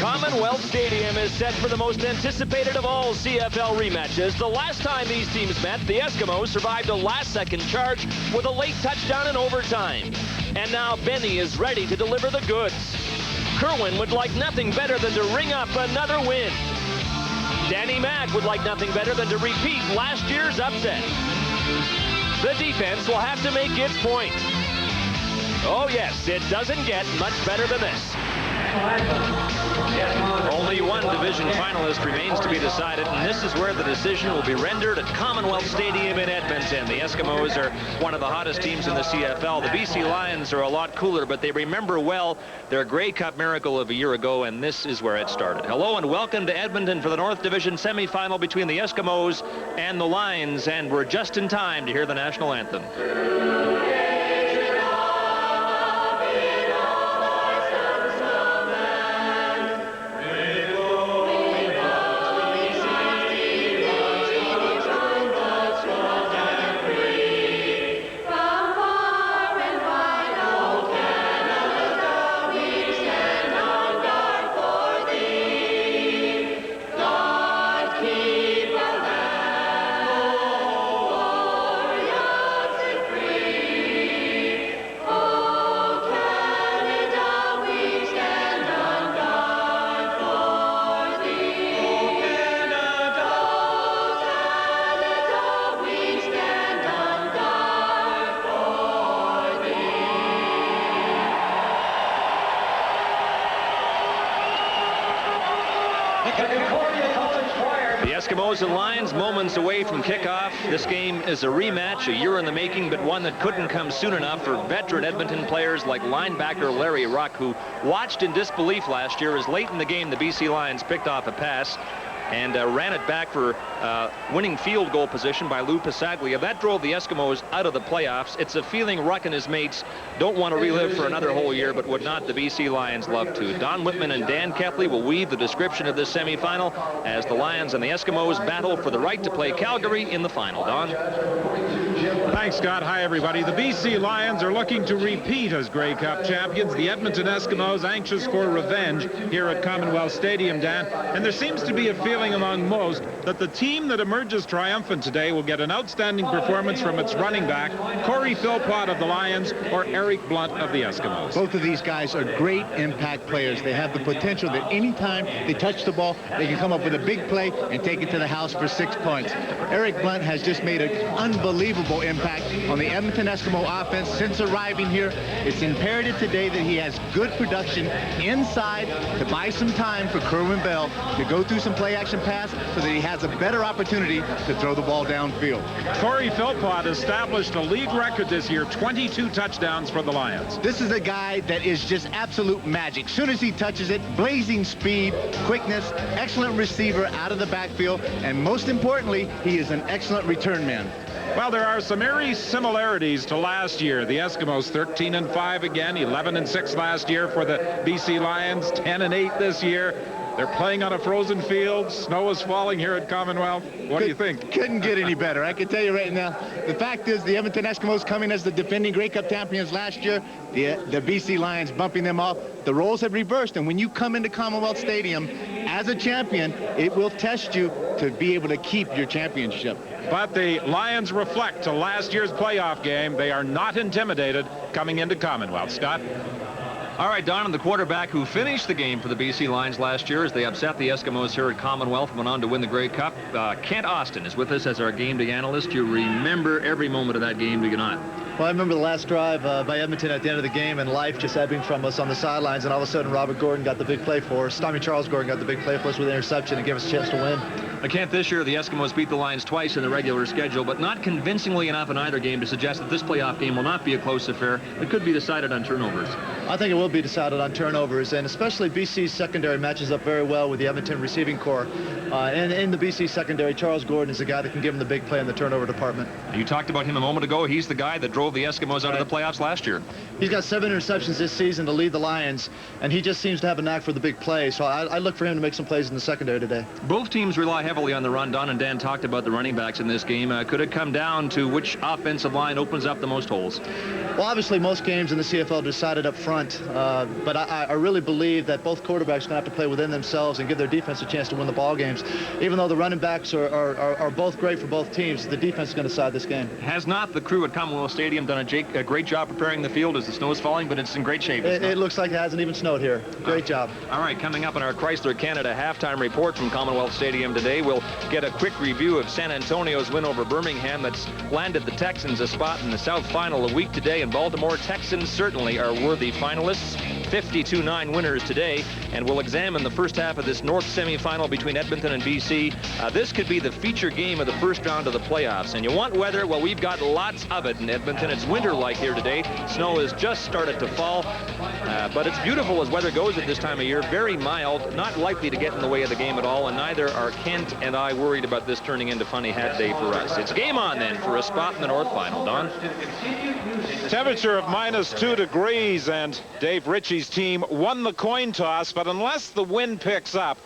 Commonwealth Stadium is set for the most anticipated of all CFL rematches. The last time these teams met, the Eskimos survived a last-second charge with a late touchdown in overtime. And now Benny is ready to deliver the goods. Kerwin would like nothing better than to ring up another win. Danny Mack would like nothing better than to repeat last year's upset. The defense will have to make its point. Oh yes, it doesn't get much better than this. Only one division finalist remains to be decided, and this is where the decision will be rendered at Commonwealth Stadium in Edmonton. The Eskimos are one of the hottest teams in the CFL. The BC Lions are a lot cooler, but they remember well their Grey Cup miracle of a year ago, and this is where it started. Hello and welcome to Edmonton for the North Division semifinal between the Eskimos and the Lions, and we're just in time to hear the national anthem. The Eskimos and Lions moments away from kickoff. This game is a rematch, a year in the making, but one that couldn't come soon enough for veteran Edmonton players like linebacker Larry Ruck, who watched in disbelief last year as late in the game the BC Lions picked off a pass and ran it back for winning field goal position by Lou Pasaglia. That drove the Eskimos out of the playoffs. It's a feeling Ruck and his mates don't want to relive for another whole year, but would not the BC Lions love to. Don Whitman and Dan Kepley will weave the description of this semifinal as the Lions and the Eskimos battle for the right to play Calgary in the final. Don? Thanks, Scott. Hi, everybody. The BC Lions are looking to repeat as Grey Cup champions. The Edmonton Eskimos anxious for revenge here at Commonwealth Stadium, Dan. And there seems to be a feeling among most that the team that emerges triumphant today will get an outstanding performance from its running back, Corey Philpott of the Lions, or Eric Blunt of the Eskimos. Both of these guys are great impact players. They have the potential that anytime they touch the ball, they can come up with a big play and take it to the house for 6 points. Eric Blunt has just made an unbelievable impact on the Edmonton Eskimo offense since arriving here. It's imperative today that he has good production inside to buy some time for Kerwin Bell to go through some play-action pass so that he has a better opportunity to throw the ball downfield. Corey Philpott established a league record this year, 22 touchdowns for the Lions. This is a guy that is just absolute magic. As soon as he touches it, blazing speed, quickness, excellent receiver out of the backfield, and most importantly, he is an excellent return man. Well, there are some eerie similarities to last year. The Eskimos 13-5 again, 11-6 last year for the BC Lions, 10-8 this year. They're playing on a frozen field. Snow is falling here at Commonwealth. What do you think? Couldn't get any better. I can tell you right now. The fact is the Edmonton Eskimos coming as the defending Grey Cup champions last year, the BC Lions bumping them off. The roles have reversed, and when you come into Commonwealth Stadium as a champion, it will test you to be able to keep your championship. But the Lions reflect to last year's playoff game. They are not intimidated coming into Commonwealth. Scott? All right, Don, and the quarterback who finished the game for the BC Lions last year as they upset the Eskimos here at Commonwealth and went on to win the Grey Cup. Kent Austin is with us as our game day analyst. You remember every moment of that game, do you not? Well, I remember the last drive by Edmonton at the end of the game and life just ebbing from us on the sidelines, and all of a sudden Robert Gordon got the big play for us. Tommy Charles Gordon got the big play for us with an interception and gave us a chance to win. Kent, this year the Eskimos beat the Lions twice in the regular schedule, but not convincingly enough in either game to suggest that this playoff game will not be a close affair. It could be decided on turnovers. I think it will be decided on turnovers, and especially BC's secondary matches up very well with the Edmonton receiving corps. And in the BC secondary, Charles Gordon is the guy that can give him the big play in the turnover department. You talked about him a moment ago. He's the guy that drove the Eskimos out of the playoffs last year. He's got 7 interceptions this season to lead the Lions, and he just seems to have a knack for the big play. So I look for him to make some plays in the secondary today. Both teams rely heavily on the run. Don and Dan talked about the running backs in this game. Could it come down to which offensive line opens up the most holes? Well, obviously, most games in the CFL are decided up front, but I really believe that both quarterbacks are going to have to play within themselves and give their defense a chance to win the ball games. Even though the running backs are both great for both teams, the defense is going to decide this game. Has not the crew at Commonwealth Stadium done a great job preparing the field as the snow is falling, but it's in great shape? It looks like it hasn't even snowed here. Great job. All right, coming up in our Chrysler Canada halftime report from Commonwealth Stadium today, we'll get a quick review of San Antonio's win over Birmingham that's landed the Texans a spot in the South Final a week today. In Baltimore, Texans certainly are worthy finalists. 52-9 winners today, and we'll examine the first half of this North semifinal between Edmonton and BC. This could be the feature game of the first round of the playoffs. And you want weather? Well, we've got lots of it in Edmonton. It's winter-like here today. Snow has just started to fall, but it's beautiful as weather goes at this time of year. Very mild, not likely to get in the way of the game at all, and neither are Kent and I worried about this turning into funny hat day for us. It's game on then for a spot in the North Final. Don? Temperature of -2 degrees, and Dave Ritchie's team won the coin toss, but unless the wind picks up,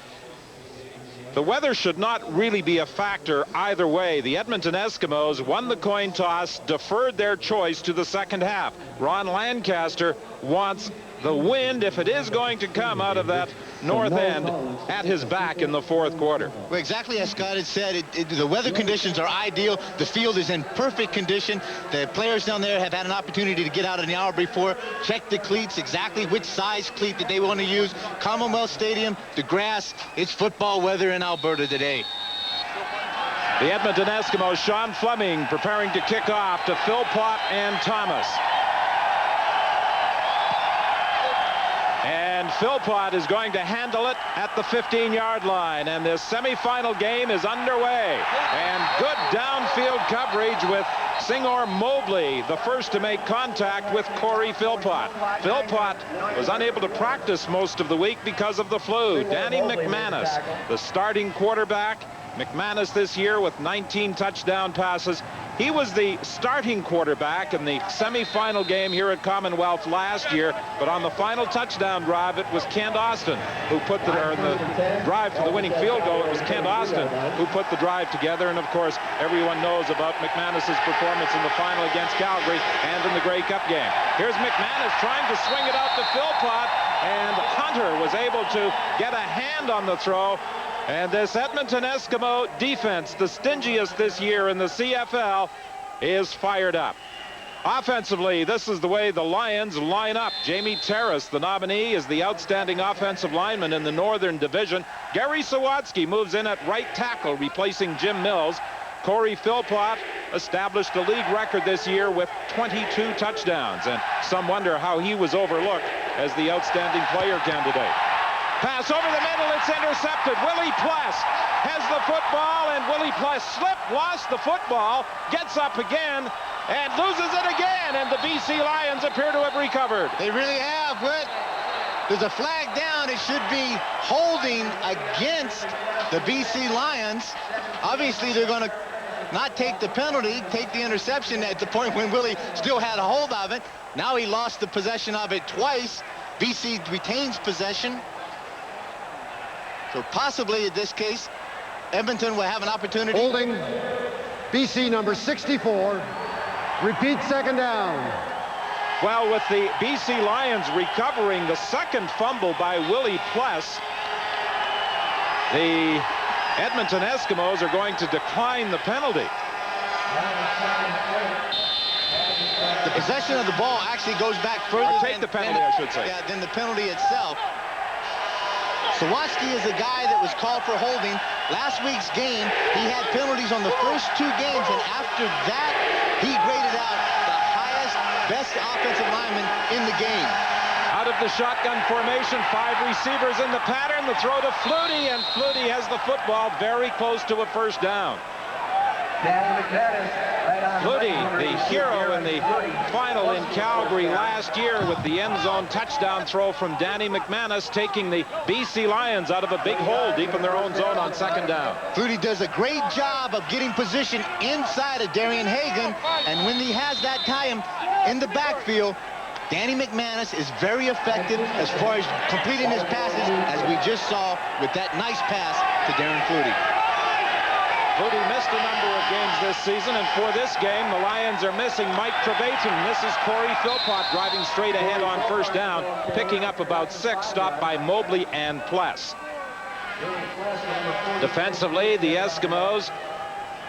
the weather should not really be a factor either way. The Edmonton Eskimos won the coin toss, deferred their choice to the second half. Ron Lancaster wants the wind, if it is going to come out of that north end, at his back in the fourth quarter. Well, exactly as Scott had said, the weather conditions are ideal. The field is in perfect condition. The players down there have had an opportunity to get out an hour before, check the cleats, exactly which size cleat that they want to use. Commonwealth Stadium, the grass, it's football weather in Alberta today. The Edmonton Eskimos, Sean Fleming preparing to kick off to Philpott and Thomas. And Philpott is going to handle it at the 15-yard line, and this semifinal game is underway. And good downfield coverage with Singor Mobley, the first to make contact with Corey Philpott. Philpott was unable to practice most of the week because of the flu. Danny McManus, the starting quarterback. McManus this year with 19 touchdown passes. He was the starting quarterback in the semifinal game here at Commonwealth last year, but on the final touchdown drive, it was Kent Austin who put the drive for the winning field goal. It was Kent Austin who put the drive together, and of course, everyone knows about McManus's performance in the final against Calgary and in the Grey Cup game. Here's McManus trying to swing it out to Philpott, and Hunter was able to get a hand on the throw. And this Edmonton Eskimo defense, the stingiest this year in the CFL, is fired up. Offensively, this is the way the Lions line up. Jamie Terrace, the nominee, is the outstanding offensive lineman in the Northern Division. Gary Sawatsky moves in at right tackle, replacing Jim Mills. Corey Philpott established a league record this year with 22 touchdowns, and some wonder how he was overlooked as the outstanding player candidate. Pass over the middle, it's intercepted. Willie Pless has the football, and Willie Pless slipped, lost the football, gets up again, and loses it again, and the BC Lions appear to have recovered. They really have, Whit. There's a flag down. It should be holding against the BC Lions. Obviously, they're going to not take the penalty, take the interception at the point when Willie still had a hold of it. Now he lost the possession of it twice. BC retains possession. So possibly in this case, Edmonton will have an opportunity. Holding BC number 64. Repeat second down. Well, with the BC Lions recovering the second fumble by Willie Pless, the Edmonton Eskimos are going to decline the penalty. The possession of the ball actually goes back further Take the penalty, I should say. Yeah, than the penalty itself. Sawatsky is a guy that was called for holding. Last week's game, he had penalties on the first two games, and after that, he graded out the highest, best offensive lineman in the game. Out of the shotgun formation, 5 receivers in the pattern. The throw to Flutie, and Flutie has the football very close to a first down. Flutie, the hero in the final in Calgary last year with the end zone touchdown throw from Danny McManus, taking the BC Lions out of a big hole deep in their own zone on second down. Flutie does a great job of getting position inside of Darian Hagan, and when he has that time in the backfield, Danny McManus is very effective as far as completing his passes, as we just saw with that nice pass to Darren Flutie. Flutie missed a number of games this season, and for this game, the Lions are missing Mike Trevathan. This is Corey Philpott driving straight ahead on first down, picking up about 6, stopped by Mobley and Pless. Defensively, the Eskimos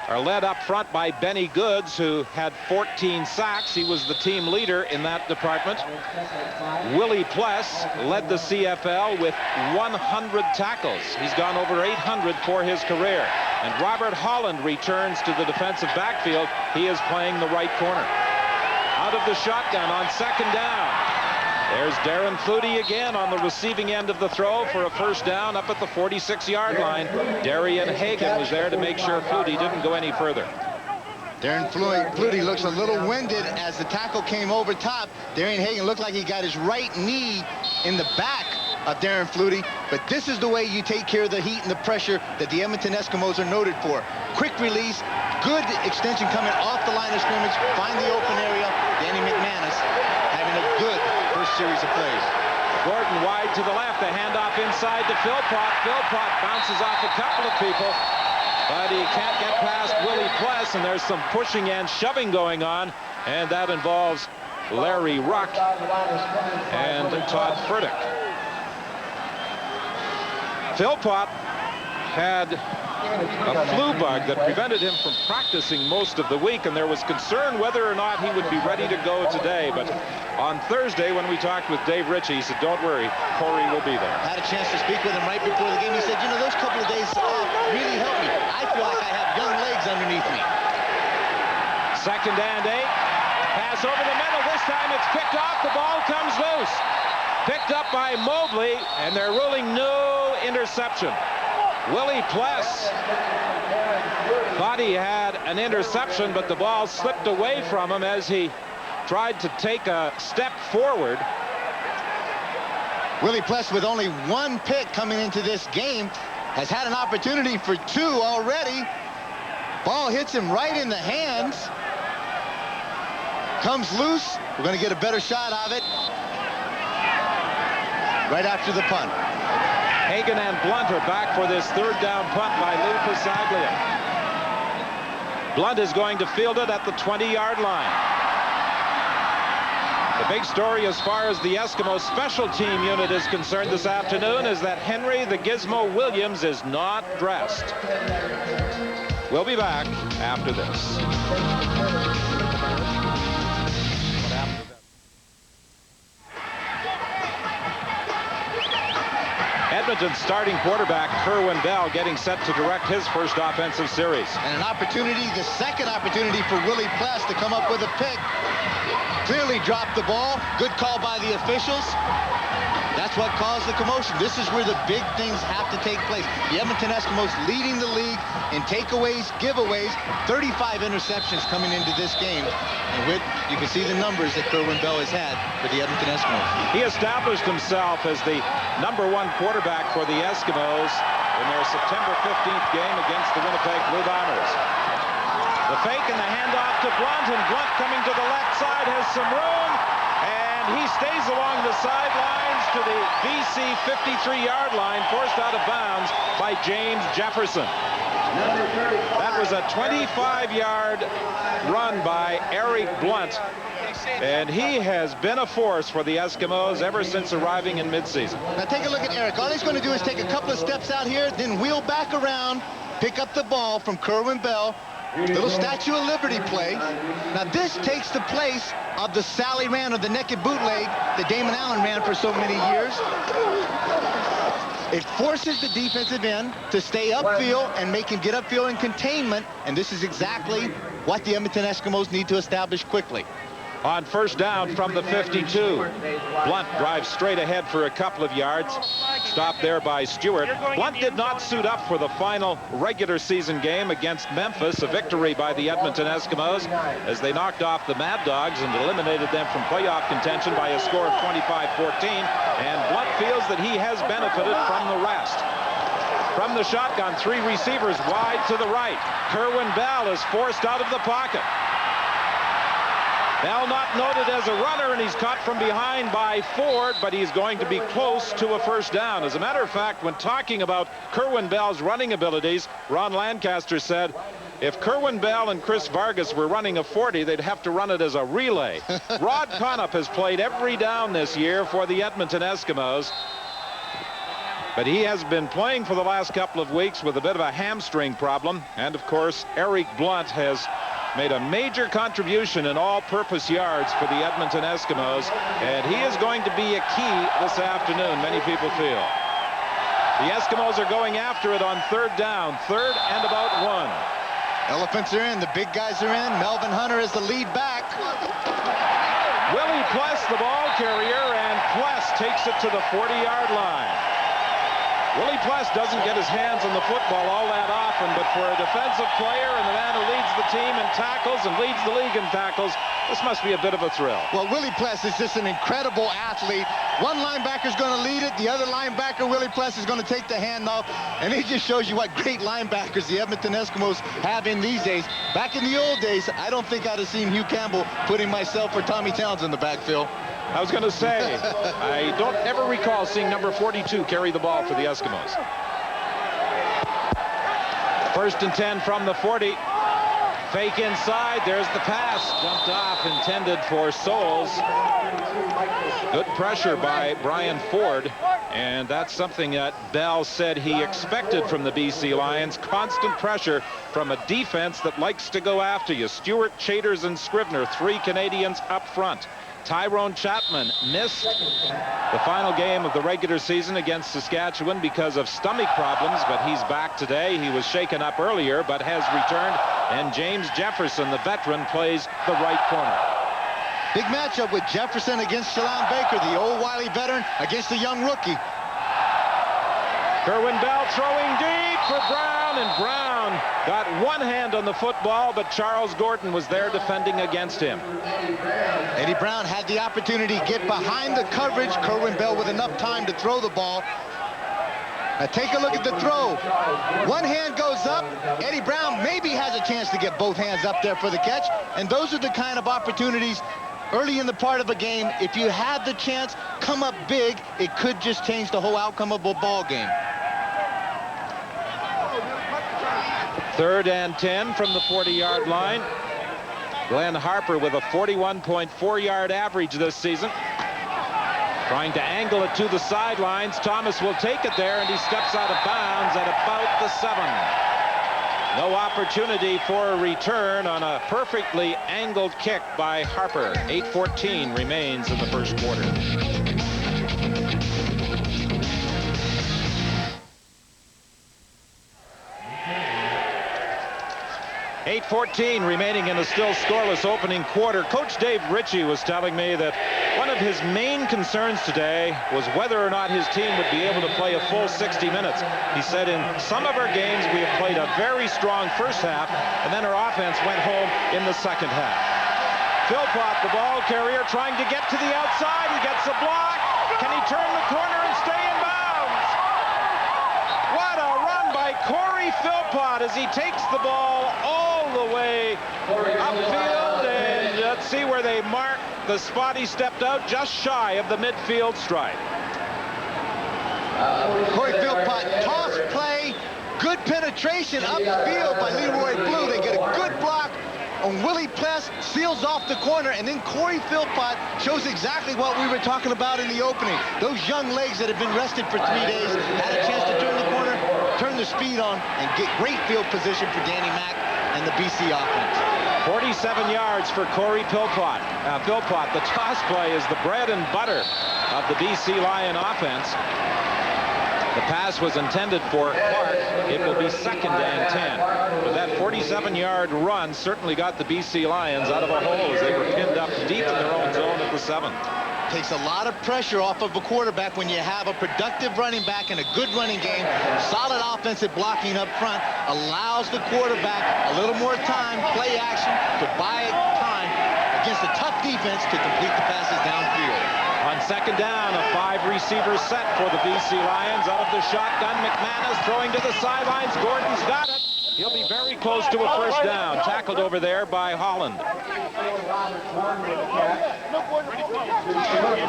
are led up front by Benny Goods, who had 14 sacks. He was the team leader in that department. Willie Pless led the CFL with 100 tackles. He's gone over 800 for his career. And Robert Holland returns to the defensive backfield. He is playing the right corner. Out of the shotgun on second down. There's Darren Flutie again on the receiving end of the throw for a first down up at the 46-yard line. Darian Hagan was there to make sure Flutie didn't go any further. Darren Flutie looks a little winded as the tackle came over top. Darian Hagan looked like he got his right knee in the back of Darren Flutie, but this is the way you take care of the heat and the pressure that the Edmonton Eskimos are noted for. Quick release, good extension coming off the line of scrimmage, find the open area. Danny McManus having a good first series of plays. Gordon wide to the left, a handoff inside to Philpott. Philpott bounces off a couple of people, but he can't get past Willie Pless, and there's some pushing and shoving going on, and that involves Larry Ruck and Todd Furtick. Philpott had a flu bug that prevented him from practicing most of the week, and there was concern whether or not he would be ready to go today. But on Thursday, when we talked with Dave Ritchie, he said, "Don't worry, Corey will be there." Had a chance to speak with him right before the game. He said, "You know, those couple of days off really helped me. I feel like I have young legs underneath me." Second and 8. Pass over the middle. This time it's picked off. The ball comes loose. Picked up by Mobley, and they're ruling no interception. Willie Pless thought he had an interception, but the ball slipped away from him as he tried to take a step forward. Willie Pless, with only 1 pick coming into this game, has had an opportunity for 2 already. Ball hits him right in the hands. Comes loose. We're going to get a better shot of it right after the punt. Hagan and Blunt are back for this third down punt by Lou Pasaglia. Blunt is going to field it at the 20-yard line. The big story as far as the Eskimo special team unit is concerned this afternoon is that Henry the Gizmo Williams is not dressed. We'll be back after this. Edmonton's starting quarterback, Kerwin Bell, getting set to direct his first offensive series. And an opportunity, the second opportunity for Willie Pless to come up with a pick. Clearly dropped the ball. Good call by the officials. That's what caused the commotion. This is where the big things have to take place. The Edmonton Eskimos leading the league in takeaways, giveaways, 35 interceptions coming into this game. And with, you can see the numbers that Kerwin Bell has had for the Edmonton Eskimos. He established himself as the #1 quarterback for the Eskimos in their September 15th game against the Winnipeg Blue Bombers. The fake and the handoff to Blunt, and Blunt coming to the left side has some room, and he stays along the sidelines to the BC 53-yard line, forced out of bounds by James Jefferson. That was a 25-yard run by Eric Blunt, and he has been a force for the Eskimos ever since arriving in midseason. Now take a look at Eric. All he's going to do is take a couple of steps out here, then wheel back around, pick up the ball from Kerwin Bell. Little Statue of Liberty play. Now this takes the place of the Sally ran, or the naked bootleg that Damon Allen ran for so many years. It forces the defensive end to stay upfield and make him get upfield in containment, and this is exactly what the Edmonton Eskimos need to establish quickly. On first down from the 52, Blunt drives straight ahead for a couple of yards. Stopped there by Stewart. Blunt did not suit up for the final regular season game against Memphis, a victory by the Edmonton Eskimos as they knocked off the Mad Dogs and eliminated them from playoff contention by a score of 25-14. And Blunt feels that he has benefited from the rest. From the shotgun, 3 receivers wide to the right. Kerwin Bell is forced out of the pocket. Bell not noted as a runner, and he's caught from behind by Ford, but he's going to be close to a first down. As a matter of fact, when talking about Kerwin Bell's running abilities, Ron Lancaster said, if Kerwin Bell and Chris Vargas were running a 40, they'd have to run it as a relay. Rod Conniff has played every down this year for the Edmonton Eskimos, but he has been playing for the last couple of weeks with a bit of a hamstring problem. And of course, Eric Blunt has made a major contribution in all-purpose yards for the Edmonton Eskimos, and he is going to be a key this afternoon, many people feel. The Eskimos are going after it on third down, third and about 1. Elephants are in, the big guys are in. Melvin Hunter is the lead back. Willie Pless, the ball carrier, and Pless takes it to the 40-yard line. Willie Pless doesn't get his hands on the football all that often, but for a defensive player and the man who leads the team in tackles and leads the league in tackles, this must be a bit of a thrill. Well, Willie Pless is just an incredible athlete. One linebacker's going to lead it. The other linebacker, Willie Pless, is going to take the handoff. And it just shows you what great linebackers the Edmonton Eskimos have in these days. Back in the old days, I don't think I'd have seen Hugh Campbell putting myself or Tommy Towns in the backfield. I was going to say, I don't ever recall seeing number 42 carry the ball for the Eskimos. First and 10 from the 40. Fake inside. There's the pass. Dumped off, intended for Souls. Good pressure by Brian Ford. And that's something that Bell said he expected from the BC Lions. Constant pressure from a defense that likes to go after you. Stewart, Chaters, and Scrivener, 3 Canadians up front. Tyrone Chapman missed the final game of the regular season against Saskatchewan because of stomach problems, but he's back today. He was shaken up earlier, but has returned. And James Jefferson, the veteran, plays the right corner. Big matchup with Jefferson against Shalon Baker, the old wily veteran against the young rookie. Kerwin Bell throwing deep for Brown, and Brown got one hand on the football, but Charles Gordon was there defending against him. Eddie Brown had the opportunity to get behind the coverage. Kerwin Bell with enough time to throw the ball. Now take a look at the throw. One hand goes up. Eddie Brown maybe has a chance to get both hands up there for the catch. And those are the kind of opportunities early in the part of a game. If you had the chance, come up big, it could just change the whole outcome of a ball game. Third and 10 from the 40-yard line. Glenn Harper with a 41.4-yard average this season. Trying to angle it to the sidelines. Thomas will take it there, and he steps out of bounds at about the 7. No opportunity for a return on a perfectly angled kick by Harper. 8:14 remains in the first quarter. 8:14 remaining in a still scoreless opening quarter. Coach Dave Ritchie was telling me that one of his main concerns today was whether or not his team would be able to play a full 60 minutes. He said in some of our games we have played a very strong first half, and then our offense went home in the second half. Philpott, the ball carrier, trying to get to the outside. He gets a block. Can he turn the corner and stay in bounds? What a run by Corey Philpott as he takes the ball all the way upfield, and let's see where they mark the spot he stepped out, just shy of the midfield stripe. Corey Philpott, toss play, good penetration upfield by Leroy Blue. They get a good block on Willie Pless, seals off the corner, and then Corey Philpott shows exactly what we were talking about in the opening. Those young legs that have been rested for 3 days had a chance to turn the corner, turn the speed on, and get great field position for Danny Mack and the BC offense. 47 yards for Corey Philpott. Philpott, the toss play is the bread and butter of the BC Lion offense. The pass was intended for Clark. It will be second and 10. But that 47-yard run certainly got the BC Lions out of a hole as they were pinned up deep in their own zone at the 7. Takes a lot of pressure off of a quarterback when you have a productive running back and a good running game. Solid offensive blocking up front allows the quarterback a little more time, play action, to buy time against a tough defense to complete the passes downfield. On second down, a 5-receiver set for the BC Lions. Out of the shotgun, McManus throwing to the sidelines. Gordon's got it. He'll be very close to a first down. Tackled over there by Holland.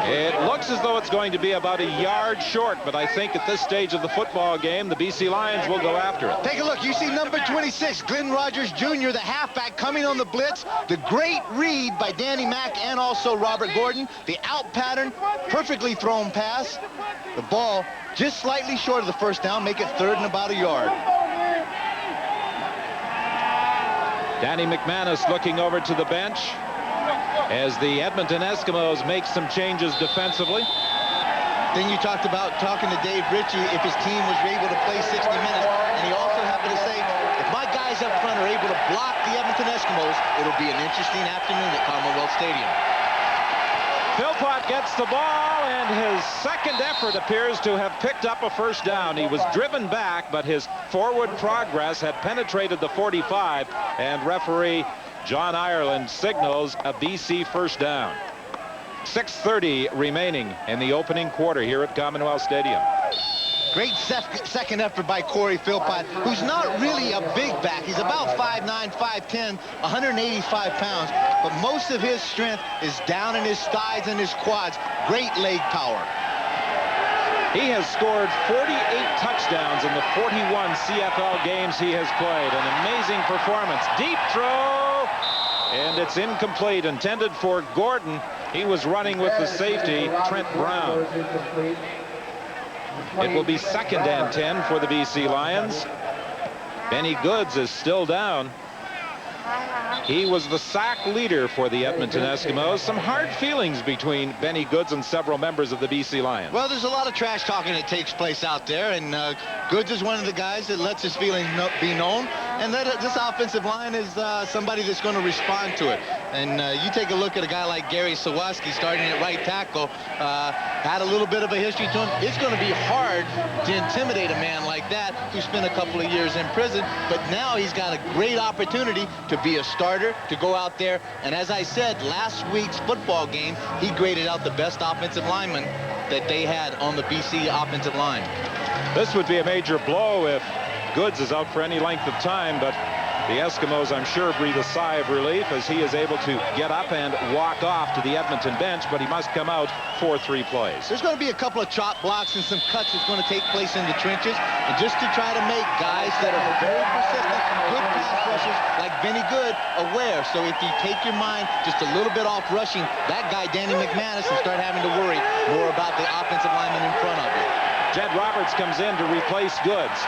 It looks as though it's going to be about a yard short, but I think at this stage of the football game, the BC Lions will go after it. Take a look. You see number 26, Glenn Rogers Jr., the halfback, coming on the blitz. The great read by Danny Mack and also Robert Gordon. The out pattern, perfectly thrown pass. The ball just slightly short of the first down, make it third and about a yard. Danny McManus looking over to the bench as the Edmonton Eskimos make some changes defensively. Then you talked about talking to Dave Ritchie if his team was able to play 60 minutes. And he also happened to say, if my guys up front are able to block the Edmonton Eskimos, it'll be an interesting afternoon at Commonwealth Stadium. Philpott gets the ball, and his second effort appears to have picked up a first down. He was driven back, but his forward progress had penetrated the 45, and referee John Ireland signals a BC first down. 6:30 remaining in the opening quarter here at Commonwealth Stadium. Great second effort by Corey Philpott, who's not really a big back. He's about 5'9", 5'10", 185 pounds, but most of his strength is down in his thighs and his quads. Great leg power. He has scored 48 touchdowns in the 41 CFL games he has played. An amazing performance. Deep throw, and it's incomplete. Intended for Gordon. He was running with the safety, Trent Brown. It will be 2nd and 10 for the BC Lions. Benny Goods is still down. He was the sack leader for the Edmonton Eskimos. Some hard feelings between Benny Goods and several members of the BC Lions. Well, there's a lot of trash talking that takes place out there, and Goods is one of the guys that lets his feelings be known, and that this offensive line is somebody that's going to respond to it. And you take a look at a guy like Gary Sawaski starting at right tackle, had a little bit of a history to him. It's going to be hard to intimidate a man like that who spent a couple of years in prison, but now he's got a great opportunity to be a starter, to go out there, and as I said, last week's football game, he graded out the best offensive lineman that they had on the BC offensive line. This would be a major blow if Goods is out for any length of time, but the Eskimos, I'm sure, breathe a sigh of relief as he is able to get up and walk off to the Edmonton bench, but he must come out for 3 plays. There's going to be a couple of chop blocks and some cuts that's going to take place in the trenches, and just to try to make guys that are very persistent, good pass rushers like Benny Good aware. So if you take your mind just a little bit off rushing that guy, Danny McManus, and start having to worry more about the offensive lineman in front of you. Jed Roberts comes in to replace Goods.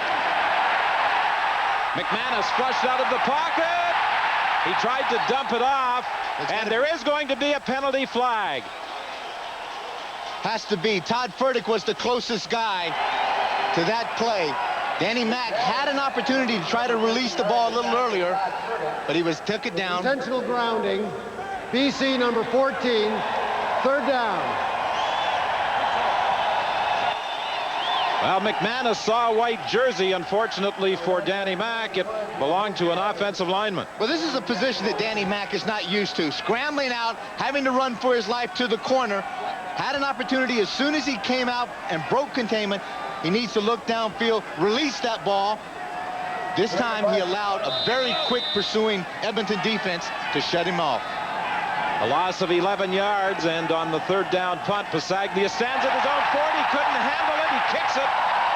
McManus flushed out of the pocket. He tried to dump it off, and there is going to be a penalty flag. Has to be. Todd Furtick was the closest guy to that play. Danny Mack had an opportunity to try to release the ball a little earlier, but he took it down. Intentional grounding. BC number 14, 3rd down. Well, McManus saw a white jersey. Unfortunately for Danny Mack, it belonged to an offensive lineman. Well, this is a position that Danny Mack is not used to. Scrambling out, having to run for his life to the corner. Had an opportunity as soon as he came out and broke containment. He needs to look downfield, release that ball. This time he allowed a very quick pursuing Edmonton defense to shut him off. A loss of 11 yards, and on the 3rd down punt, Pasaglia stands at his own 40, couldn't handle it. He kicks it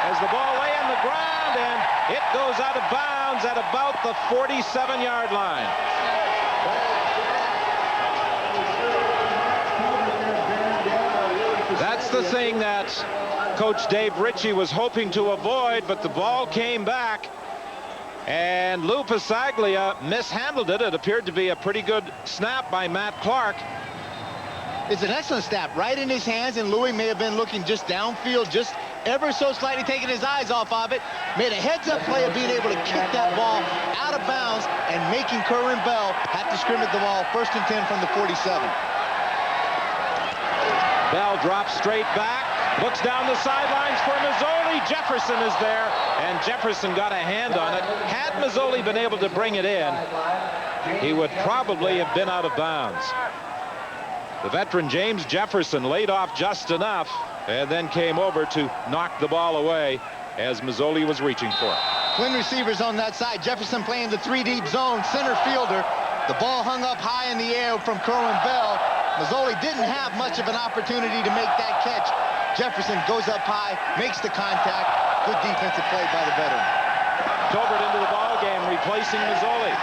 as the ball lay on the ground, and it goes out of bounds at about the 47-yard line. That's the thing that Coach Dave Ritchie was hoping to avoid, but the ball came back. And Lou Pasaglia mishandled it. It appeared to be a pretty good snap by Matt Clark. It's an excellent snap right in his hands, and Louis may have been looking just downfield, just ever so slightly taking his eyes off of it. Made a heads-up play of being able to kick that ball out of bounds and making Kerwin Bell have to scrimmage the ball 1st and 10 from the 47. Bell drops straight back, looks down the sidelines for Mazzoli. Jefferson is there, and Jefferson got a hand on it. Had Mazzoli been able to bring it in, he would probably have been out of bounds. The veteran James Jefferson laid off just enough and then came over to knock the ball away as Mazzoli was reaching for it. Twin receivers on that side. Jefferson playing the 3-deep zone, center fielder. The ball hung up high in the air from Kerwin Bell. Mazzoli didn't have much of an opportunity to make that catch. Jefferson goes up high, makes the contact. Good defensive play by the veteran. Tolbert into the ball game, replacing Mazzoli.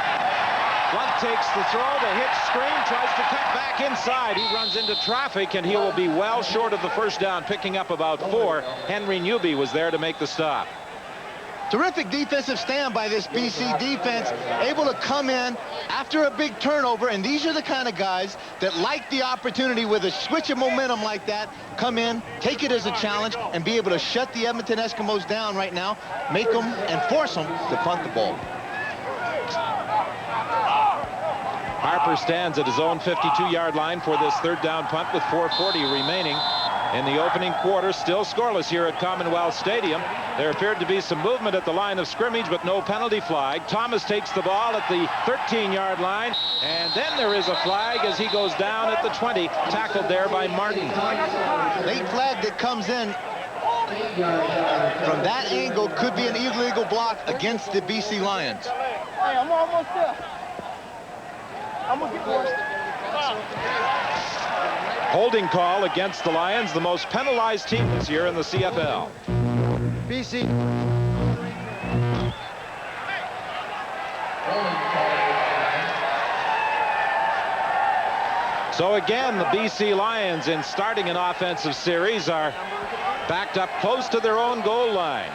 Blunt takes the throw, the hitch screen, tries to cut back inside. He runs into traffic, and he will be well short of the first down, picking up about 4. Henry Newby was there to make the stop. Terrific defensive stand by this BC defense, able to come in after a big turnover, and these are the kind of guys that like the opportunity with a switch of momentum like that, come in, take it as a challenge, and be able to shut the Edmonton Eskimos down right now, make them and force them to punt the ball. Harper stands at his own 52-yard line for this third down punt with 4:40 remaining in the opening quarter. Still scoreless here at Commonwealth Stadium. There appeared to be some movement at the line of scrimmage, but no penalty flag. Thomas takes the ball at the 13-yard line, and then there is a flag as he goes down at the 20, tackled there by Martin. Late flag that comes in from that angle could be an illegal block against the BC Lions. Hey, I'm almost there. I'm gonna get more. Holding call against the Lions, the most penalized team this year in the CFL. BC. So again, the BC Lions, in starting an offensive series, are backed up close to their own goal line.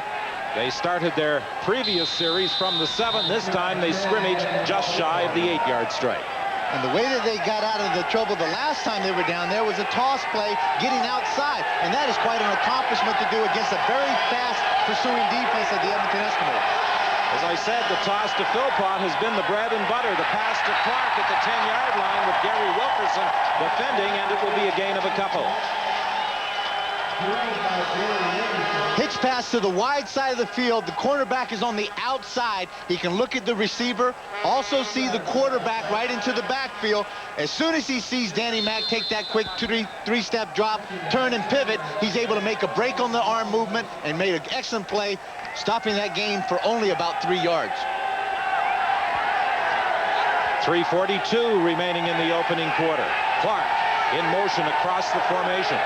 They started their previous series from the 7. This time they scrimmaged just shy of the 8-yard stripe. And the way that they got out of the trouble the last time they were down there was a toss play getting outside. And that is quite an accomplishment to do against a very fast pursuing defense of the Edmonton Eskimos. As I said, the toss to Philpott has been the bread and butter. The pass to Clark at the 10-yard line with Gary Wilkerson defending, and it will be a gain of a couple. Pitch pass to the wide side of the field. The cornerback is on the outside. He can look at the receiver, also see the quarterback right into the backfield. As soon as he sees Danny Mack take that quick three-step drop, turn and pivot, he's able to make a break on the arm movement and made an excellent play, stopping that gain for only about 3 yards. 3:42 remaining in the opening quarter. Clark in motion across the formation.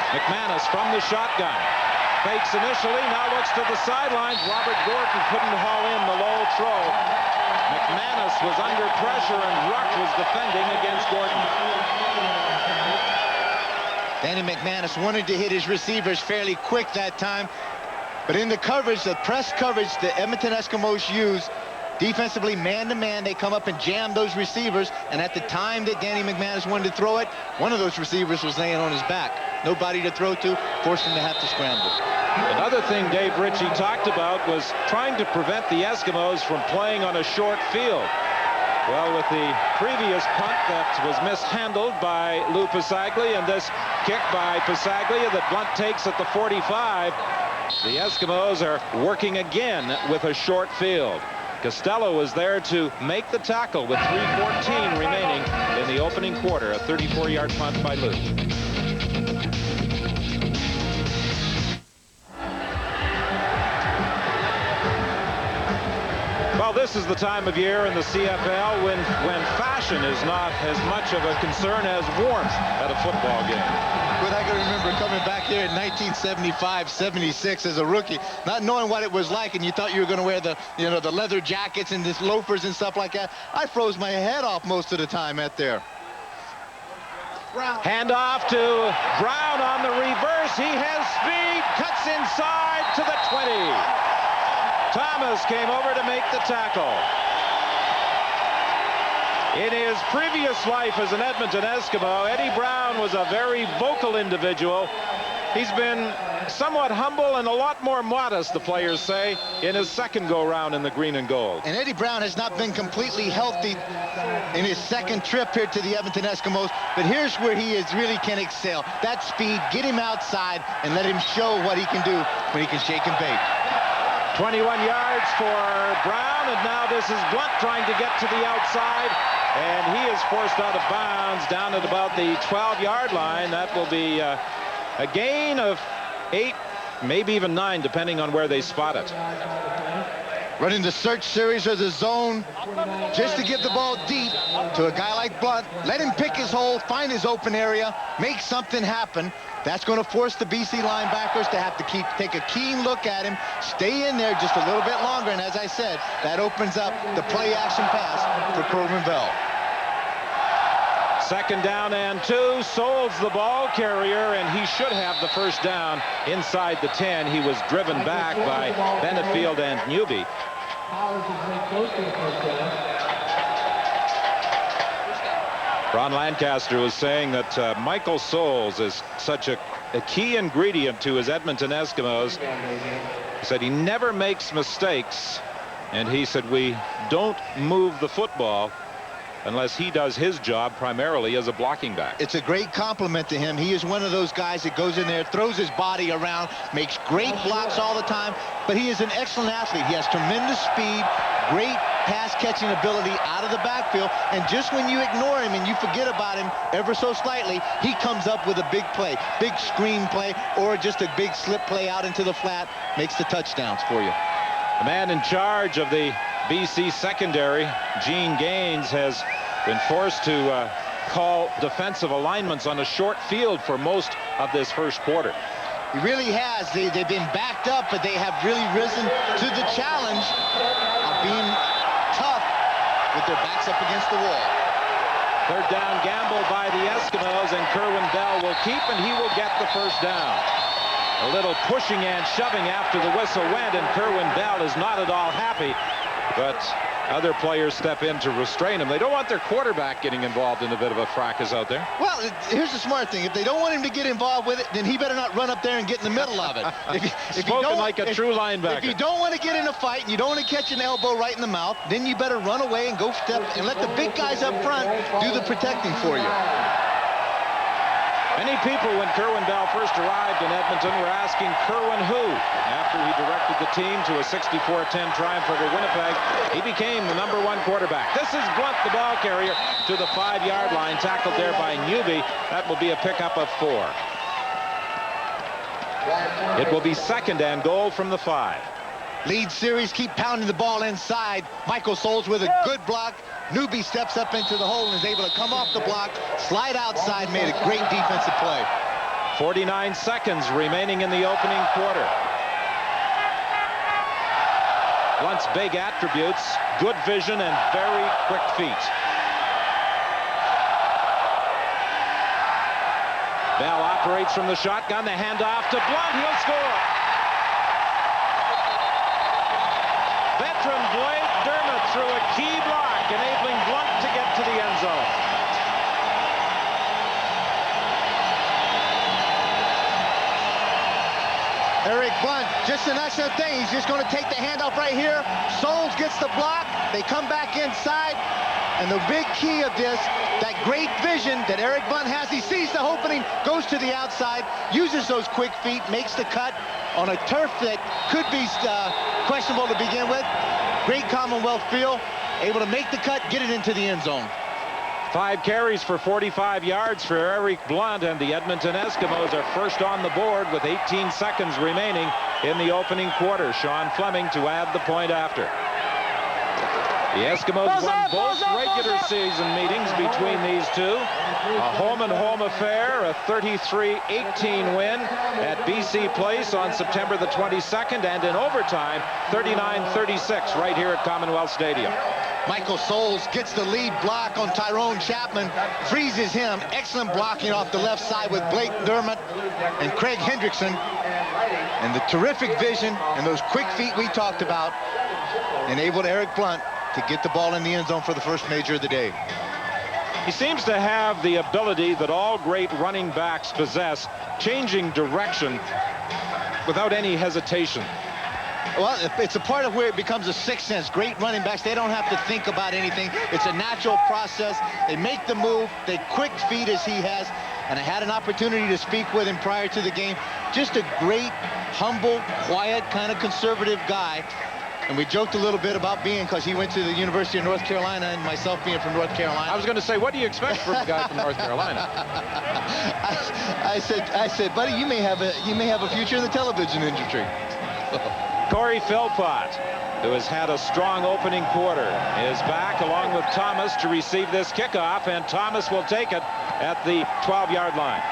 McManus from the shotgun. Fakes initially, now looks to the sidelines. Robert Gordon couldn't haul in the low throw. McManus was under pressure, and Ruck was defending against Gordon. Danny McManus wanted to hit his receivers fairly quick that time, but in the coverage, the press coverage that Edmonton Eskimos use, defensively, man-to-man, they come up and jam those receivers, and at the time that Danny McManus wanted to throw it, one of those receivers was laying on his back. Nobody to throw to, forced him to have to scramble. Another thing Dave Ritchie talked about was trying to prevent the Eskimos from playing on a short field. Well, with the previous punt that was mishandled by Lou Pasaglia and this kick by Pasaglia that Blunt takes at the 45, the Eskimos are working again with a short field. Costello was there to make the tackle with 3:14 remaining in the opening quarter. A 34-yard punt by Lou. Well, this is the time of year in the CFL when fashion is not as much of a concern as warmth at a football game. But I can remember coming back here in 1975-76 as a rookie, not knowing what it was like, and you thought you were going to wear the leather jackets and this loafers and stuff like that. I froze my head off most of the time out there. Handoff to Brown on the reverse. He has speed, cuts inside to the 20. Thomas came over to make the tackle. In his previous life as an Edmonton Eskimo, Eddie Brown was a very vocal individual. He's been somewhat humble and a lot more modest, the players say, in his second go-round in the green and gold. And Eddie Brown has not been completely healthy in his second trip here to the Edmonton Eskimos, but here's where he really can excel. That speed, get him outside and let him show what he can do when he can shake and bake. 21 yards for Brown, and now this is Blunt trying to get to the outside, and he is forced out of bounds down at about the 12-yard line. That will be a gain of 8, maybe even 9, depending on where they spot it. running the search series or the zone just to get the ball deep to a guy like Blunt. Let him pick his hole, find his open area, make something happen. That's going to force the BC linebackers to have to take a keen look at him, stay in there just a little bit longer, and as I said, that opens up the play action pass for Kerwin Bell. 2nd down and 2. Souls the ball carrier, and he should have the first down inside the 10. He was driven back by Benefield and Newby. Ron Lancaster was saying that Michael Souls is such a key ingredient to his Edmonton Eskimos. He said he never makes mistakes, and he said we don't move the football unless he does his job primarily as a blocking back. It's a great compliment to him. He is one of those guys that goes in there, throws his body around, makes great blocks all the time, but he is an excellent athlete. He has tremendous speed, great pass catching ability out of the backfield, and just when you ignore him and you forget about him ever so slightly, he comes up with a big play, big screen play, or just a big slip play out into the flat, makes the touchdowns for you. The man in charge of the BC secondary, Gene Gaines, has been forced to call defensive alignments on a short field for most of this first quarter. He really has. They've been backed up, but they have really risen to the challenge of being tough with their backs up against the wall. 3rd down gamble by the Eskimos, and Kerwin Bell will keep, and he will get the first down. A little pushing and shoving after the whistle went, and Kerwin Bell is not at all happy, but other players step in to restrain him. They don't want their quarterback getting involved in a bit of a fracas out there. Well, here's the smart thing. If they don't want him to get involved with it, then he better not run up there and get in the middle of it. Spoken like a true linebacker. If you don't want to get in a fight and you don't want to catch an elbow right in the mouth, then you better run away and go step and let the big guys up front do the protecting for you. Many people, when Kerwin Bell first arrived in Edmonton, were asking Kerwin who? After he directed the team to a 64-10 triumph over Winnipeg, he became the #1 quarterback. This is Blunt, the ball carrier, to the 5-yard line, tackled there by Newby. That will be a pickup of 4. It will be 2nd and goal from the 5. Lead series, keep pounding the ball inside. Michael Souls with a good block. Newby steps up into the hole and is able to come off the block, slide outside, made a great defensive play. 49 seconds remaining in the opening quarter. Blunt's big attributes, good vision and very quick feet. Bell operates from the shotgun, the handoff to Blunt, he'll score. Veteran Blake Dermott threw a key block, enabling Blunt to get to the end zone. Eric Blunt, just an excellent thing. He's just going to take the handoff right here. Souls gets the block. They come back inside. And the big key of this, that great vision that Eric Blunt has, he sees the opening, goes to the outside, uses those quick feet, makes the cut on a turf that could be questionable to begin with. Great Commonwealth feel, able to make the cut, get it into the end zone. 5 carries for 45 yards for Eric Blunt, and the Edmonton Eskimos are first on the board with 18 seconds remaining in the opening quarter. Sean Fleming to add the point after. The Eskimos won both regular season meetings between these two. A home-and-home affair, a 33-18 win at BC Place on September the 22nd, and in overtime, 39-36 right here at Commonwealth Stadium. Michael Souls gets the lead block on Tyrone Chapman, freezes him. Excellent blocking off the left side with Blake Dermott and Craig Hendrickson. And the terrific vision and those quick feet we talked about enabled Eric Blunt to get the ball in the end zone for the first major of the day. He seems to have the ability that all great running backs possess, changing direction without any hesitation. Well, it's a part of where it becomes a sixth sense. Great running backs, they don't have to think about anything. It's a natural process. They make the move, they quick feet as he has. And I had an opportunity to speak with him prior to the game. Just a great, humble, quiet, kind of conservative guy. And we joked a little bit about being, because he went to the University of North Carolina, and myself being from North Carolina. I was going to say, what do you expect from a guy from North Carolina? I said, buddy, you may have a future in the television industry. Corey Philpott who has had a strong opening quarter, is back along with Thomas to receive this kickoff, and Thomas will take it at the 12-yard line.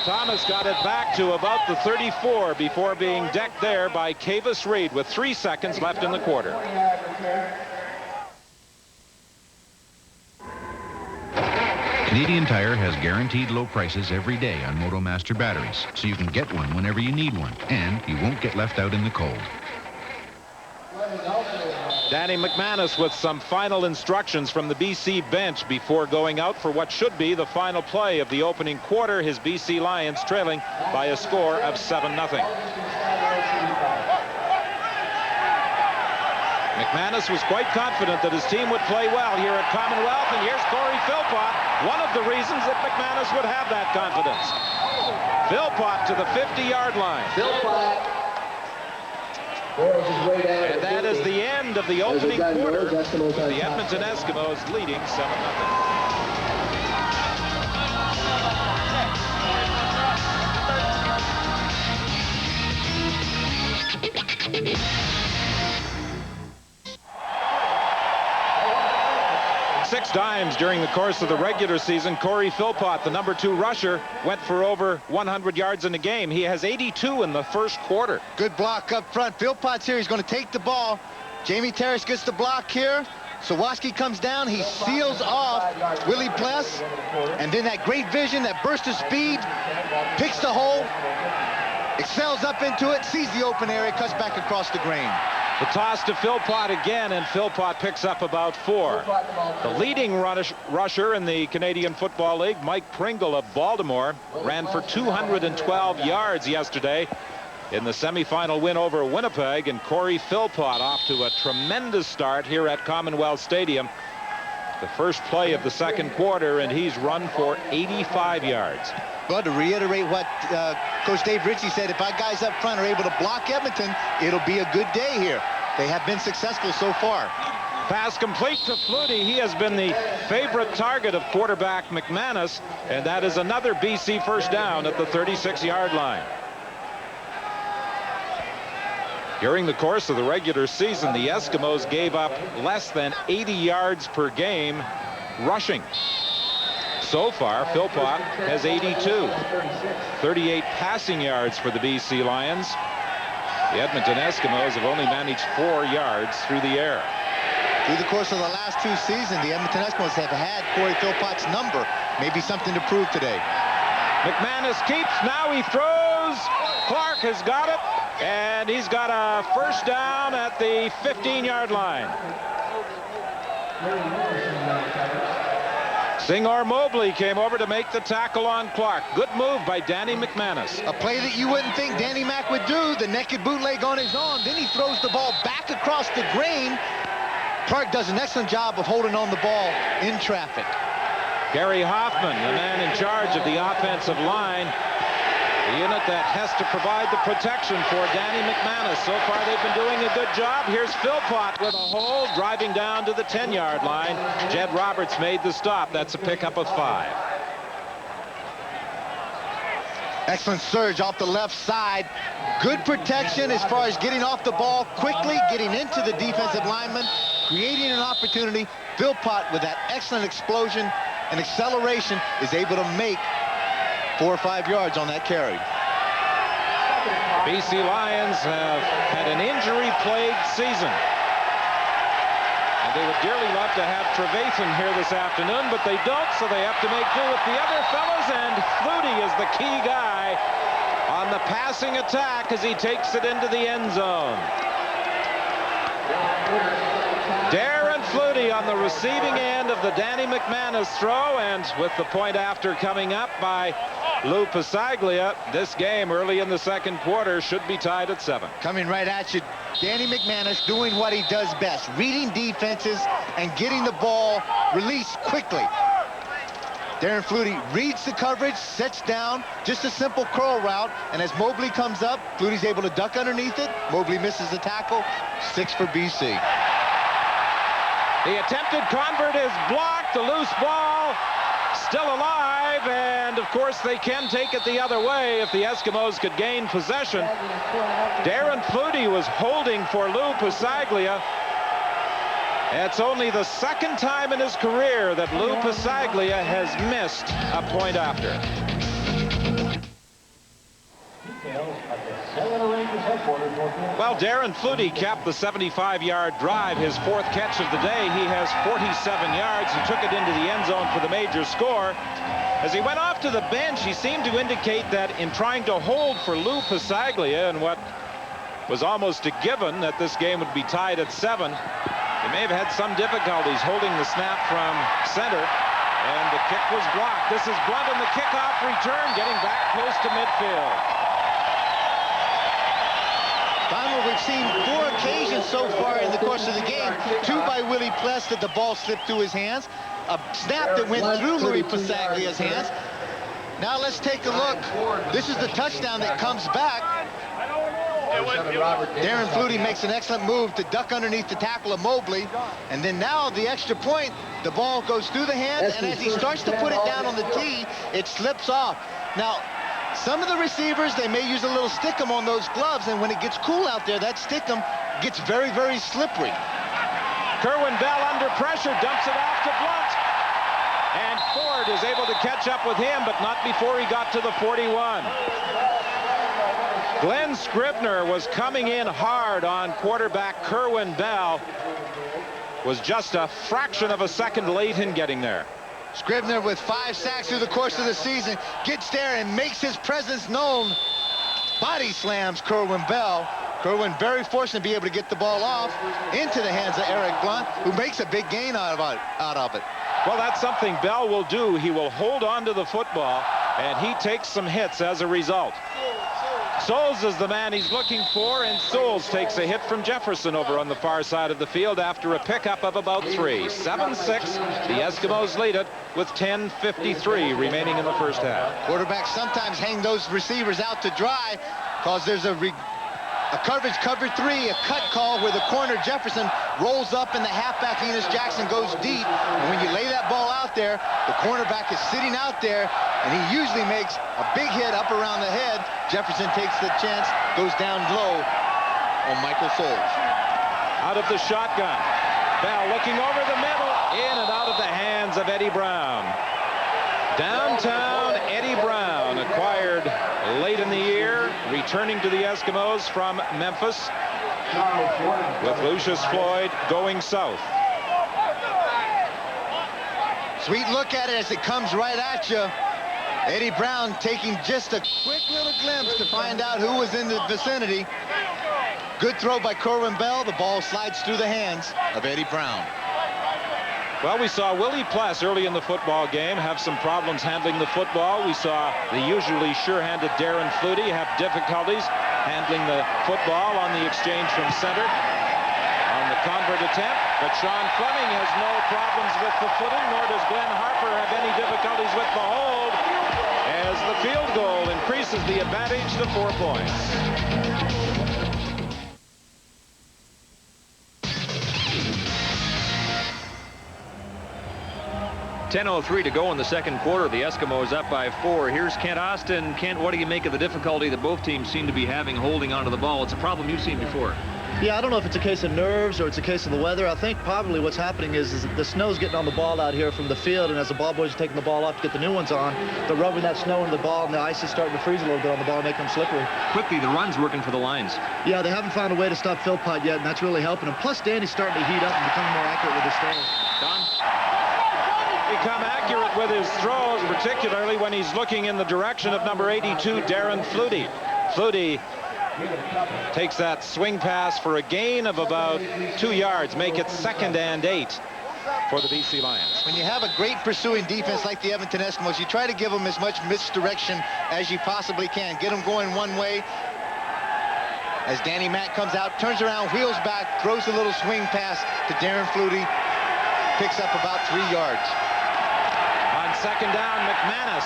Thomas got it back to about the 34 before being decked there by Cavis Reed with 3 seconds left in the quarter. Canadian Tire has guaranteed low prices every day on MotoMaster batteries, so you can get one whenever you need one, and you won't get left out in the cold. Danny McManus with some final instructions from the BC bench before going out for what should be the final play of the opening quarter. His BC Lions trailing by a score of 7-0. McManus was quite confident that his team would play well here at Commonwealth, and here's Corey Philpott, one of the reasons that McManus would have that confidence. Philpott to the 50-yard line. And that is the end of the opening quarter, with the Edmonton Eskimos leading 7-0. Six times during the course of the regular season, Corey Philpott, the number 2 rusher, went for over 100 yards in a game. He has 82 in the first quarter. Good block up front. Philpott's here. He's going to take the ball. Jamie Terrace gets the block here. Sawaski comes down. He seals off Willie Pless. And then that great vision, that burst of speed, picks the hole, excels up into it, sees the open area, cuts back across the grain. The toss to Philpott again, and Philpott picks up about 4. The leading rusher in the Canadian Football League, Mike Pringle of Baltimore, ran for 212 yards yesterday in the semifinal win over Winnipeg, and Corey Philpott off to a tremendous start here at Commonwealth Stadium. The first play of the second quarter, and he's run for 85 yards. Well, to reiterate what Coach Dave Ritchie said, if our guys up front are able to block Edmonton, it'll be a good day here. They have been successful so far. Pass complete to Flutie. He has been the favorite target of quarterback McManus, and that is another BC first down at the 36-yard line. During the course of the regular season, the Eskimos gave up less than 80 yards per game rushing. So far, Philpott has 82. 38 passing yards for the BC Lions. The Edmonton Eskimos have only managed 4 yards through the air. Through the course of the last 2 seasons, the Edmonton Eskimos have had Corey Philpott's number. Maybe something to prove today. McManus keeps. Now he throws. Clark has got it. And he's got a first down at the 15-yard line. Singor Mobley came over to make the tackle on Clark. Good move by Danny McManus. A play that you wouldn't think Danny Mac would do. The naked bootleg on his arm. Then he throws the ball back across the grain. Clark does an excellent job of holding on the ball in traffic. Gary Hoffman, the man in charge of the offensive line. The unit that has to provide the protection for Danny McManus. So far, they've been doing a good job. Here's Philpott with a hold, driving down to the 10-yard line. Jed Roberts made the stop. That's a pickup of 5. Excellent surge off the left side. Good protection as far as getting off the ball quickly, getting into the defensive lineman, creating an opportunity. Philpott, with that excellent explosion and acceleration, is able to make 4 or 5 yards on that carry. BC Lions have had an injury-plagued season. And they would dearly love to have Trevathan here this afternoon, but they don't, so they have to make do with the other fellas, and Flutie is the key guy on the passing attack as he takes it into the end zone. Darren Flutie on the receiving end of the Danny McManus throw, and with the point after coming up by Lou Pasaglia, this game early in the second quarter should be tied at 7. Coming right at you, Danny McManus doing what he does best, reading defenses and getting the ball released quickly. Darren Flutie reads the coverage, sets down, just a simple curl route, and as Mobley comes up, Flutie's able to duck underneath it. Mobley misses the tackle. 6 for BC. The attempted convert is blocked. The loose ball still alive. and of course they can take it the other way if the Eskimos could gain possession. Darren Flutie was holding for Lou Pasaglia. It's only the second time in his career that Lou Pasaglia has missed a point after. Well, Darren Flutie capped the 75-yard drive, his fourth catch of the day. He has 47 yards. He took it into the end zone for the major score. As he went off to the bench, he seemed to indicate that in trying to hold for Lou Pasaglia, and what was almost a given that this game would be tied at 7, he may have had some difficulties holding the snap from center, and the kick was blocked. This is Blunt in the kickoff return, getting back close to midfield. Donald, we've seen 4 occasions so far in the course of the game. 2 by Willie Pless that the ball slipped through his hands. A snap that went through Louis Pasaglia's hands. Now let's take a look. This is the touchdown that comes back. Darren Flutie makes an excellent move to duck underneath the tackle of Mobley. And then now the extra point, the ball goes through the hands, and as he starts to put it down on the tee, it slips off. Now, some of the receivers, they may use a little stickum on those gloves, and when it gets cool out there, that stickum gets very, very slippery. Kerwin Bell under pressure, dumps it off to Blunt. And Ford is able to catch up with him, but not before he got to the 41. Glenn Scribner was coming in hard on quarterback Kerwin Bell. Was just a fraction of a second late in getting there. Scribner, with 5 sacks through the course of the season, gets there and makes his presence known. Body slams Kerwin Bell. Kerwin very fortunate to be able to get the ball off into the hands of Eric Blunt, who makes a big gain out of it. Well, that's something Bell will do. He will hold on to the football, and he takes some hits as a result. Souls is the man he's looking for, and Souls takes a hit from Jefferson over on the far side of the field after a pickup of about 3. 7-6. The Eskimos lead it with 10:53 remaining in the first half. Quarterbacks sometimes hang those receivers out to dry because there's a coverage cover 3, a cut call where the corner Jefferson rolls up and the halfback Enos Jackson goes deep. And when you lay that ball out there, the cornerback is sitting out there, and he usually makes a big hit up around the head. Jefferson takes the chance, goes down low on Michael Souls. Out of the shotgun. Bell looking over the middle, in and out of the hands of Eddie Brown. Downtown Eddie Brown, acquired late in the year, returning to the Eskimos from Memphis, with Lucius Floyd going south. Sweet look at it as it comes right at you. Eddie Brown taking just a quick little glimpse to find out who was in the vicinity. Good throw by Kerwin Bell. The ball slides through the hands of Eddie Brown. Well, we saw Willie Pless early in the football game have some problems handling the football. We saw the usually sure-handed Darren Flutie have difficulties handling the football on the exchange from center on the convert attempt. But Sean Fleming has no problems with the footing, nor does Glenn Harper have any difficulties with the hold, as the field goal increases the advantage to 4 points. 10:03 to go in the second quarter. The Eskimos up by 4. Here's Kent Austin. Kent, what do you make of the difficulty that both teams seem to be having holding onto the ball? It's a problem you've seen before. Yeah, I don't know if it's a case of nerves or it's a case of the weather. I think probably what's happening is the snow's getting on the ball out here from the field, and as the ball boys are taking the ball off to get the new ones on, they're rubbing that snow into the ball, and the ice is starting to freeze a little bit on the ball, making them slippery. Quickly, the run's working for the Lions. Yeah, they haven't found a way to stop Philpott yet, and that's really helping them. Plus, Danny's starting to heat up and become more accurate with his throws. Don? Become accurate with his throws, particularly when he's looking in the direction of number 82, Darren Flutie. Flutie takes that swing pass for a gain of about 2 yards, make it 2nd and 8 for the BC Lions. When you have a great pursuing defense like the Edmonton Eskimos, you try to give them as much misdirection as you possibly can. Get them going one way. As Danny Mack comes out, turns around, wheels back, throws a little swing pass to Darren Flutie, picks up about 3 yards. On 2nd down, McManus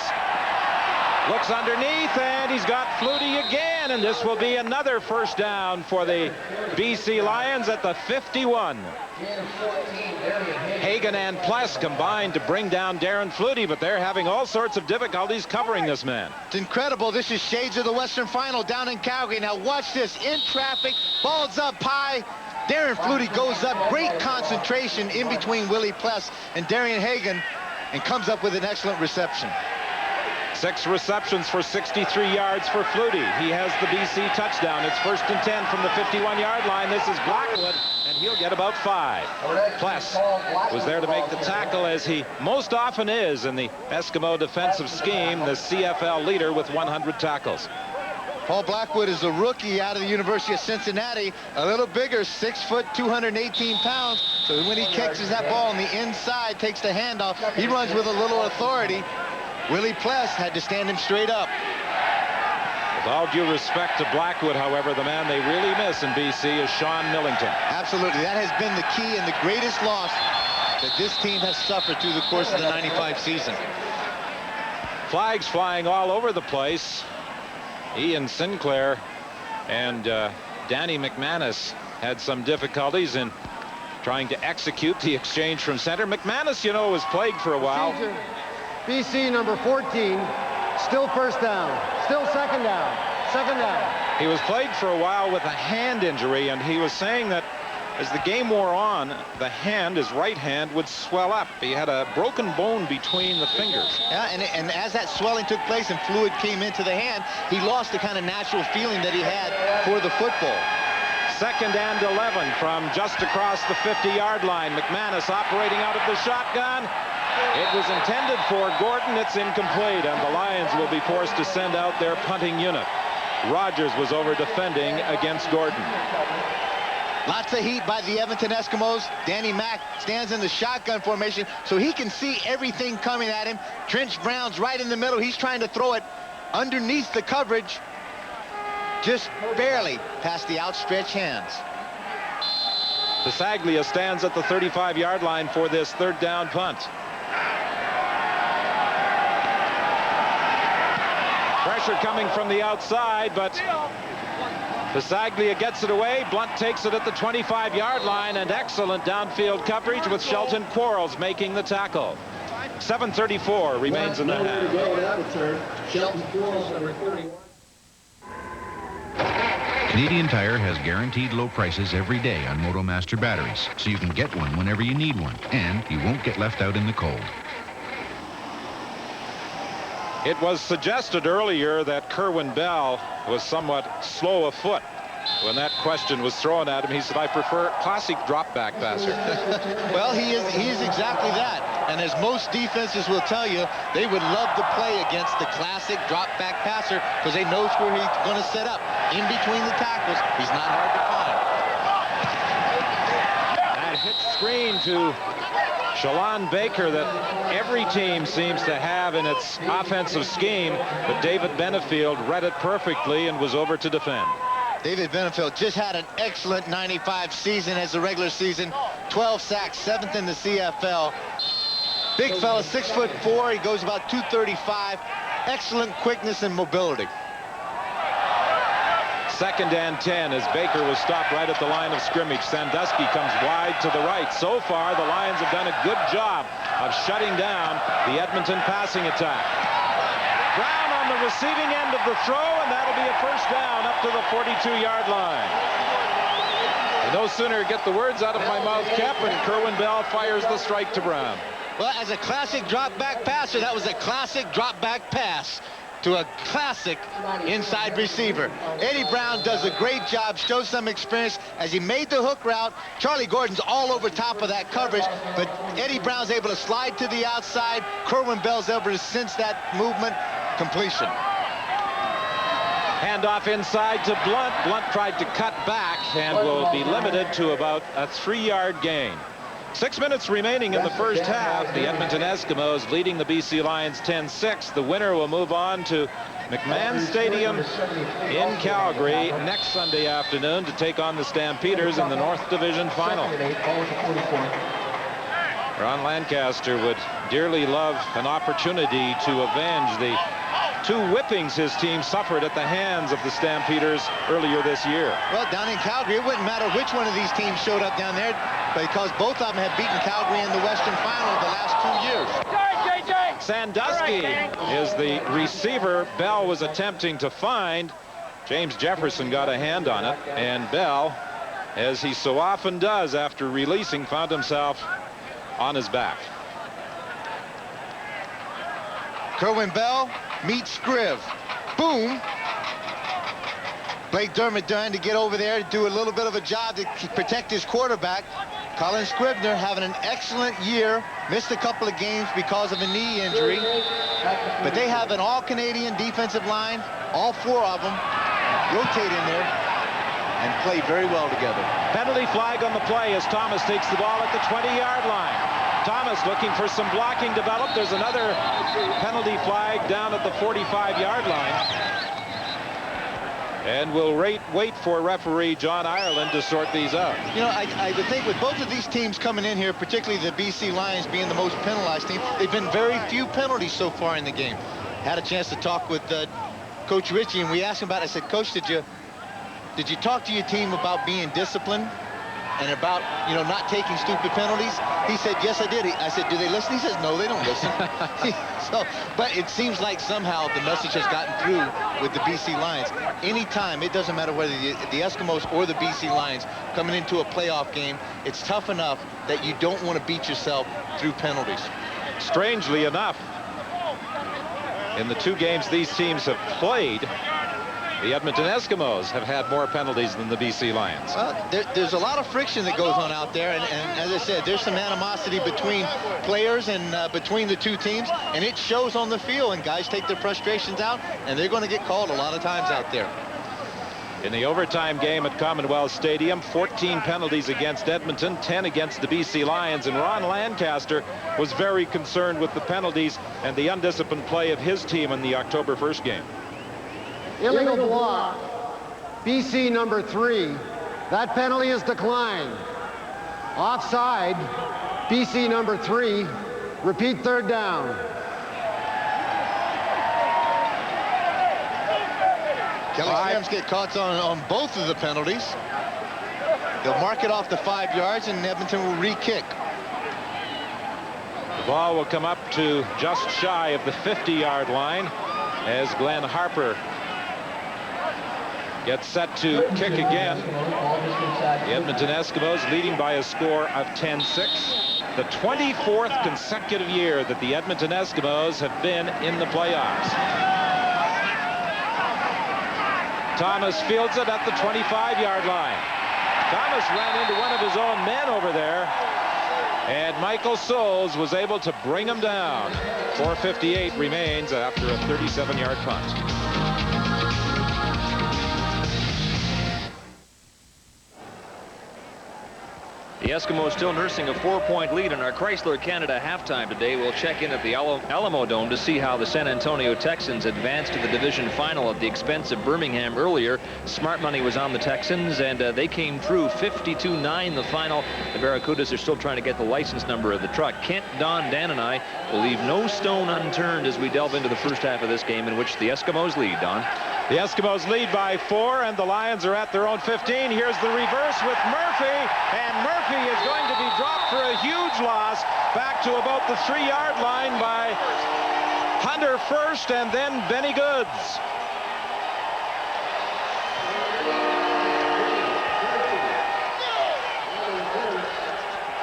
looks underneath, and he's got Flutie again. again, and this will be another first down for the BC Lions at the 51. Hagan and Pless combined to bring down Darren Flutie, but they're having all sorts of difficulties covering this man. It's incredible. This is shades of the Western Final down in Calgary. Now watch this. In traffic, ball's up high. Darren Flutie goes up. Great concentration in between Willie Pless and Darian Hagan, and comes up with an excellent reception. 6 receptions for 63 yards for Flutie. He has the BC touchdown. It's 1st and 10 from the 51-yard line. This is Blackwood, and he'll get about 5. Pless was there to make the tackle, as he most often is in the Eskimo defensive scheme, the CFL leader with 100 tackles. Paul Blackwood is a rookie out of the University of Cincinnati, a little bigger, 6 foot, 218 pounds. So when he catches that ball on the inside, takes the handoff, he runs with a little authority. Willie Pless had to stand him straight up. With all due respect to Blackwood, however, the man they really miss in BC is Sean Millington. Absolutely. That has been the key and the greatest loss that this team has suffered through the course of the 95 season. Flags flying all over the place. Ian Sinclair and Danny McManus had some difficulties in trying to execute the exchange from center. McManus, you know, was plagued for a while. BC number 14, still first down, still second down, second down. He was plagued for a while with a hand injury, and he was saying that as the game wore on, the hand, his right hand, would swell up. He had a broken bone between the fingers. Yeah, and as that swelling took place and fluid came into the hand, he lost the kind of natural feeling that he had for the football. 2nd and 11 from just across the 50-yard line. McManus operating out of the shotgun. It was intended for Gordon. It's incomplete, and the Lions will be forced to send out their punting unit. Rogers was over defending against Gordon. Lots of heat by the Edmonton Eskimos. Danny Mack stands in the shotgun formation so he can see everything coming at him. Trench Brown's right in the middle. He's trying to throw it underneath the coverage, just barely past the outstretched hands. Bisaglia stands at the 35-yard line for this 3rd down punt. Pressure coming from the outside, but Bisaglia gets it away. Blunt takes it at the 25-yard line, and excellent downfield coverage with Shelton Quarles making the tackle. 7:34 remains in the half. Shelton Quarles, number 31. Canadian Tire has guaranteed low prices every day on MotoMaster batteries, so you can get one whenever you need one, and you won't get left out in the cold. It was suggested earlier that Kerwin Bell was somewhat slow of foot. When that question was thrown at him, he said, "I prefer classic drop-back passer." Well, he is exactly that. And as most defenses will tell you, they would love to play against the classic drop-back passer because they know where he's going to set up. In between the tackles, he's not hard to find. That hit screen to Shalon Baker that every team seems to have in its offensive scheme, but David Benefield read it perfectly and was over to defend. David Benefield just had an excellent 95 season as a regular season. 12 sacks, 7th in the CFL. Big fella, 6'4". He goes about 235. Excellent quickness and mobility. 2nd and 10 as Baker was stopped right at the line of scrimmage. Sandusky comes wide to the right. So far, the Lions have done a good job of shutting down the Edmonton passing attack. Brown on the receiving end of the throw, and that'll be a first down up to the 42-yard line. I no sooner get the words out of my mouth, Kep, and Kerwin Bell fires the strike to Brown. Well, as a classic drop-back passer, that was a classic drop-back pass to a classic inside receiver. Eddie Brown does a great job, shows some experience as he made the hook route. Charlie Gordon's all over top of that coverage, but Eddie Brown's able to slide to the outside. Kerwin Bell's able to sense that movement. Completion. Handoff inside to Blunt. Blunt tried to cut back and will be limited to about a 3-yard gain. 6 minutes remaining in the first half. The Edmonton Eskimos leading the BC Lions 10-6. The winner will move on to McMahon Stadium in Calgary next Sunday afternoon to take on the Stampeders in the North Division final. Ron Lancaster would dearly love an opportunity to avenge the 2 whippings his team suffered at the hands of the Stampeders earlier this year. Well, down in Calgary, it wouldn't matter which one of these teams showed up down there because both of them have beaten Calgary in the Western Final the last 2 years. Sandusky is the receiver Bell was attempting to find. James Jefferson got a hand on it, and Bell, as he so often does after releasing, found himself on his back. Kerwin Bell meets Scriv. Boom. Blake Dermott trying to get over there to do a little bit of a job to protect his quarterback. Colin Scribner having an excellent year. Missed a couple of games because of a knee injury. But they have an all-Canadian defensive line. All 4 of them rotate in there and play very well together. Penalty flag on the play as Thomas takes the ball at the 20-yard line. Thomas looking for some blocking developed. There's another penalty flag down at the 45-yard line. And we'll wait for referee John Ireland to sort these out. You know, I would think with both of these teams coming in here, particularly the BC Lions being the most penalized team, they've been very few penalties so far in the game. Had a chance to talk with Coach Ritchie, and we asked him about it. I said, Coach, did you talk to your team about being disciplined and about, you know, not taking stupid penalties? He said, yes, I did. I said, do they listen? He says, no, they don't listen. But it seems like somehow the message has gotten through with the BC Lions. Anytime, it doesn't matter whether the Eskimos or the BC Lions coming into a playoff game, it's tough enough that you don't want to beat yourself through penalties. Strangely enough, in the 2 games these teams have played, the Edmonton Eskimos have had more penalties than the BC Lions. Well, there's a lot of friction that goes on out there, and as I said, there's some animosity between players and between the 2 teams, and it shows on the field, and guys take their frustrations out, and they're going to get called a lot of times out there. In the overtime game at Commonwealth Stadium, 14 penalties against Edmonton, 10 against the BC Lions, and Ron Lancaster was very concerned with the penalties and the undisciplined play of his team in the October 1st game. Illegal block. BC number 3. That penalty is declined. Offside. BC number 3. Repeat 3rd down. Kelly Sams get caught on both of the penalties. They'll mark it off the 5 yards, and Edmonton will re-kick. The ball will come up to just shy of the 50-yard line as Glenn Harper gets set to kick again. The Edmonton Eskimos leading by a score of 10-6. The 24th consecutive year that the Edmonton Eskimos have been in the playoffs. Thomas fields it at the 25-yard line. Thomas ran into one of his own men over there, and Michael Souls was able to bring him down. 4:58 remains after a 37-yard punt. The Eskimos still nursing a 4-point lead in our Chrysler Canada halftime today. We'll check in at the Alamo Dome to see how the San Antonio Texans advanced to the division final at the expense of Birmingham earlier. Smart money was on the Texans, and they came through 52-9 the final. The Barracudas are still trying to get the license number of the truck. Kent, Don, Dan, and I will leave no stone unturned as we delve into the first half of this game in which the Eskimos lead. Don? The Eskimos lead by 4, and the Lions are at their own 15. Here's the reverse with Murphy, and Murphy is going to be dropped for a huge loss back to about the 3-yard line by Hunter first and then Benny Goods.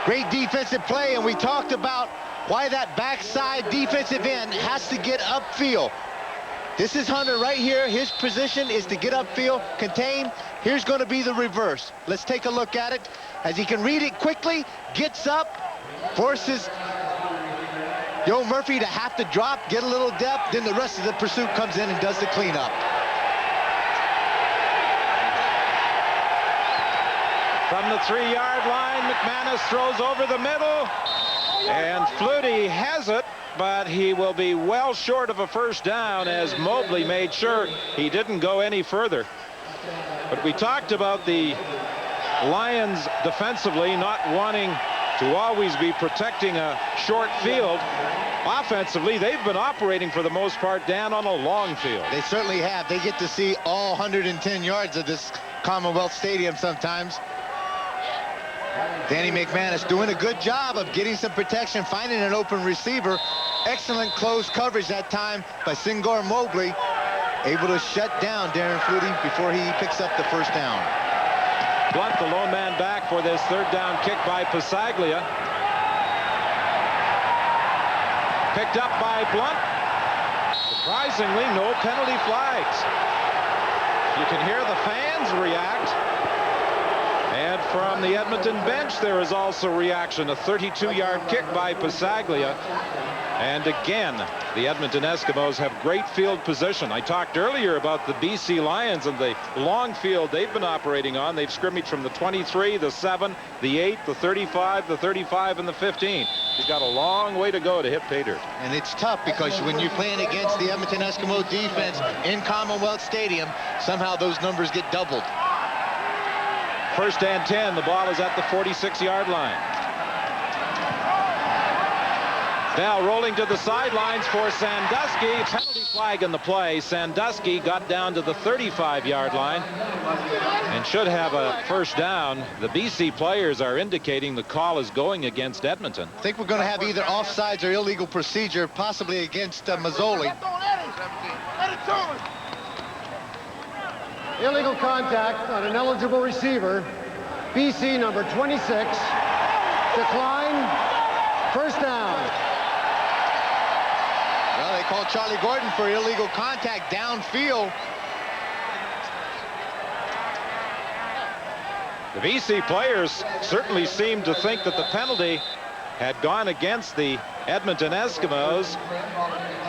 Great defensive play, and we talked about why that backside defensive end has to get upfield. This is Hunter right here. His position is to get upfield, contain. Here's going to be the reverse. Let's take a look at it. As he can read it quickly, gets up, forces Joe Murphy to have to drop, get a little depth, then the rest of the pursuit comes in and does the cleanup. From the 3-yard line, McManus throws over the middle, and Flutie has it, but he will be well short of a first down as Mobley made sure he didn't go any further. But we talked about the Lions defensively not wanting to always be protecting a short field. Offensively, they've been operating for the most part, Dan, on a long field. They certainly have. They get to see all 110 yards of this Commonwealth Stadium sometimes. Danny McManus doing a good job of getting some protection, finding an open receiver. Excellent close coverage that time by Singor Mobley, able to shut down Darren Flutie before he picks up the first down. Blunt, the lone man back for this third down kick by Pasaglia. Picked up by Blunt. Surprisingly, no penalty flags. You can hear the fans react. And from the Edmonton bench, there is also reaction. A 32-yard kick by Pasaglia. And again, the Edmonton Eskimos have great field position. I talked earlier about the BC Lions and the long field they've been operating on. They've scrimmaged from the 23, the 7, the 8, the 35, the 35, and the 15. He's got a long way to go to hit pay dirt. And it's tough because when you're playing against the Edmonton Eskimo defense in Commonwealth Stadium, somehow those numbers get doubled. First and 10. The ball is at the 46-yard line. Bell rolling to the sidelines for Sandusky. Penalty flag in the play. Sandusky got down to the 35-yard line and should have a first down. The BC players are indicating the call is going against Edmonton. I think we're going to have either offsides or illegal procedure, possibly against Mazzoli. Illegal contact on an eligible receiver. BC number 26. Decline. First down. Well, they called Charlie Gordon for illegal contact downfield. The BC players certainly seem to think that the penalty had gone against the Edmonton Eskimos,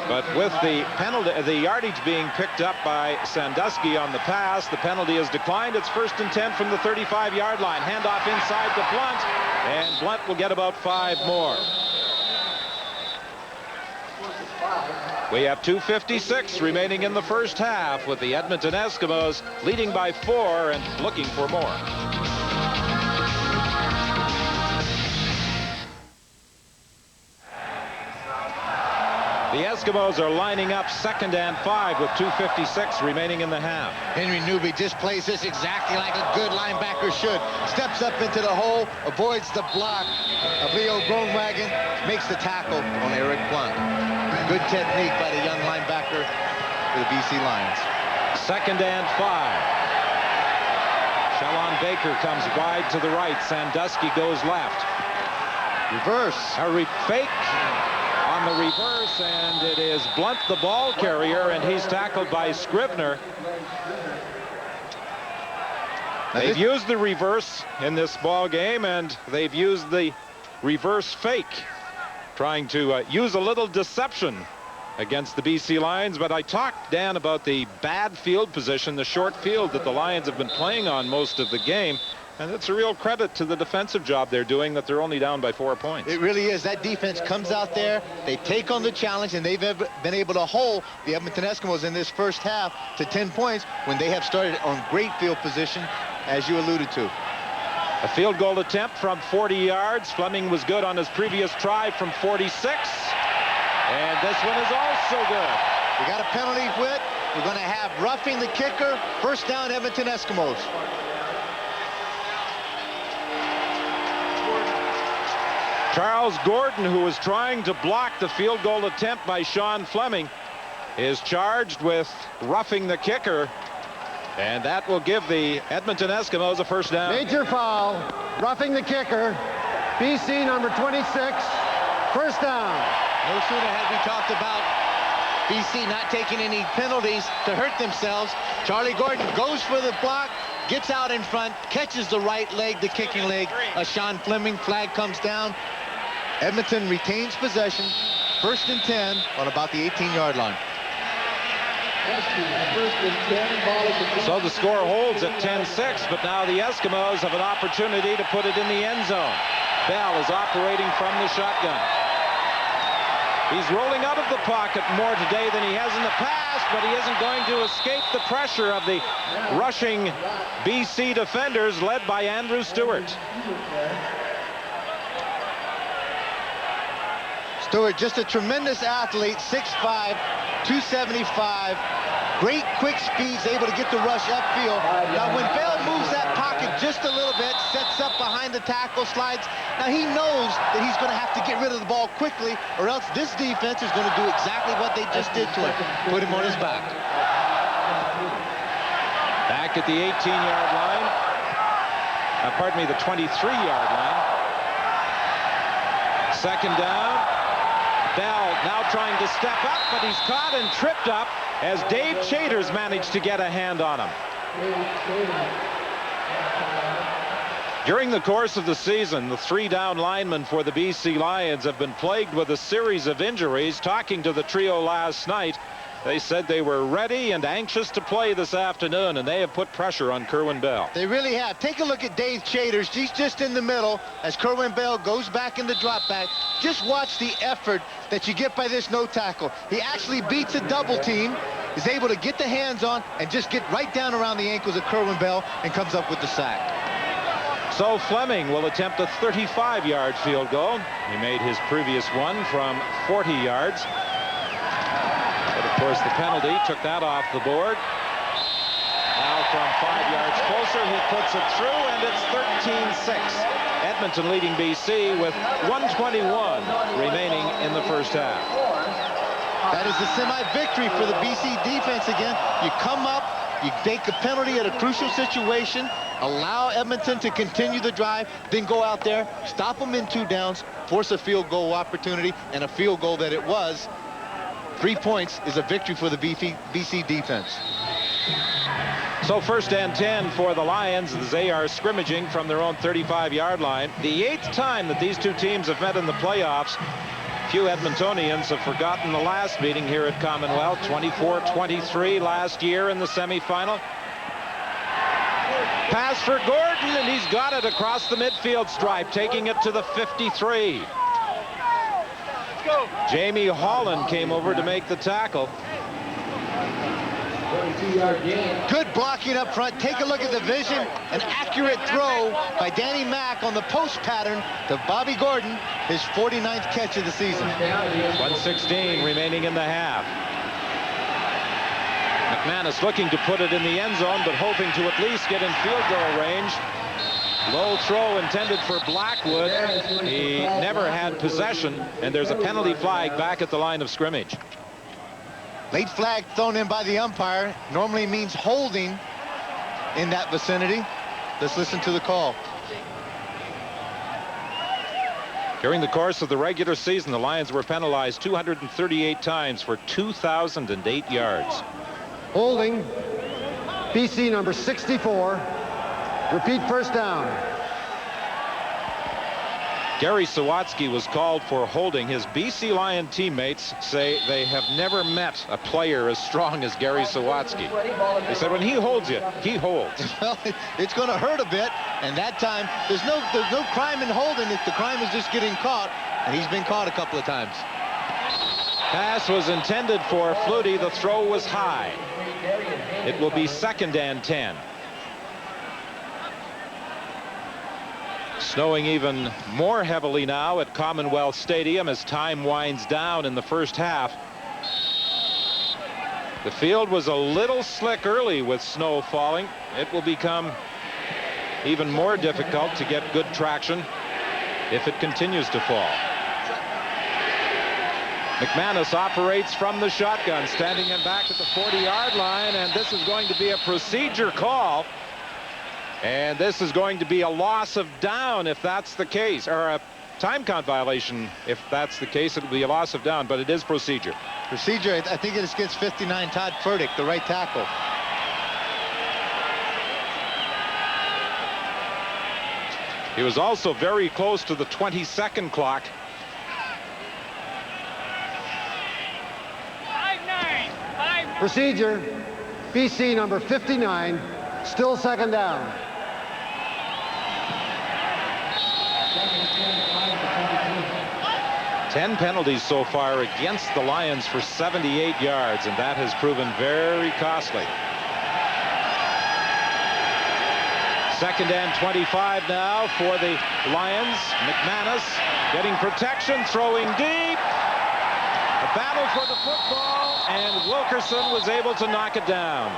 but with the penalty, the yardage being picked up by Sandusky on the pass, the penalty is declined. It's first and 10 from the 35-yard line. Handoff inside to Blunt, and Blunt will get about 5 more. We have 2:56 remaining in the first half, with the Edmonton Eskimos leading by 4 and looking for more. The Eskimos are lining up 2nd and 5 with 2:56 remaining in the half. Henry Newby just plays this exactly like a good linebacker should. Steps up into the hole, avoids the block of Leo Groenwagen, makes the tackle on Eric Blunt. Good technique by the young linebacker for the BC Lions. 2nd and 5. Shalon Baker comes wide to the right. Sandusky goes left. Reverse. A fake on the reverse, and it is Blunt, the ball carrier, and he's tackled by Scrivener. They've used the reverse in this ball game, and they've used the reverse fake, trying to use a little deception against the BC Lions. But I talked, Dan, about the bad field position, the short field that the Lions have been playing on most of the game. And it's a real credit to the defensive job they're doing, that they're only down by 4 points. It really is. That defense comes out there, they take on the challenge, and they've been able to hold the Edmonton Eskimos in this first half to 10 points when they have started on great field position, as you alluded to. A field goal attempt from 40 yards. Fleming was good on his previous try from 46. And this one is also good. We got a penalty for it. We're going to have roughing the kicker. First down, Edmonton Eskimos. Charles Gordon, who was trying to block the field goal attempt by Sean Fleming, is charged with roughing the kicker, and that will give the Edmonton Eskimos a first down. Major foul. Roughing the kicker. BC number 26. First down. No sooner had we talked about BC not taking any penalties to hurt themselves. Charlie Gordon goes for the block, gets out in front, catches the right leg, the kicking leg. Sean Fleming, flag comes down. Edmonton retains possession. First and 10 on about the 18-yard line. So the score holds at 10-6, but now the Eskimos have an opportunity to put it in the end zone. Bell is operating from the shotgun. He's rolling out of the pocket more today than he has in the past, but he isn't going to escape the pressure of the rushing BC defenders led by Andrew Stewart. Stewart, just a tremendous athlete, 6'5", 275. Great quick speeds, able to get the rush upfield. Now, when Bell moves that pocket just a little bit, sets up behind the tackle, slides, now he knows that he's going to have to get rid of the ball quickly, or else this defense is going to do exactly what they just did to him, put him on his back. Back at the 18-yard line. Pardon me, the 23-yard line. Second down. Bell now trying to step up, but he's caught and tripped up as Dave Chaters managed to get a hand on him. During the course of the season, the 3-down linemen for the BC Lions have been plagued with a series of injuries. Talking to the trio last night, they said they were ready and anxious to play this afternoon, and they have put pressure on Kerwin Bell. They really have. Take a look at Dave Chaters. He's just in the middle as Kerwin Bell goes back in the drop back. Just watch the effort that you get by this no tackle. He actually beats a double team, is able to get the hands on and just get right down around the ankles of Kerwin Bell and comes up with the sack. So Fleming will attempt a 35-yard field goal. He made his previous one from 40 yards. But of course the penalty took that off the board. Now from 5 yards closer, he puts it through, and it's 13-6. Edmonton leading BC with 1:21 remaining in the first half. That is the semi-victory for the BC defense again. You come up, you take a penalty at a crucial situation, allow Edmonton to continue the drive, then go out there, stop them in 2 downs, force a field goal opportunity, and a field goal that it was. 3 points is a victory for the BC defense. So 1st and 10 for the Lions as they are scrimmaging from their own 35-yard line. The 8th time that these two teams have met in the playoffs. Few Edmontonians have forgotten the last meeting here at Commonwealth, 24-23 last year in the semifinal. Pass for Gordon, and he's got it across the midfield stripe, taking it to the 53. Jamie Holland came over to make the tackle. Good blocking up front. Take a look at the vision. An accurate throw by Danny Mack on the post pattern to Bobby Gordon, his 49th catch of the season. 1:16 remaining in the half. McManus looking to put it in the end zone, but hoping to at least get in field goal range. Low throw intended for Blackwood. He never had possession, and there's a penalty flag back at the line of scrimmage. Late flag thrown in by the umpire. Normally means holding in that vicinity. Let's listen to the call. During the course of the regular season, the Lions were penalized 238 times for 2,008 yards. Holding, BC number 64. Repeat first down. Gary Sawatsky was called for holding. His BC Lion teammates say they have never met a player as strong as Gary Sawatsky. They said when he holds you, he holds. Well, it's going to hurt a bit, and that time there's no crime in holding if the crime is just getting caught, and he's been caught a couple of times. Pass was intended for Flutie. The throw was high. It will be 2nd and 10. Snowing even more heavily now at Commonwealth Stadium as time winds down in the first half. The field was a little slick early with snow falling. It will become even more difficult to get good traction if it continues to fall. McManus operates from the shotgun, standing in back at the 40-yard line, and this is going to be a procedure call. And this is going to be a loss of down if that's the case, or a time count violation if that's the case. It will be a loss of down, but it is procedure. Procedure, I think it's against 59 Todd Furtick, the right tackle. He was also very close to the 20-second clock. Procedure, BC number 59, still 2nd down. Ten penalties so far against the Lions for 78 yards, and that has proven very costly. 2nd and 25 now for the Lions. McManus getting protection, throwing deep. A battle for the football, and Wilkerson was able to knock it down.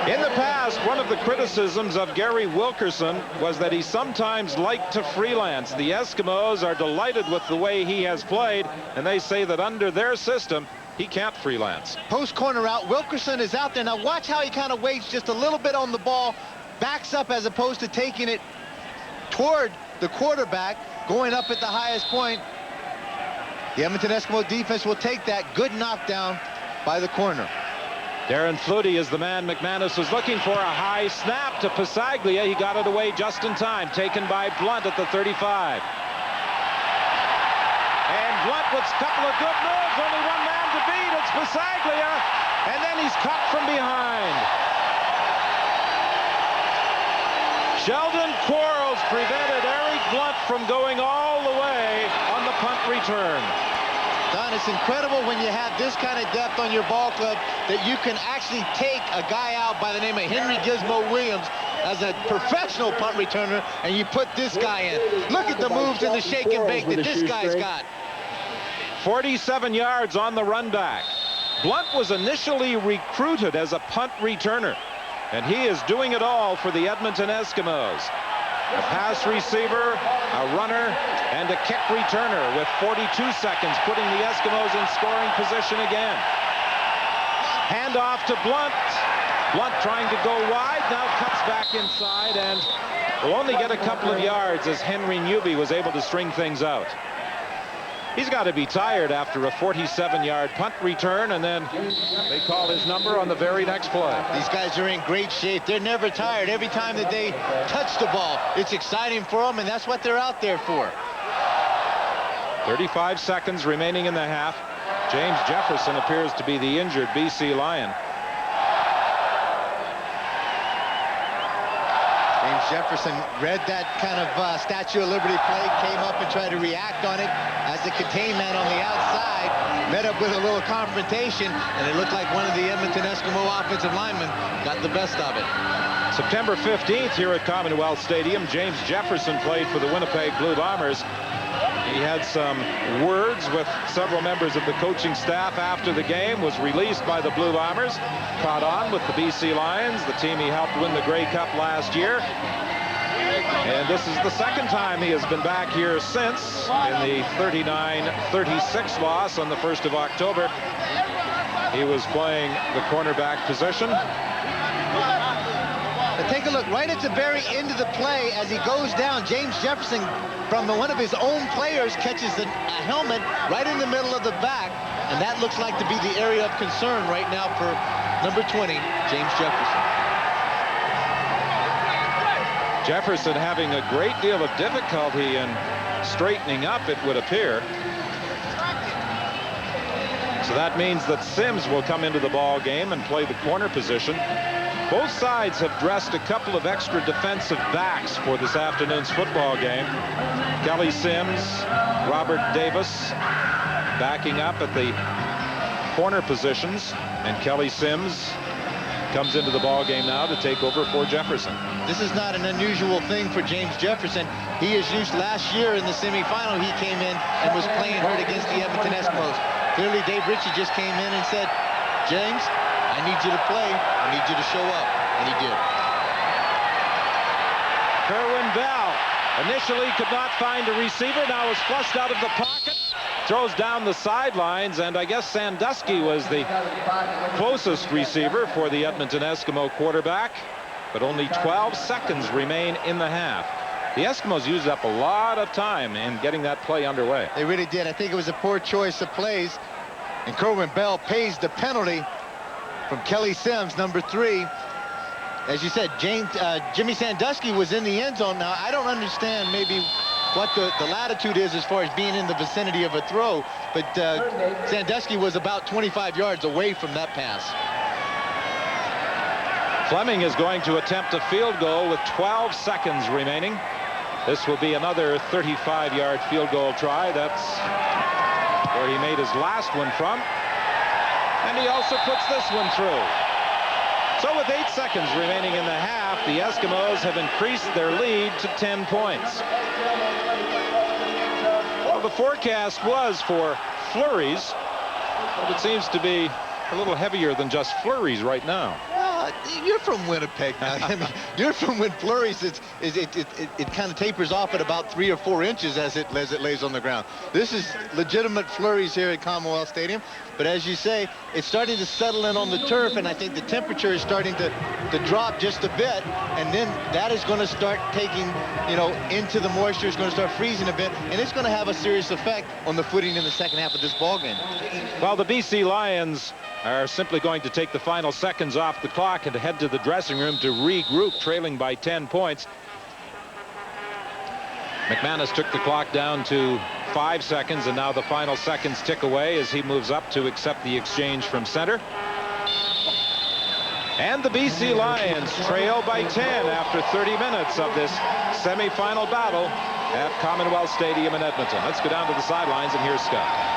In the past, one of the criticisms of Gary Wilkerson was that he sometimes liked to freelance. The Eskimos are delighted with the way he has played, and they say that under their system, he can't freelance. Post corner route, Wilkerson is out there. Now watch how he kind of waits just a little bit on the ball, backs up as opposed to taking it toward the quarterback, going up at the highest point. The Edmonton Eskimo defense will take that. Good knockdown by the corner. Darren Flutie is the man McManus was looking for. A high snap to Pasaglia. He got it away just in time. Taken by Blunt at the 35. And Blunt with a couple of good moves. Only one man to beat. It's Pasaglia. And then he's caught from behind. Sheldon Quarles prevented Eric Blunt from going all the way on the punt return. Don, it's incredible when you have this kind of depth on your ball club that you can actually take a guy out by the name of Henry Gizmo Williams as a professional punt returner, and you put this guy in. Look at the moves and the shake and bake that this guy's got. 47 yards on the run back. Blunt was initially recruited as a punt returner, and he is doing it all for the Edmonton Eskimos. A pass receiver, a runner, and a kick returner with 42 seconds, putting the Eskimos in scoring position again. Handoff to Blunt. Blunt trying to go wide, now cuts back inside and will only get a couple of yards as Henry Newby was able to string things out. He's got to be tired after a 47-yard punt return, and then they call his number on the very next play. These guys are in great shape. They're never tired. Every time that they touch the ball, it's exciting for them, and that's what they're out there for. 35 seconds remaining in the half. James Jefferson appears to be the injured BC Lion. James Jefferson read that kind of Statue of Liberty play, came up and tried to react on it as the contained man on the outside, met up with a little confrontation, and it looked like one of the Edmonton Eskimo offensive linemen got the best of it. September 15th here at Commonwealth Stadium, James Jefferson played for the Winnipeg Blue Bombers. He had some words with several members of the coaching staff after the game, was released by the Blue Bombers, caught on with the BC Lions, the team he helped win the Grey Cup last year. And this is the second time he has been back here since, in the 39-36 loss on the 1st of October. He was playing the cornerback position. But take a look right at the very end of the play as he goes down. James Jefferson, from one of his own players, catches a helmet right in the middle of the back, and that looks like to be the area of concern right now for number 20, James Jefferson. Jefferson having a great deal of difficulty in straightening up, it would appear. So that means that Sims will come into the ball game and play the corner position. Both sides have dressed a couple of extra defensive backs for this afternoon's football game. Kelly Sims, Robert Davis backing up at the corner positions, and Kelly Sims comes into the ball game now to take over for Jefferson. This is not an unusual thing for James Jefferson. He is used last year in the semifinal. He came in and was playing hurt against the Edmonton Eskimos. Clearly, Dave Ritchie just came in and said, James, I need you to play. I need you to show up. And he did. Kerwin Bell initially could not find a receiver. Now is flushed out of the pocket. Throws down the sidelines, and I guess Sandusky was the closest receiver for the Edmonton Eskimo quarterback. But only 12 seconds remain in the half. The Eskimos used up a lot of time in getting that play underway. They really did. I think it was a poor choice of plays. And Kerwin Bell pays the penalty from Kelly Sims, number 3. As you said, Jimmy Sandusky was in the end zone. Now, I don't understand maybe what the latitude is as far as being in the vicinity of a throw, but Sandusky was about 25 yards away from that pass. Fleming is going to attempt a field goal with 12 seconds remaining. This will be another 35-yard field goal try. That's where he made his last one from. And he also puts this one through. So with 8 seconds remaining in the half, the Eskimos have increased their lead to 10 points. Well, the forecast was for flurries, but it seems to be a little heavier than just flurries right now. You're from Winnipeg now. I mean, you're from when flurries, it kind of tapers off at about 3 or 4 inches as it lays on the ground. This is legitimate flurries here at Commonwealth Stadium. But as you say, it's starting to settle in on the turf, and I think the temperature is starting to drop just a bit, and then that is going to start taking, into the moisture. It's going to start freezing a bit, and it's going to have a serious effect on the footing in the second half of this ball game. Well, the BC Lions are simply going to take the final seconds off the clock and head to the dressing room to regroup, trailing by 10 points. McManus took the clock down to 5 seconds, and now the final seconds tick away as he moves up to accept the exchange from center. And the BC Lions trail by 10 after 30 minutes of this semifinal battle at Commonwealth Stadium in Edmonton. Let's go down to the sidelines, and here's Scott.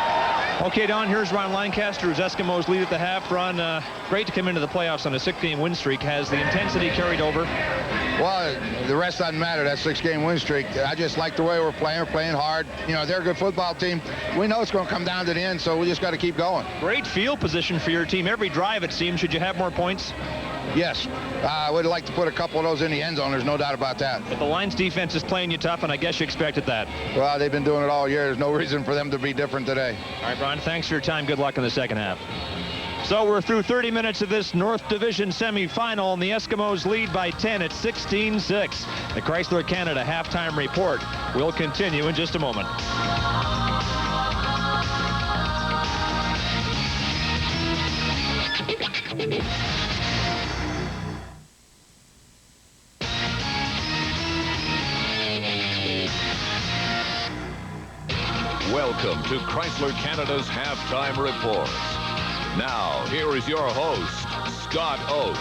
Okay, Don, here's Ron Lancaster, whose Eskimos lead at the half. Ron, great to come into the playoffs on a 6-game win streak. Has the intensity carried over? Well, the rest doesn't matter. That 6-game win streak. I just like the way we're playing. We're playing hard. They're a good football team. We know it's going to come down to the end, so we just got to keep going. Great field position for your team. Every drive, it seems. Should you have more points? Yes. I would like to put a couple of those in the end zone. There's no doubt about that. But the Lions defense is playing you tough, and I guess you expected that. Well, they've been doing it all year. There's no reason for them to be different today. All right, Ron, thanks for your time. Good luck in the second half. So we're through 30 minutes of this North Division semifinal, and the Eskimos lead by 10 at 16-6. The Chrysler Canada halftime report will continue in just a moment. Welcome to Chrysler Canada's halftime report. Now, here is your host, Scott Oak.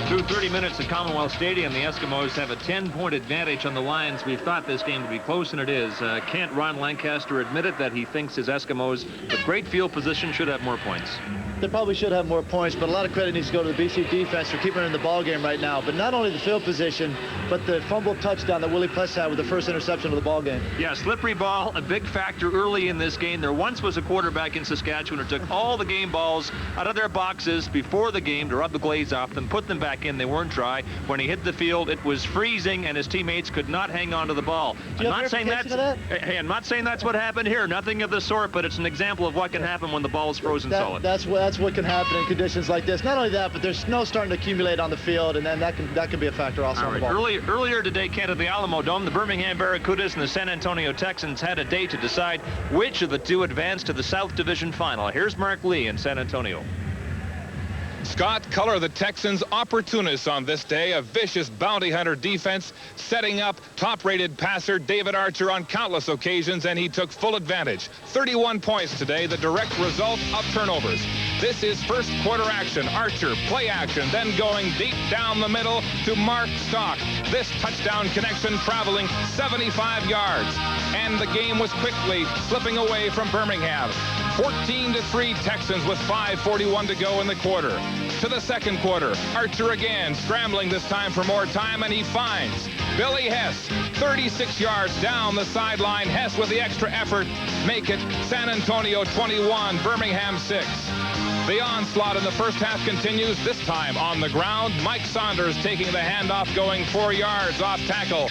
Through 30 minutes at Commonwealth Stadium, the Eskimos have a 10-point advantage on the Lions. We thought this game would be close, and it is. Can't Ron Lancaster admit it that he thinks his Eskimos, with great field position, should have more points? They probably should have more points, but a lot of credit needs to go to the BC defense for keeping it in the ball game right now. But not only the field position, but the fumble touchdown that Willie Pless had with the first interception of the ball game. Yeah, slippery ball, a big factor early in this game. There once was a quarterback in Saskatchewan who took all the game balls out of their boxes before the game to rub the glaze off them, put them back in. They weren't dry. When he hit the field, it was freezing, and his teammates could not hang on to the ball. I'm not saying that's what happened here. Nothing of the sort, but it's an example of what can happen when the ball is frozen solid. That's what can happen in conditions like this. Not only that, but there's snow starting to accumulate on the field, and then that can be a factor also on the ball. Earlier today, Kent, at the Alamo Dome, the Birmingham Barracudas and the San Antonio Texans had a day to decide which of the two advanced to the South Division Final. Here's Mark Lee in San Antonio. Scott, color of the Texans, opportunists on this day. A vicious bounty hunter defense, setting up top-rated passer David Archer on countless occasions, and he took full advantage. 31 points today, the direct result of turnovers. This is first quarter action. Archer, play action, then going deep down the middle to Mark Stock. This touchdown connection traveling 75 yards. And the game was quickly slipping away from Birmingham. 14-3 Texans with 5:41 to go in the quarter. To the second quarter, Archer again scrambling this time for more time, and he finds Billy Hess 36 yards down the sideline. Hess with the extra effort make it San Antonio 21, Birmingham 6. The onslaught in the first half continues, this time on the ground. Mike Saunders taking the handoff, going 4 yards off tackle.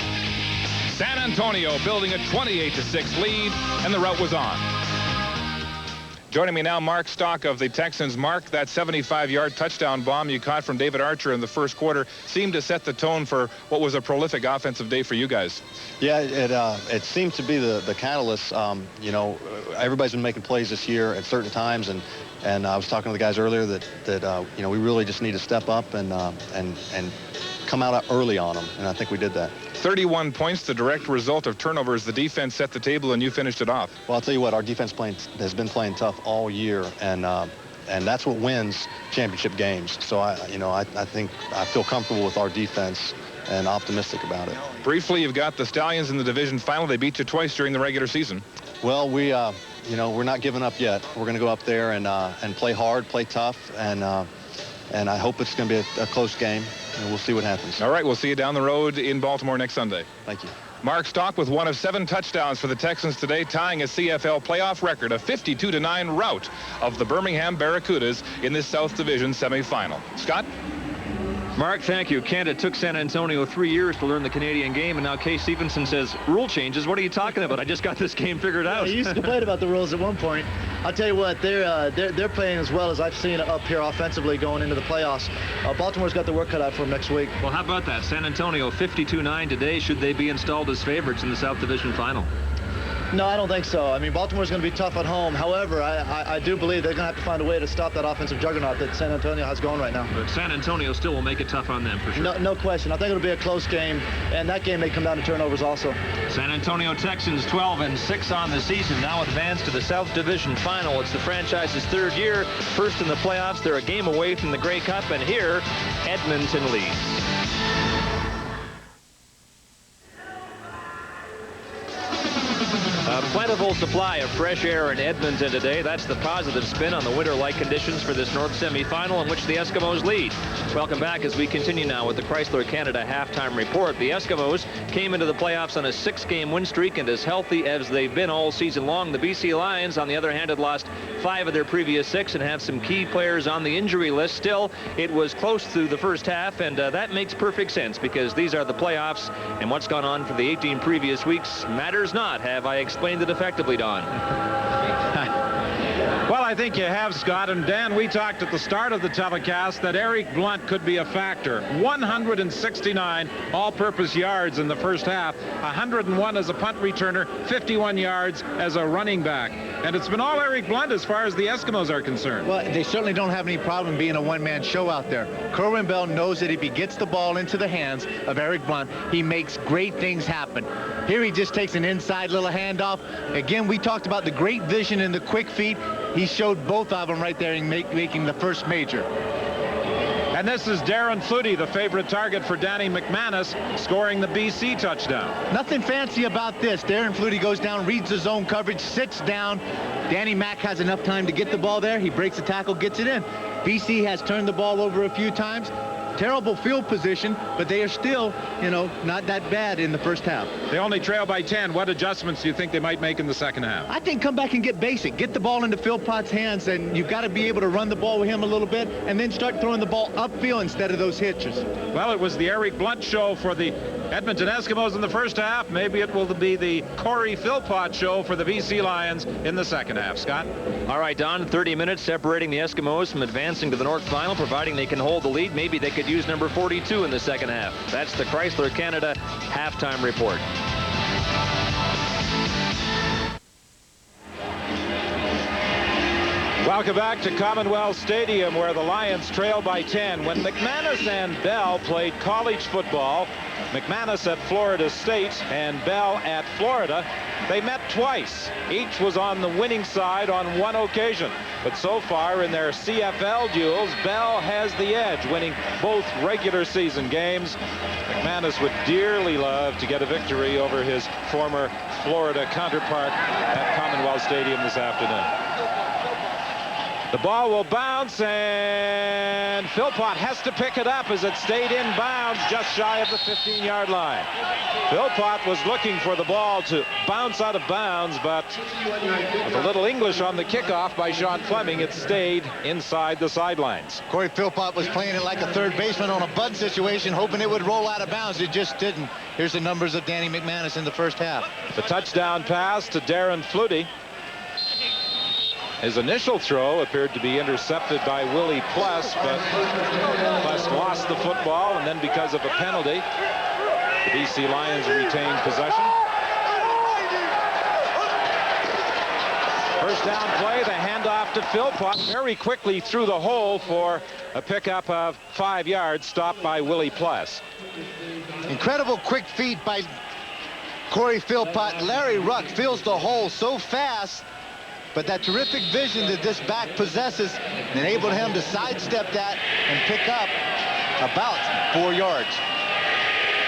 San Antonio building a 28-6 lead, and the route was on. Joining me now, Mark Stock of the Texans. Mark, that 75-yard touchdown bomb you caught from David Archer in the first quarter seemed to set the tone for what was a prolific offensive day for you guys. Yeah, it seemed to be the catalyst. Everybody's been making plays this year at certain times, and I was talking to the guys earlier that we really just need to step up and come out early on them, and I think we did that. 31 points, the direct result of turnovers. The defense set the table, and you finished it off. Well, I'll tell you what, our defense has been playing tough all year, and that's what wins championship games. So I think I feel comfortable with our defense and optimistic about it. Briefly, you've got the Stallions in the division final. They beat you twice during the regular season. Well, we're not giving up yet. We're going to go up there and play hard, play tough, and I hope it's going to be a close game, and we'll see what happens. All right, we'll see you down the road in Baltimore next Sunday. Thank you. Mark Stock with one of 7 touchdowns for the Texans today, tying a CFL playoff record, a 52-9 rout of the Birmingham Barracudas in this South Division semifinal. Scott? Mark, thank you. Canada took San Antonio 3 years to learn the Canadian game, and now Kay Stevenson says, rule changes? What are you talking about? I just got this game figured out. He used to complain about the rules at one point. I'll tell you what, they're playing as well as I've seen up here offensively going into the playoffs. Baltimore's got their work cut out for them next week. Well, how about that? San Antonio 52-9 today. Should they be installed as favorites in the South Division final? No, I don't think so. I mean, Baltimore's going to be tough at home. However, I do believe they're going to have to find a way to stop that offensive juggernaut that San Antonio has going right now. But San Antonio still will make it tough on them, for sure. No question. I think it'll be a close game, and that game may come down to turnovers also. San Antonio Texans 12-6 on the season, now advanced to the South Division final. It's the franchise's 3rd year. First in the playoffs. They're a game away from the Grey Cup, and here, Edmonton leads. A plentiful supply of fresh air in Edmonton today. That's the positive spin on the winter-like conditions for this North semifinal in which the Eskimos lead. Welcome back as we continue now with the Chrysler Canada halftime report. The Eskimos came into the playoffs on a 6-game win streak and as healthy as they've been all season long. The BC Lions, on the other hand, had lost 5 of their previous 6 and have some key players on the injury list. Still, it was close through the first half, and that makes perfect sense because these are the playoffs, and what's gone on for the 18 previous weeks matters not. Have I explained it effectively, Don? Well, I think you have, Scott. And Dan, we talked at the start of the telecast that Eric Blunt could be a factor. 169 all-purpose yards in the first half, 101 as a punt returner, 51 yards as a running back. And it's been all Eric Blunt as far as the Eskimos are concerned. Well, they certainly don't have any problem being a one-man show out there. Kerwin Bell knows that if he gets the ball into the hands of Eric Blunt, he makes great things happen. Here he just takes an inside little handoff. Again, we talked about the great vision and the quick feet. He showed both of them right there in making the first major. And this is Darren Flutie, the favorite target for Danny McManus, scoring the BC touchdown. Nothing fancy about this. Darren Flutie goes down, reads his zone coverage, sits down. Danny Mac has enough time to get the ball there. He breaks the tackle, gets it in. BC has turned the ball over a few times. Terrible field position, but they are still, not that bad in the first half. They only trail by 10. What adjustments do you think they might make in the second half? I think come back and get basic. Get the ball into Philpott's hands, and you've got to be able to run the ball with him a little bit, and then start throwing the ball upfield instead of those hitches. Well, it was the Eric Blunt show for the Edmonton Eskimos in the first half. Maybe it will be the Corey Philpott show for the BC Lions in the second half. Scott? All right, Don, 30 minutes separating the Eskimos from advancing to the North Final, providing they can hold the lead. Maybe they could use number 42 in the second half. That's the Chrysler Canada halftime report. Welcome back to Commonwealth Stadium, where the Lions trail by 10. When McManus and Bell played college football, McManus at Florida State and Bell at Florida, they met twice. Each was on the winning side on one occasion. But so far in their CFL duels, Bell has the edge, winning both regular season games. McManus would dearly love to get a victory over his former Florida counterpart at Commonwealth Stadium this afternoon. The ball will bounce, and Philpott has to pick it up as it stayed in bounds just shy of the 15-yard line. Philpott was looking for the ball to bounce out of bounds, but with a little English on the kickoff by Sean Fleming, it stayed inside the sidelines. Corey Philpott was playing it like a third baseman on a bunt situation, hoping it would roll out of bounds. It just didn't. Here's the numbers of Danny McManus in the first half. The touchdown pass to Darren Flutie. His initial throw appeared to be intercepted by Willie Pless, but Pless lost the football, and then because of a penalty, the BC Lions retained possession. First down play, the handoff to Philpott very quickly through the hole for a pickup of 5 yards, stopped by Willie Pless. Incredible quick feet by Corey Philpott. Larry Ruck fills the hole so fast, but that terrific vision that this back possesses enabled him to sidestep that and pick up about 4 yards.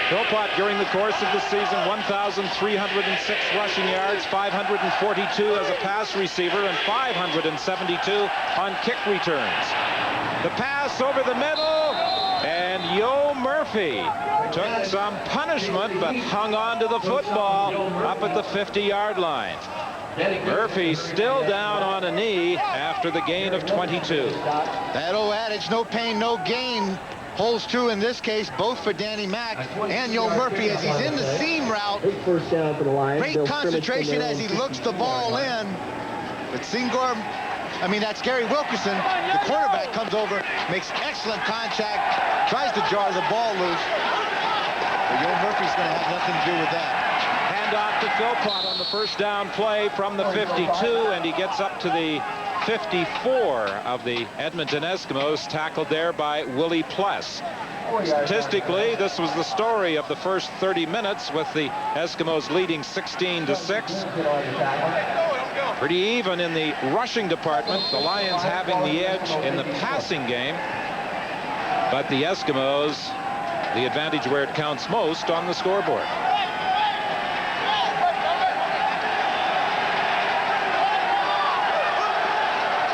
Philpott, during the course of the season, 1,306 rushing yards, 542 as a pass receiver, and 572 on kick returns. The pass over the middle, and Yo Murphy took some punishment but hung on to the football up at the 50-yard line. Murphy still down on a knee after the gain of 22. That old adage, no pain, no gain, holds true in this case, both for Danny Mack and Yo Murphy as he's in the seam route. First down for the Lions. Great concentration as he looks the ball in. But that's Gary Wilkerson, the quarterback, comes over, makes excellent contact, tries to jar the ball loose. But Yo Murphy's going to have nothing to do with that. Handoff to Philpott on the first down play from the 52, and he gets up to the 54 of the Edmonton Eskimos, tackled there by Willie Pless. Statistically, this was the story of the first 30 minutes, with the Eskimos leading 16-6. Pretty even in the rushing department, the Lions having the edge in the passing game, but the Eskimos the advantage where it counts most on the scoreboard.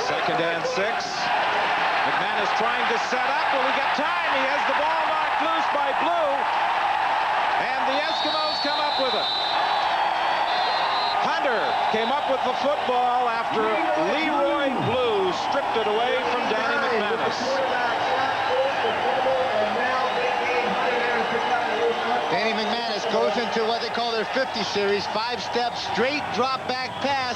Second and 6. McManus trying to set up. Will he get time? He has the ball knocked loose by Blue, and the Eskimos come up with it. Hunter came up with the football after Leroy Blue stripped it away from Danny McManus. Danny McManus goes into what they call their 50 series, 5-step straight drop back pass.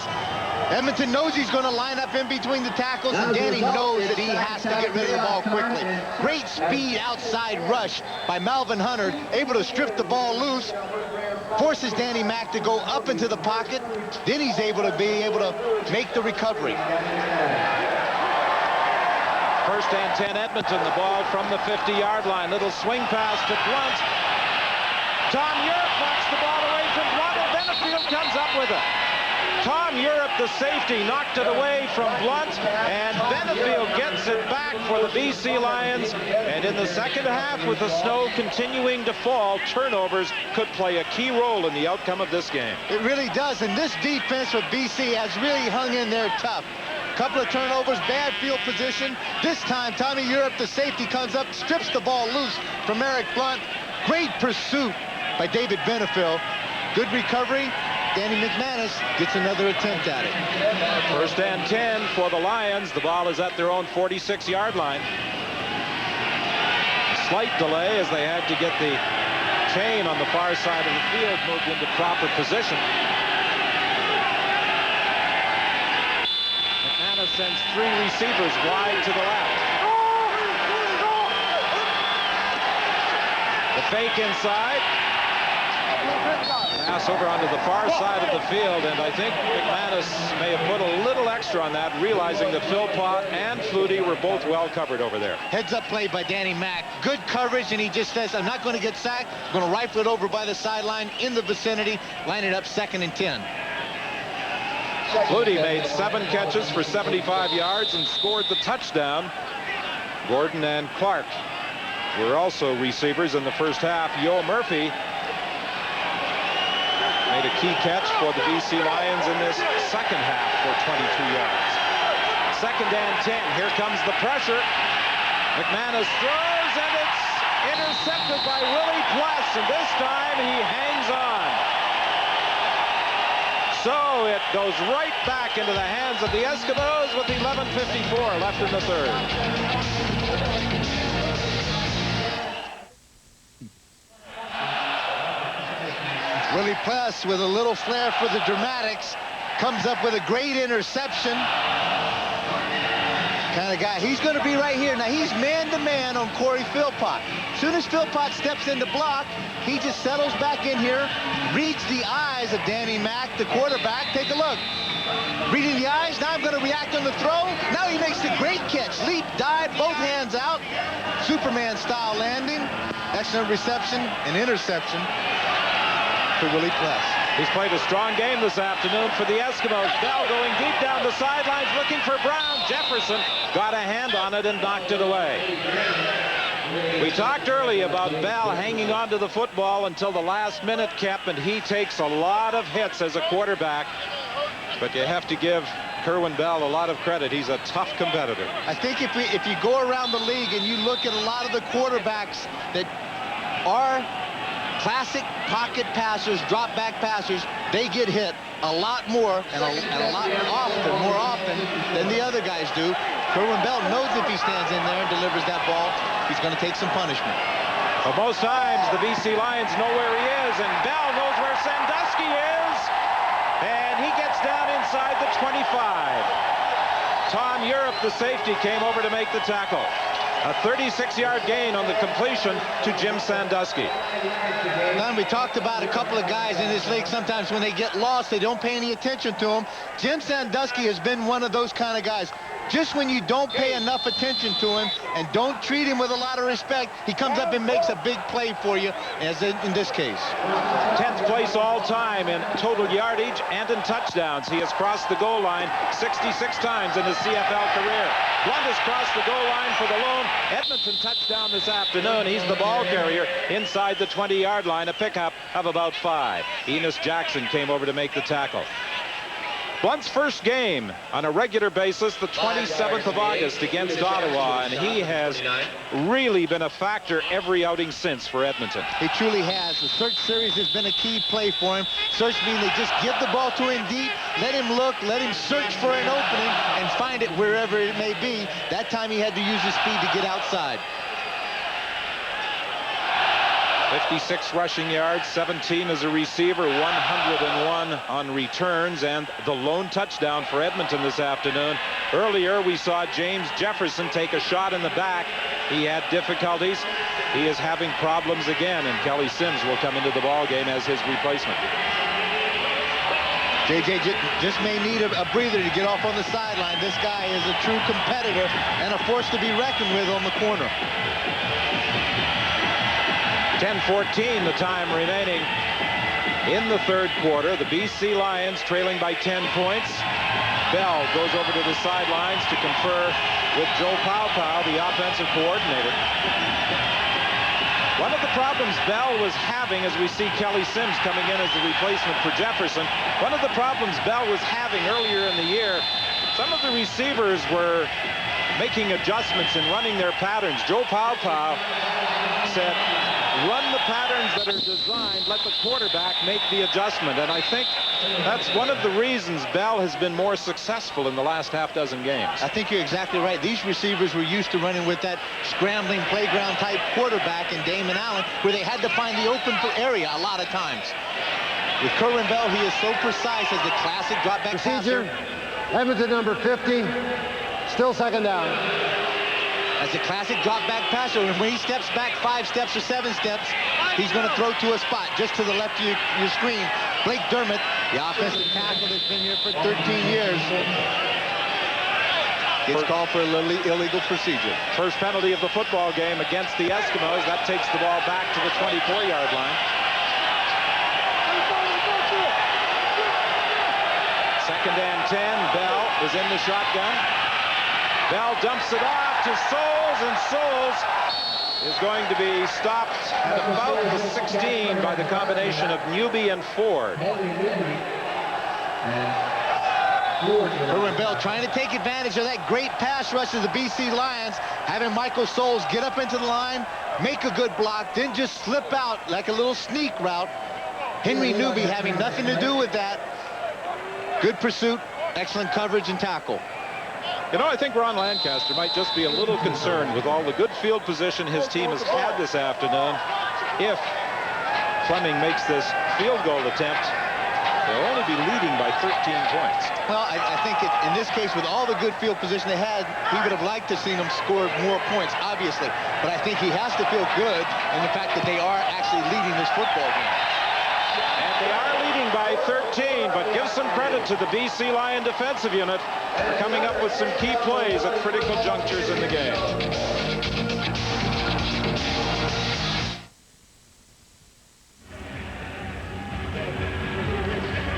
Edmonton knows he's going to line up in between the tackles, and Danny knows that he has to get rid of the ball quickly. Great speed outside rush by Malvin Hunter, able to strip the ball loose, forces Danny Mack to go up into the pocket. Then he's able to make the recovery. First and 10 Edmonton, the ball from the 50-yard line. Little swing pass to Blunt. Tom Europe knocks the ball away from Blunt, and Benefield comes up with it. Tom Europe, the safety, knocked it away from Blunt, and Benefield gets it back for the BC Lions. And in the second half, with the snow continuing to fall, turnovers could play a key role in the outcome of this game. It really does, and this defense for BC has really hung in there tough. Couple of turnovers, bad field position. This time, Tommy Europe, the safety, comes up, strips the ball loose from Eric Blunt. Great pursuit by David Benefield. Good recovery. Danny McManus gets another attempt at it. First and 10 for the Lions. The ball is at their own 46-yard line. Slight delay as they had to get the chain on the far side of the field moved into proper position. McManus sends 3 receivers wide to the left. The fake inside. Pass over onto the far side of the field, and I think McManus may have put a little extra on that, realizing that Philpott and Flutie were both well covered over there. Heads-up play by Danny Mack. Good coverage, and he just says, I'm not going to get sacked. I'm going to rifle it over by the sideline in the vicinity, line it up 2nd and 10. Flutie made 7 catches for 75 yards and scored the touchdown. Gordon and Clark were also receivers in the first half. Yo Murphy made a key catch for the BC Lions in this second half for 22 yards. Second and 10. Here comes the pressure. McManus throws, and it's intercepted by Willie Pless, and this time he hangs on. So it goes right back into the hands of the Eskimos with 11:54 left in the third. Willie Pless, with a little flair for the dramatics, comes up with a great interception. Kind of guy. He's going to be right here. Now, he's man-to-man on Corey Philpott. As soon as Philpott steps into block, he just settles back in here, reads the eyes of Danny Mack, the quarterback. Take a look. Reading the eyes. Now I'm going to react on the throw. Now he makes a great catch. Leap, dive, both hands out. Superman-style landing. Excellent reception and interception for Willie Pless. He's played a strong game this afternoon for the Eskimos. Bell going deep down the sidelines looking for Brown. Jefferson got a hand on it and knocked it away. We talked earlier about Bell hanging on to the football until the last minute, Kep, and he takes a lot of hits as a quarterback. But you have to give Kerwin Bell a lot of credit. He's a tough competitor. I think if you go around the league and you look at a lot of the quarterbacks that are classic pocket passers, drop back passers, they get hit a lot more and a lot more often than the other guys do. Kerwin Bell knows if he stands in there and delivers that ball, he's going to take some punishment. But most times the BC Lions know where he is, and Bell knows where Sandusky is, and he gets down inside the 25. Tom Europe, the safety, came over to make the tackle. A 36-yard gain on the completion to Jim Sandusky. Now, we talked about a couple of guys in this league. Sometimes when they get lost, they don't pay any attention to them. Jim Sandusky has been one of those kind of guys. Just when you don't pay enough attention to him and don't treat him with a lot of respect, he comes up and makes a big play for you, as in this case. 10th place all time in total yardage and in touchdowns. He has crossed the goal line 66 times in his CFL career. Blunt has crossed the goal line for the lone Edmonton touchdown this afternoon. He's the ball carrier inside the 20-yard line, a pickup of about 5. Enos Jackson came over to make the tackle. Blunt's first game on a regular basis, the 27th of August against Ottawa, and he has really been a factor every outing since for Edmonton. He truly has. The search series has been a key play for him. Search means they just give the ball to him deep, let him look, let him search for an opening, and find it wherever it may be. That time he had to use his speed to get outside. 56 rushing yards, 17 as a receiver, 101 on returns, and the lone touchdown for Edmonton this afternoon. Earlier, we saw James Jefferson take a shot in the back. He had difficulties. He is having problems again, and Kelly Sims will come into the ball game as his replacement. JJ just may need a breather to get off on the sideline. This guy is a true competitor and a force to be reckoned with on the corner. 10-14 the time remaining in the third quarter. The BC Lions trailing by 10 points. Bell goes over to the sidelines to confer with Joe Powpow, the offensive coordinator. One of the problems Bell was having, as we see Kelly Sims coming in as the replacement for Jefferson, one of the problems Bell was having earlier in the year, some of the receivers were making adjustments and running their patterns. Joe Powpow said, run the patterns that are designed, let the quarterback make the adjustment. And I think that's one of the reasons Bell has been more successful in the last half dozen games. I think you're exactly right. These receivers were used to running with that scrambling playground type quarterback in Damon Allen, where they had to find the open area a lot of times. With Kerwin Bell, he is so precise as the classic drop back procedure. passer. Edmonton number 50, still second down. As a classic drop-back passer, and when he steps back 5 steps or 7 steps, he's going to throw to a spot just to the left of your screen. Blake Dermott, the offensive tackle that's been here for 13 years, gets called for illegal procedure. First penalty of the football game against the Eskimos. That takes the ball back to the 24-yard line. Second and 10. Bell is in the shotgun. Bell dumps it off to Souls, and Souls is going to be stopped at about the 16 by the combination of Newby and Ford. Kerwin Bell trying to take advantage of that great pass rush of the BC Lions, having Michael Souls get up into the line, make a good block, then just slip out like a little sneak route. Henry Newby having nothing to do with that. Good pursuit, excellent coverage and tackle. You know, I think Ron Lancaster might just be a little concerned with all the good field position his team has had this afternoon. If Fleming makes this field goal attempt, they'll only be leading by 13 points. Well, I think in this case, with all the good field position they had, he would have liked to see them score more points, obviously. But I think he has to feel good in the fact that they are actually leading this football game. And they are leading by 13, but give some credit to the BC Lion defensive unit for coming up with some key plays at critical junctures in the game.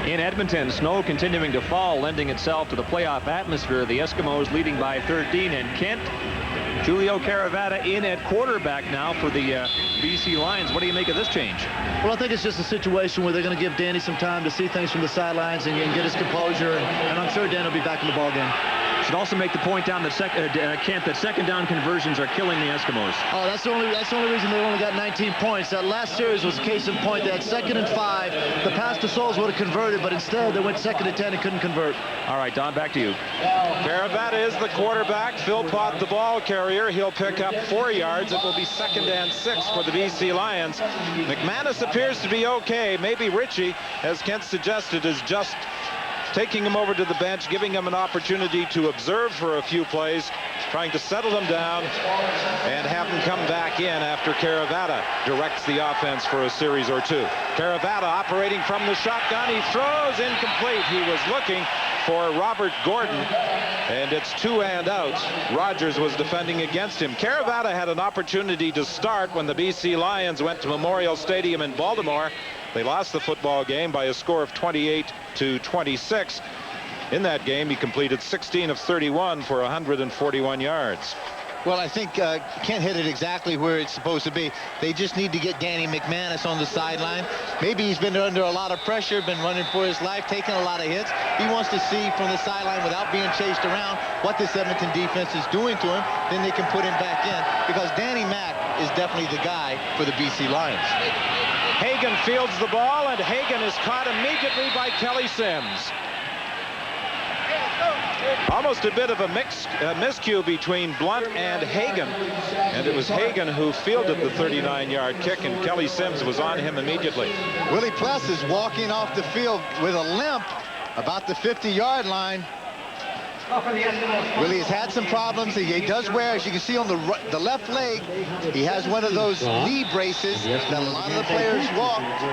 In Edmonton, snow continuing to fall, lending itself to the playoff atmosphere. The Eskimos leading by 13, and Kent Julio Caravata in at quarterback now for the BC Lions. What do you make of this change? Well, I think it's just a situation where they're going to give Danny some time to see things from the sidelines and get his composure, and I'm sure Dan will be back in the ballgame. Should also make the point down that Kent, that second down conversions are killing the Eskimos. Oh, that's the only reason they only got 19 points. That last series was a case in point. They had 2nd and 5. The pass to Souls would have converted, but instead they went 2nd and 10 and couldn't convert. All right, Don, back to you. Caravata is the quarterback. Phil Pott the ball carrier. He'll pick up 4 yards. It will be 2nd and 6 for the BC Lions. McManus appears to be okay. Maybe Ritchie, as Kent suggested, is just taking him over to the bench, giving him an opportunity to observe for a few plays, trying to settle them down and have him come back in after Caravata directs the offense for a series or two. Caravata operating from the shotgun. He throws incomplete. He was looking for Robert Gordon, and it's 2 and out. Rogers was defending against him. Caravata had an opportunity to start when the BC Lions went to Memorial Stadium in Baltimore. They lost the football game by a score of 28-26. In that game, he completed 16 of 31 for 141 yards. Well, I think Kent hit it exactly where it's supposed to be. They just need to get Danny McManus on the sideline. Maybe he's been under a lot of pressure, been running for his life, taking a lot of hits. He wants to see from the sideline, without being chased around, what this Edmonton defense is doing to him. Then they can put him back in, because Danny Mack is definitely the guy for the BC Lions. Hagan fields the ball, and Hagan is caught immediately by Kelly Sims. Almost a bit of a miscue between Blunt and Hagan, and it was Hagan who fielded the 39-yard kick, and Kelly Sims was on him immediately. Willie Pless is walking off the field with a limp about the 50-yard line. Willie has had some problems. He does wear, as you can see on the left leg, he has one of those knee braces that a lot of the players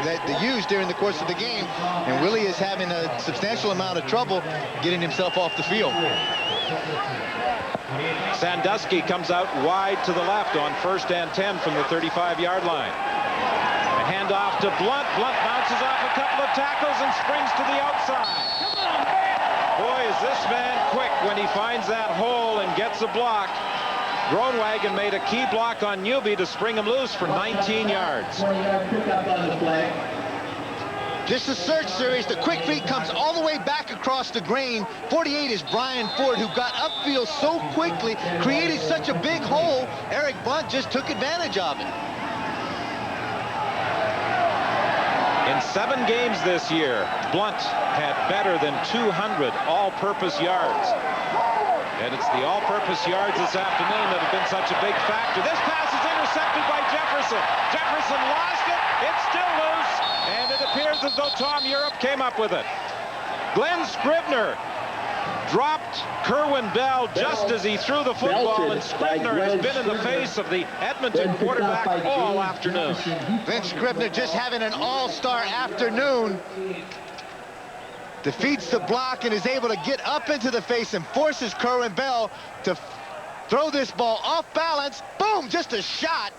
that they use during the course of the game, and Willie is having a substantial amount of trouble getting himself off the field. Sandusky comes out wide to the left on 1st and 10 from the 35-yard line. A handoff to Blunt. Blunt bounces off a couple of tackles and springs to the outside. Boy, is this man quick when he finds that hole and gets a block. Groenwagen made a key block on Newby to spring him loose for 19 yards. Just a search series. The quick feet comes all the way back across the grain. 48 is Brian Ford, who got upfield so quickly, created such a big hole. Eric Blunt just took advantage of it. In 7 games this year, Blunt had better than 200 all-purpose yards. And it's the all-purpose yards this afternoon that have been such a big factor. This pass is intercepted by Jefferson. Jefferson lost it. It's still loose. And it appears as though Tom Europe came up with it. Glenn Scribner dropped Kerwin Bell just as he threw the football, and Scribner has been in the face of the Edmonton quarterback all afternoon. Glenn Scribner just having an all-star afternoon. Defeats the block and is able to get up into the face and forces Kerwin Bell to throw this ball off balance. Boom, just a shot.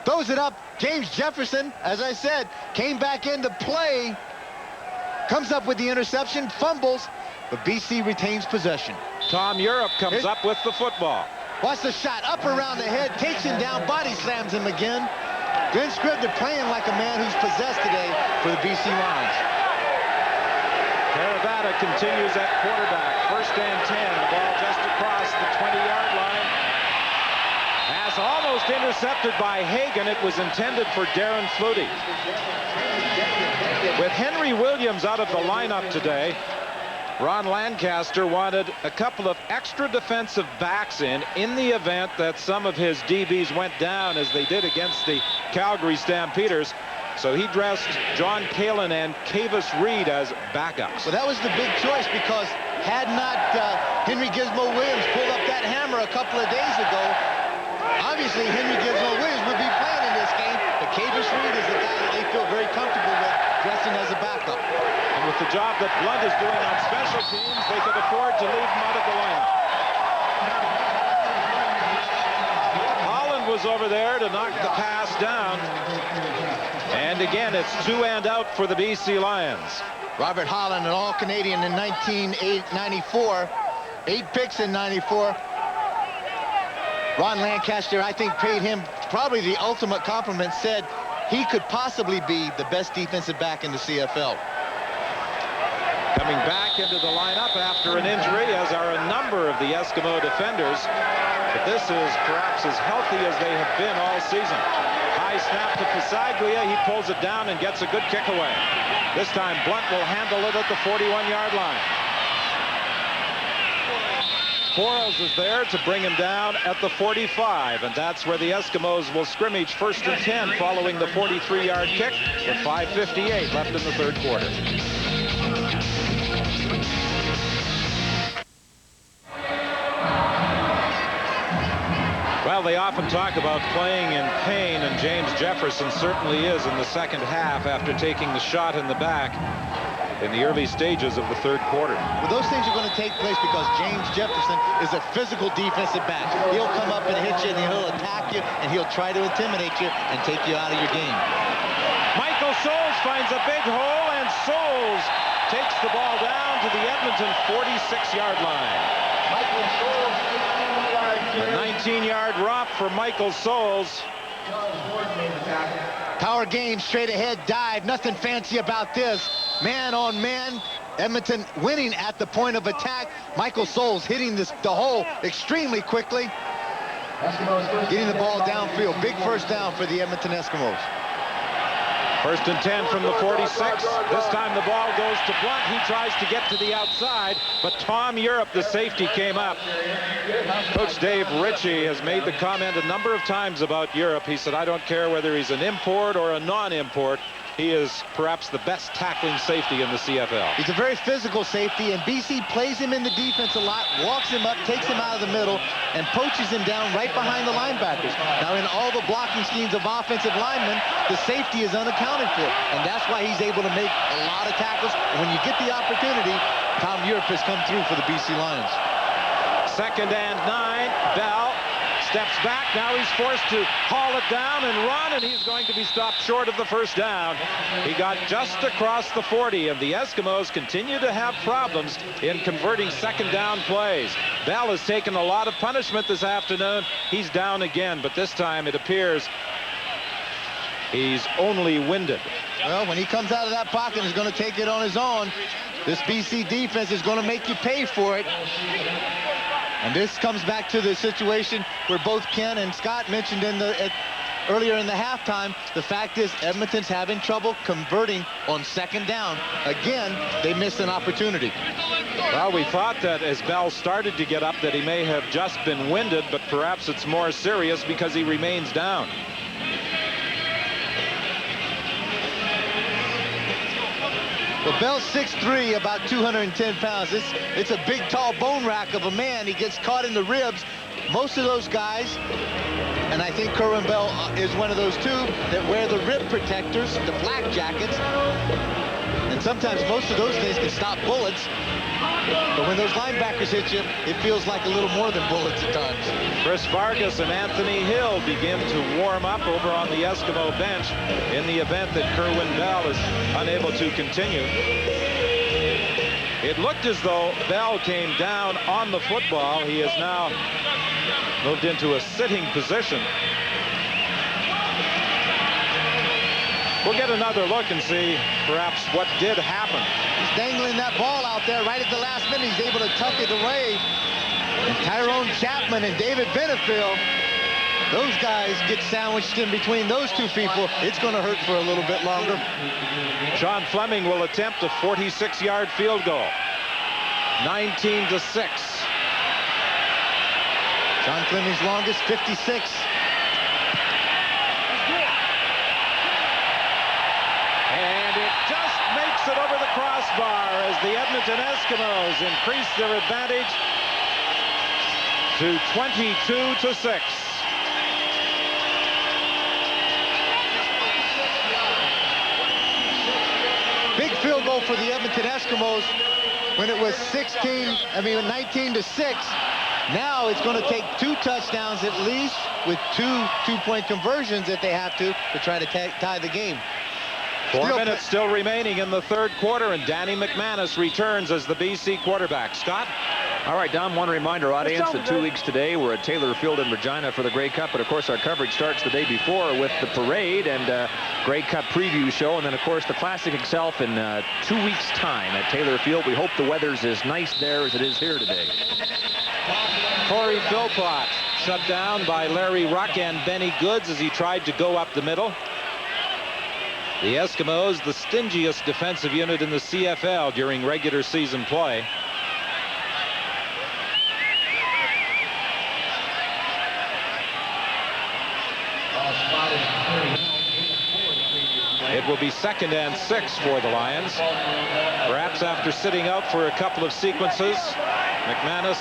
Throws it up. James Jefferson, as I said, came back into play. Comes up with the interception, fumbles, but BC retains possession. Tom Europe comes up with the football. Watch the shot, up around the head, takes him down, body slams him again. Glenn Scribner playing like a man who's possessed today for the BC Lions. Caravata continues at quarterback. 1st and 10. The ball just across the 20-yard line. As almost intercepted by Hagan, it was intended for Darren Flutie. With Henry Williams out of the lineup today, Ron Lancaster wanted a couple of extra defensive backs in the event that some of his DBs went down, as they did against the Calgary Stampeders. So he dressed John Kalin and Cavis Reed as backups. Well, that was the big choice, because had not Henry Gizmo Williams pulled up that hammer a couple of days ago, obviously Henry Gizmo Williams would be playing in this game, but Cavis Reed is the guy that they feel very comfortable with dressing as a backup. And with the job that Blunt is doing on special teams, they could afford to leave him out of the lineup. Holland was over there to knock the pass down. And again, it's 2 and out for the BC Lions. Robert Holland, an All-Canadian in 1994. 8 picks in 94. Ron Lancaster, I think, paid him probably the ultimate compliment, said he could possibly be the best defensive back in the CFL. Coming back into the lineup after an injury, as are a number of the Eskimo defenders. But this is perhaps as healthy as they have been all season. High snap to Pasaglia. He pulls it down and gets a good kick away. This time Blunt will handle it at the 41-yard line. Quarles is there to bring him down at the 45, and that's where the Eskimos will scrimmage 1st and 10 following the 43-yard kick with 5:58 left in the third quarter. Well, they often talk about playing in pain, and James Jefferson certainly is in the second half after taking the shot in the back in the early stages of the third quarter. Well, those things are going to take place because James Jefferson is a physical defensive back. He'll come up and hit you, and he'll attack you, and he'll try to intimidate you and take you out of your game. Michael Souls finds a big hole, and Souls takes the ball down to the Edmonton 46-yard line. A 19-yard romp for Michael Souls. Power game, straight ahead dive, nothing fancy about this. Man on man, Edmonton winning at the point of attack. Michael Souls hitting the hole extremely quickly. Getting the ball downfield. Big first down for the Edmonton Eskimos. 1st and 10 from the 46. This time the ball goes to Blunt. He tries to get to the outside, but Tom Europe, the safety, came up. Coach Dave Ritchie has made the comment a number of times about Europe. He said, I don't care whether he's an import or a non-import. He is perhaps the best tackling safety in the CFL. He's a very physical safety, and BC plays him in the defense a lot, walks him up, takes him out of the middle, and poaches him down right behind the linebackers. Now, in all the blocking schemes of offensive linemen, the safety is unaccounted for, and that's why he's able to make a lot of tackles. And when you get the opportunity, Tom Europe has come through for the BC Lions. 2nd and 9. Bell steps back. Now he's forced to haul it down and run, and he's going to be stopped short of the first down. He got just across the 40, and the Eskimos continue to have problems in converting second down plays. Bell has taken a lot of punishment this afternoon. He's down again, but this time it appears he's only winded. Well, when he comes out of that pocket and is going to take it on his own, this BC defense is going to make you pay for it. And this comes back to the situation where both Ken and Scott mentioned earlier in the halftime. The fact is Edmonton's having trouble converting on second down. Again, they missed an opportunity. Well, we thought that as Bell started to get up that he may have just been winded, but perhaps it's more serious because he remains down. Well, Bell's 6'3", about 210 pounds. It's a big, tall bone rack of a man. He gets caught in the ribs. Most of those guys, and I think Kerwin Bell is one of those too, that wear the rib protectors, the flak jackets. And sometimes most of those things can stop bullets. But when those linebackers hit you, it feels like a little more than bullets at times. Chris Vargas and Anthony Hill begin to warm up over on the Eskimo bench in the event that Kerwin Bell is unable to continue. It looked as though Bell came down on the football. He has now moved into a sitting position. We'll get another look and see perhaps what did happen. He's dangling that ball out there right at the last minute. He's able to tuck it away. And Tyrone Chapman and David Benefield, those guys get sandwiched in between those two people. It's going to hurt for a little bit longer. Sean Fleming will attempt a 46-yard field goal. 19-6. Sean Fleming's longest, 56. It over the crossbar as the Edmonton Eskimos increase their advantage to 22-6. Big field goal for the Edmonton Eskimos when it was 19-6. Now it's going to take 2 touchdowns at least with 2 two-point conversions if they have to try to tie the game. 4 minutes still remaining in the third quarter, and Danny McManus returns as the BC quarterback. Scott? All right, Dom, one reminder, audience, that 2 weeks today we're at Taylor Field in Regina for the Grey Cup. But, of course, our coverage starts the day before with the parade and Grey Cup preview show. And then, of course, the Classic itself in 2 weeks' time at Taylor Field. We hope the weather's as nice there as it is here today. Corey Philpott shut down by Larry Ruck and Benny Goods as he tried to go up the middle. The Eskimos, the stingiest defensive unit in the CFL during regular season play. It will be 2nd and 6 for the Lions. Perhaps after sitting out for a couple of sequences, McManus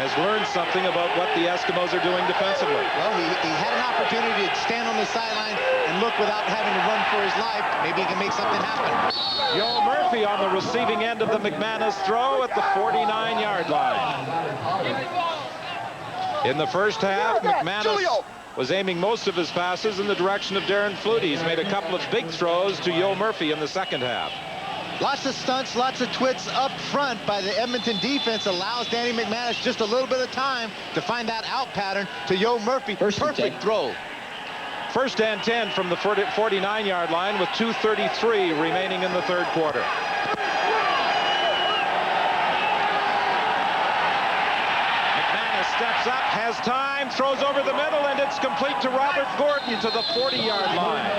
has learned something about what the Eskimos are doing defensively. Well, he had an opportunity to stand on the sideline and look without having to run for his life. Maybe he can make something happen. Joe Murphy on the receiving end of the McManus throw at the 49-yard line. In the first half, McManus was aiming most of his passes in the direction of Darren Flutie. He's made a couple of big throws to Joe Murphy in the second half. Lots of stunts, lots of twits up front by the Edmonton defense allows Danny McManus just a little bit of time to find that out pattern to Joe Murphy. Perfect throw. 1st and 10 from the 49-yard line with 2:33 remaining in the third quarter. McManus steps up, has time, throws over the middle, and it's complete to Robert Gordon to the 40-yard line.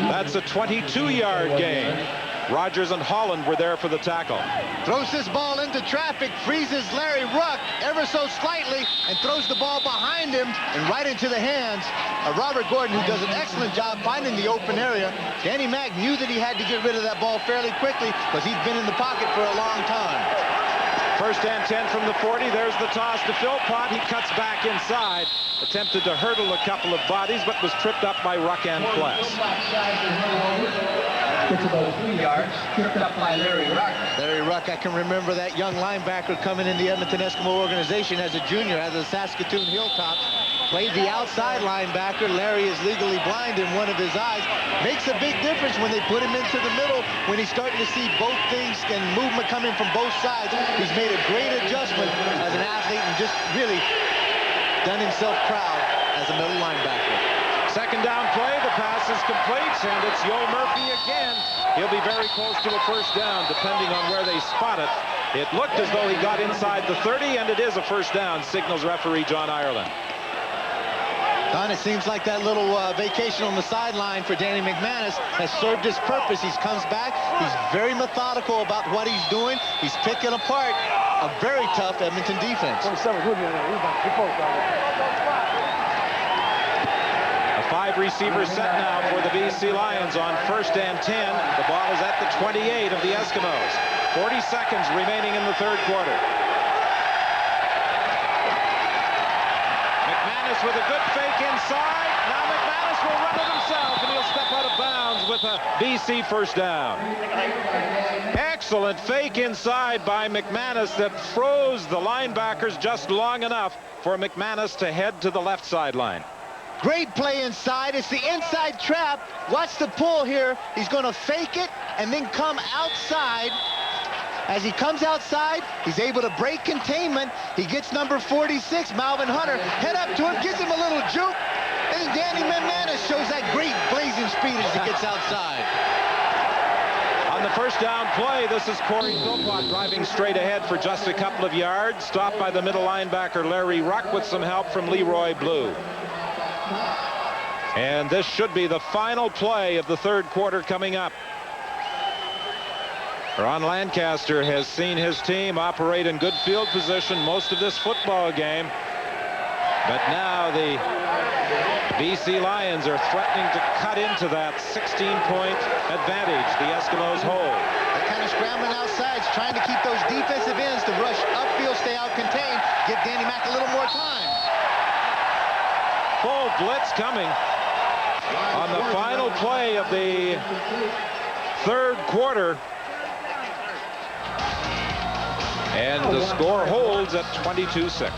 That's a 22-yard gain. Rogers and Holland were there for the tackle. Throws this ball into traffic, freezes Larry Ruck ever so slightly, and throws the ball behind him and right into the hands of Robert Gordon, who does an excellent job finding the open area. Danny Mac knew that he had to get rid of that ball fairly quickly because he'd been in the pocket for a long time. 1st and 10 from the 40. There's the toss to Philpott. He cuts back inside. Attempted to hurdle a couple of bodies, but was tripped up by Ruck and Pless. It's about 3 yards, tripped up by Larry Ruck. Larry Ruck, I can remember that young linebacker coming in the Edmonton Eskimo organization as a junior out of the Saskatoon Hilltops. Played the outside linebacker. Larry is legally blind in one of his eyes. Makes a big difference when they put him into the middle, when he's starting to see both things and movement coming from both sides. He's made a great adjustment as an athlete and just really done himself proud as a middle linebacker. Second down play, the pass is complete, and it's Joe Murphy again. He'll be very close to a first down, depending on where they spot it. It looked as though he got inside the 30, and it is a first down, signals referee John Ireland. Don, it seems like that little vacation on the sideline for Danny McManus has served his purpose. He comes back. He's very methodical about what he's doing. He's picking apart a very tough Edmonton defense. A 5-receiver set now for the BC Lions on 1st and 10. The ball is at the 28 of the Eskimos. 40 seconds remaining in the third quarter. McManus with a good fake inside. Now McManus will run it himself, and he'll step out of bounds with a BC first down. Excellent fake inside by McManus that froze the linebackers just long enough for McManus to head to the left sideline. Great play inside. It's the inside trap. Watch the pull here. He's going to fake it and then come outside. As he comes outside, he's able to break containment. He gets number 46, Malvin Hunter. Head up to him, gives him a little juke. And then Danny McManus shows that great blazing speed as he gets outside. On the first down play, this is Corey Philpott driving straight ahead for just a couple of yards. Stopped by the middle linebacker, Larry Ruck, with some help from Leroy Blue. And this should be the final play of the third quarter coming up. Ron Lancaster has seen his team operate in good field position most of this football game. But now the BC Lions are threatening to cut into that 16-point advantage the Eskimos hold. They're kind of scrambling outside, trying to keep those defensive ends to rush upfield, stay out contained, give Danny Mac a little more time. Full blitz coming on the final play of the third quarter. And the score holds at 22-6.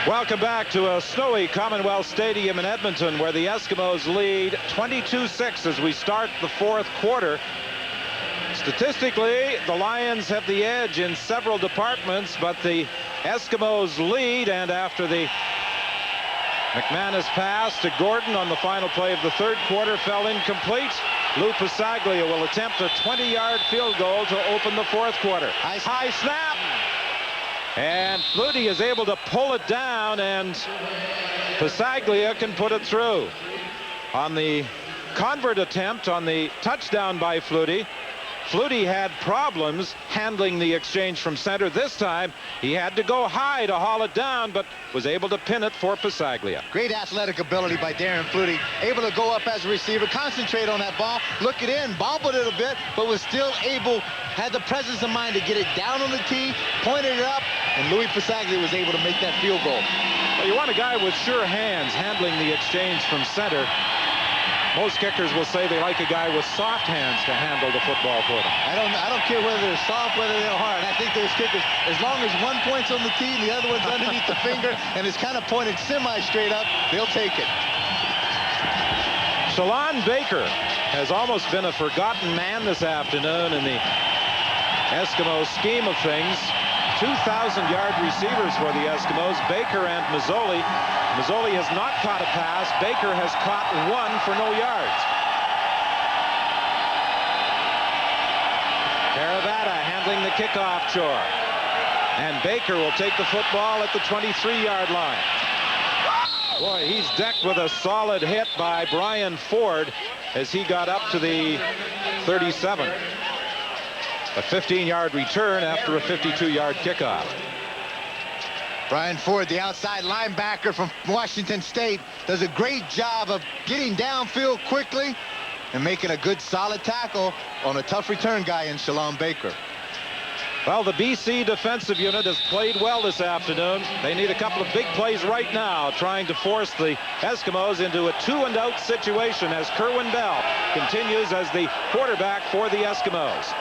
Welcome back to a snowy Commonwealth Stadium in Edmonton, where the Eskimos lead 22-6 as we start the fourth quarter. Statistically, the Lions have the edge in several departments, but the Eskimos lead, and after the McManus pass to Gordon on the final play of the third quarter fell incomplete, Lou Pasaglia will attempt a 20-yard field goal to open the fourth quarter. High snap! And Flutie is able to pull it down, and Pasaglia can put it through. On the convert attempt on the touchdown by Flutie, Flutie had problems handling the exchange from center. This time he had to go high to haul it down, but was able to pin it for Pasaglia. Great athletic ability by Darren Flutie, able to go up as a receiver, concentrate on that ball, look it in, bobbled it a bit, but was still able, had the presence of mind to get it down on the tee, pointed it up, and Louis Pasaglia was able to make that field goal. Well, you want a guy with sure hands handling the exchange from center. Most kickers will say they like a guy with soft hands to handle the football for them. I don't care whether they're soft, whether they're hard. I think those kickers, as long as one point's on the tee and the other one's underneath the finger and is kind of pointed semi-straight up, they'll take it. Shalon Baker has almost been a forgotten man this afternoon in the Eskimo scheme of things. 2,000-yard receivers for the Eskimos, Baker and Mazzoli. Mazzoli has not caught a pass. Baker has caught one for no yards. Caravata handling the kickoff chore. And Baker will take the football at the 23-yard line. Boy, he's decked with a solid hit by Brian Ford as he got up to the 37. A 15-yard return after a 52-yard kickoff. Brian Ford, the outside linebacker from Washington State, does a great job of getting downfield quickly and making a good solid tackle on a tough return guy in Shalon Baker. Well, the BC defensive unit has played well this afternoon. They need a couple of big plays right now, trying to force the Eskimos into a 2-and-out situation as Kerwin Bell continues as the quarterback for the Eskimos.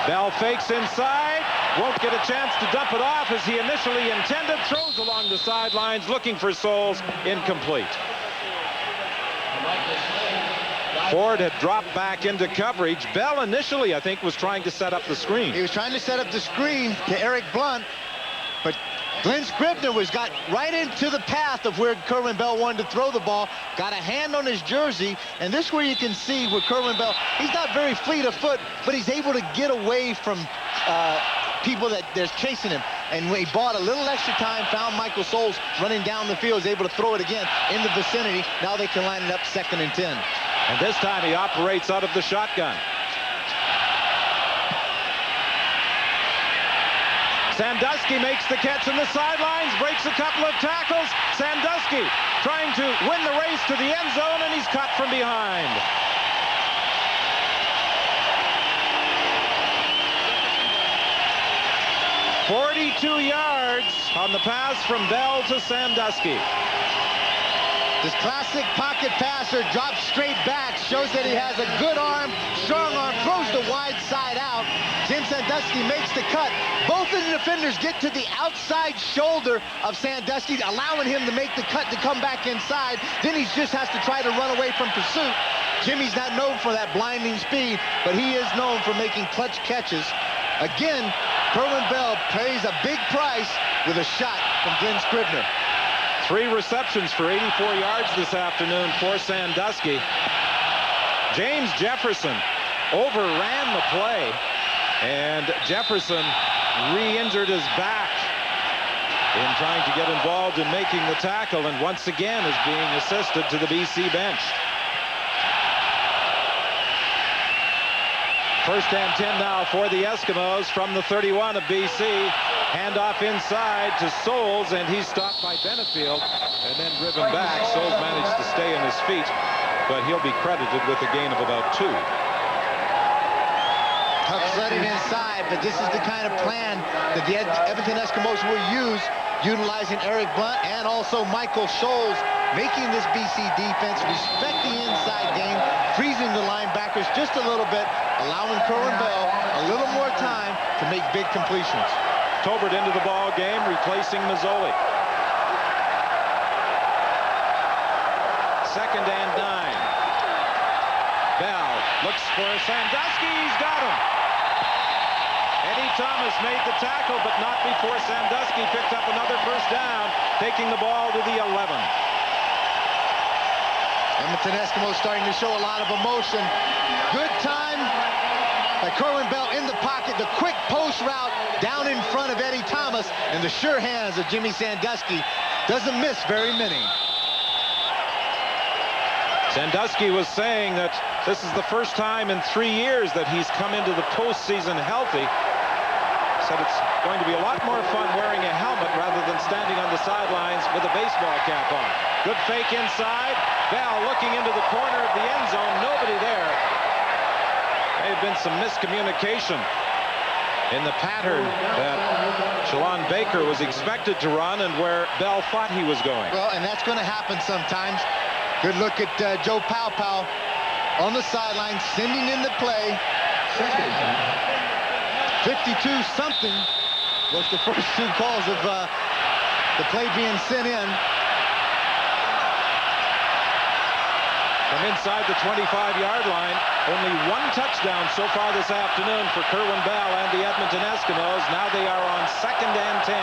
Bell fakes inside, won't get a chance to dump it off as he initially intended, throws along the sidelines looking for Souls, incomplete. Ford had dropped back into coverage. Bell initially, I think, was trying to set up the screen. He was trying to set up the screen to Eric Blunt, but Glenn Scribner got right into the path of where Kerwin Bell wanted to throw the ball, got a hand on his jersey, and this is where you can see where Kerwin Bell, he's not very fleet of foot, but he's able to get away from people that they're chasing him. And when he bought a little extra time, found Michael Souls running down the field, is able to throw it again in the vicinity. Now they can line it up 2nd and 10. And this time he operates out of the shotgun. Sandusky makes the catch on the sidelines, breaks a couple of tackles. Sandusky trying to win the race to the end zone, and he's caught from behind. "42 yards on the pass from Bell to Sandusky. This classic pocket passer drops straight back, shows that he has a good arm, strong arm, throws the wide side out. Jim Sandusky makes the cut. Both of the defenders get to the outside shoulder of Sandusky, allowing him to make the cut to come back inside. Then he just has to try to run away from pursuit. Jimmy's not known for that blinding speed, but he is known for making clutch catches. Again, Kerwin Bell pays a big price with a shot from Glenn Scribner. 3 receptions for 84 yards this afternoon for Sandusky. James Jefferson overran the play, and Jefferson re-injured his back in trying to get involved in making the tackle, and once again is being assisted to the BC bench. 1st and 10 now for the Eskimos from the 31 of BC. Handoff inside to Souls, and he's stopped by Benefield and then driven back. Souls managed to stay on his feet, but he'll be credited with a gain of about 2. Tough sledding inside, but this is the kind of plan that the Edmonton Eskimos will use, utilizing Eric Blunt and also Michael Scholes, making this BC defense respect the inside game, freezing the linebackers just a little bit, allowing Kerwin Bell a little more time to make big completions. Tobert into the ball game, replacing Mazzoli. 2nd and 9. Bell looks for Sandusky. He's got him. Eddie Thomas made the tackle, but not before Sandusky picked up another first down, taking the ball to the 11. Edmonton Eskimos starting to show a lot of emotion. Good time by Kerwin Bell in the pocket. The quick post route down in front of Eddie Thomas, and the sure hands of Jimmy Sandusky. Doesn't miss very many. Sandusky was saying that this is the first time in 3 years that he's come into the postseason healthy. Said it's going to be a lot more fun wearing a helmet rather than standing on the sidelines with a baseball cap on. Good fake inside. Bell looking into the corner of the end zone. Nobody there. May have been some miscommunication in the pattern that Shalon Baker was expected to run and where Bell thought he was going. Well, and that's going to happen sometimes. Good look at Joe Powell on the sideline, sending in the play. 52-something was the first 2 calls of the play being sent in. From inside the 25-yard line, only 1 touchdown so far this afternoon for Kerwin Bell and the Edmonton Eskimos. Now they are on 2nd and 10.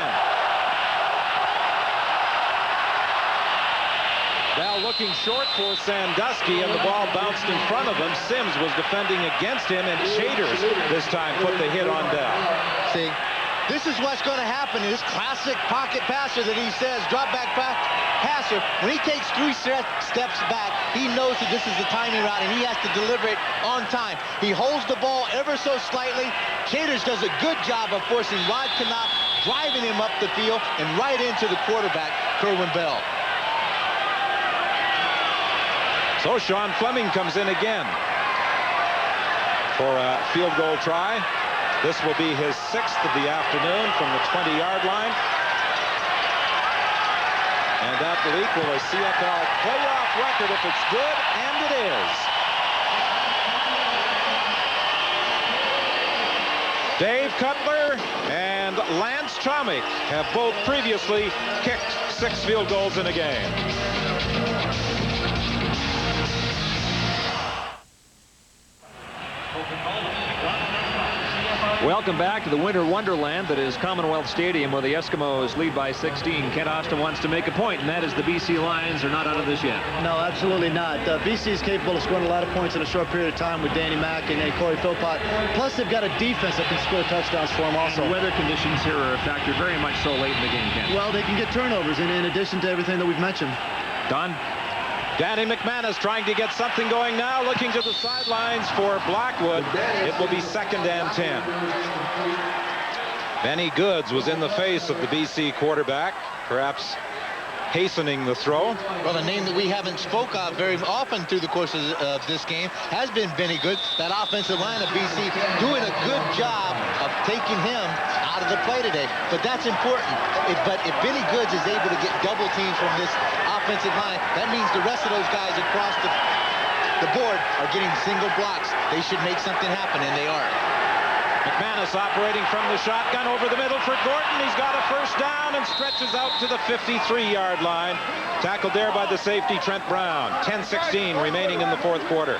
Bell looking short for Sandusky, and the ball bounced in front of him. Sims was defending against him, and Shaders this time put the hit on Bell. See, this is what's going to happen. This classic pocket passer that he says, drop back passer. When he takes 3 steps back, he knows that this is the timing route, and he has to deliver it on time. He holds the ball ever so slightly. Shaders does a good job of forcing Rod Knopf, driving him up the field and right into the quarterback, Kerwin Bell. So Sean Fleming comes in again for a field goal try. This will be his 6th of the afternoon from the 20-yard line. And that will equal a CFL playoff record if it's good, and it is. Dave Cutler and Lance Chomick have both previously kicked 6 field goals in a game. Welcome back to the winter wonderland that is Commonwealth Stadium, where the Eskimos lead by 16. Kent Austin wants to make a point, and that is the BC Lions are not out of this yet. No, absolutely not. BC is capable of scoring a lot of points in a short period of time with Danny Mack and Corey Philpott. Plus, they've got a defense that can score touchdowns for them also. The weather conditions here are a factor very much so late in the game, Kent. Well, they can get turnovers in addition to everything that we've mentioned. Don? Danny McManus trying to get something going now, looking to the sidelines for Blackwood. It will be 2nd and 10. Benny Goods was in the face of the BC quarterback, perhaps hastening the throw. Well, a name that we haven't spoke of very often through the course of this game has been Benny Goods. That offensive line of BC doing a good job of taking him out of the play today. But that's important. But if Benny Goods is able to get double teams from this offensive line, that means the rest of those guys across the board are getting single blocks. They should make something happen, and they are. McManus operating from the shotgun over the middle for Gordon. He's got a first down and stretches out to the 53-yard line. Tackled there by the safety, Trent Brown. 10-16 remaining in the 4th quarter.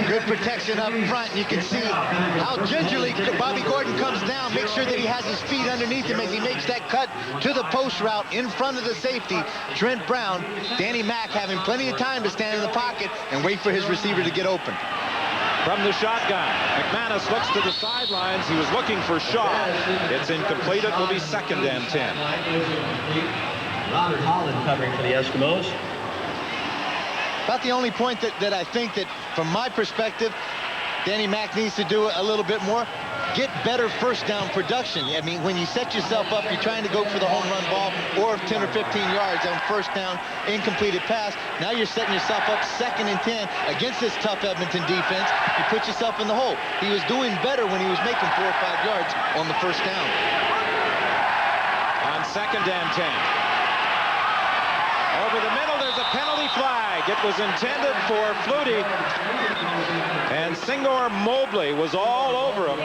Good protection up front. You can see how gingerly Bobby Gordon comes down. Make sure that he has his feet underneath him as he makes that cut to the post route in front of the safety, Trent Brown. Danny Mack having plenty of time to stand in the pocket and wait for his receiver to get open. From the shotgun, McManus looks to the sidelines. He was looking for Shaw. It's incomplete. It will be 2nd and 10. Robert Holland covering for the Eskimos. About the only point that I think that, from my perspective, Danny Mack needs to do a little bit more. Get better first down production. I mean, when you set yourself up, you're trying to go for the home run ball or 10 or 15 yards on first down, incompleted pass. Now you're setting yourself up 2nd and 10 against this tough Edmonton defense. You put yourself in the hole. He was doing better when he was making 4 or 5 yards on the first down. On 2nd and 10. Over the middle, there's a penalty flag. It was intended for Flutie. And Singor Mobley was all over him.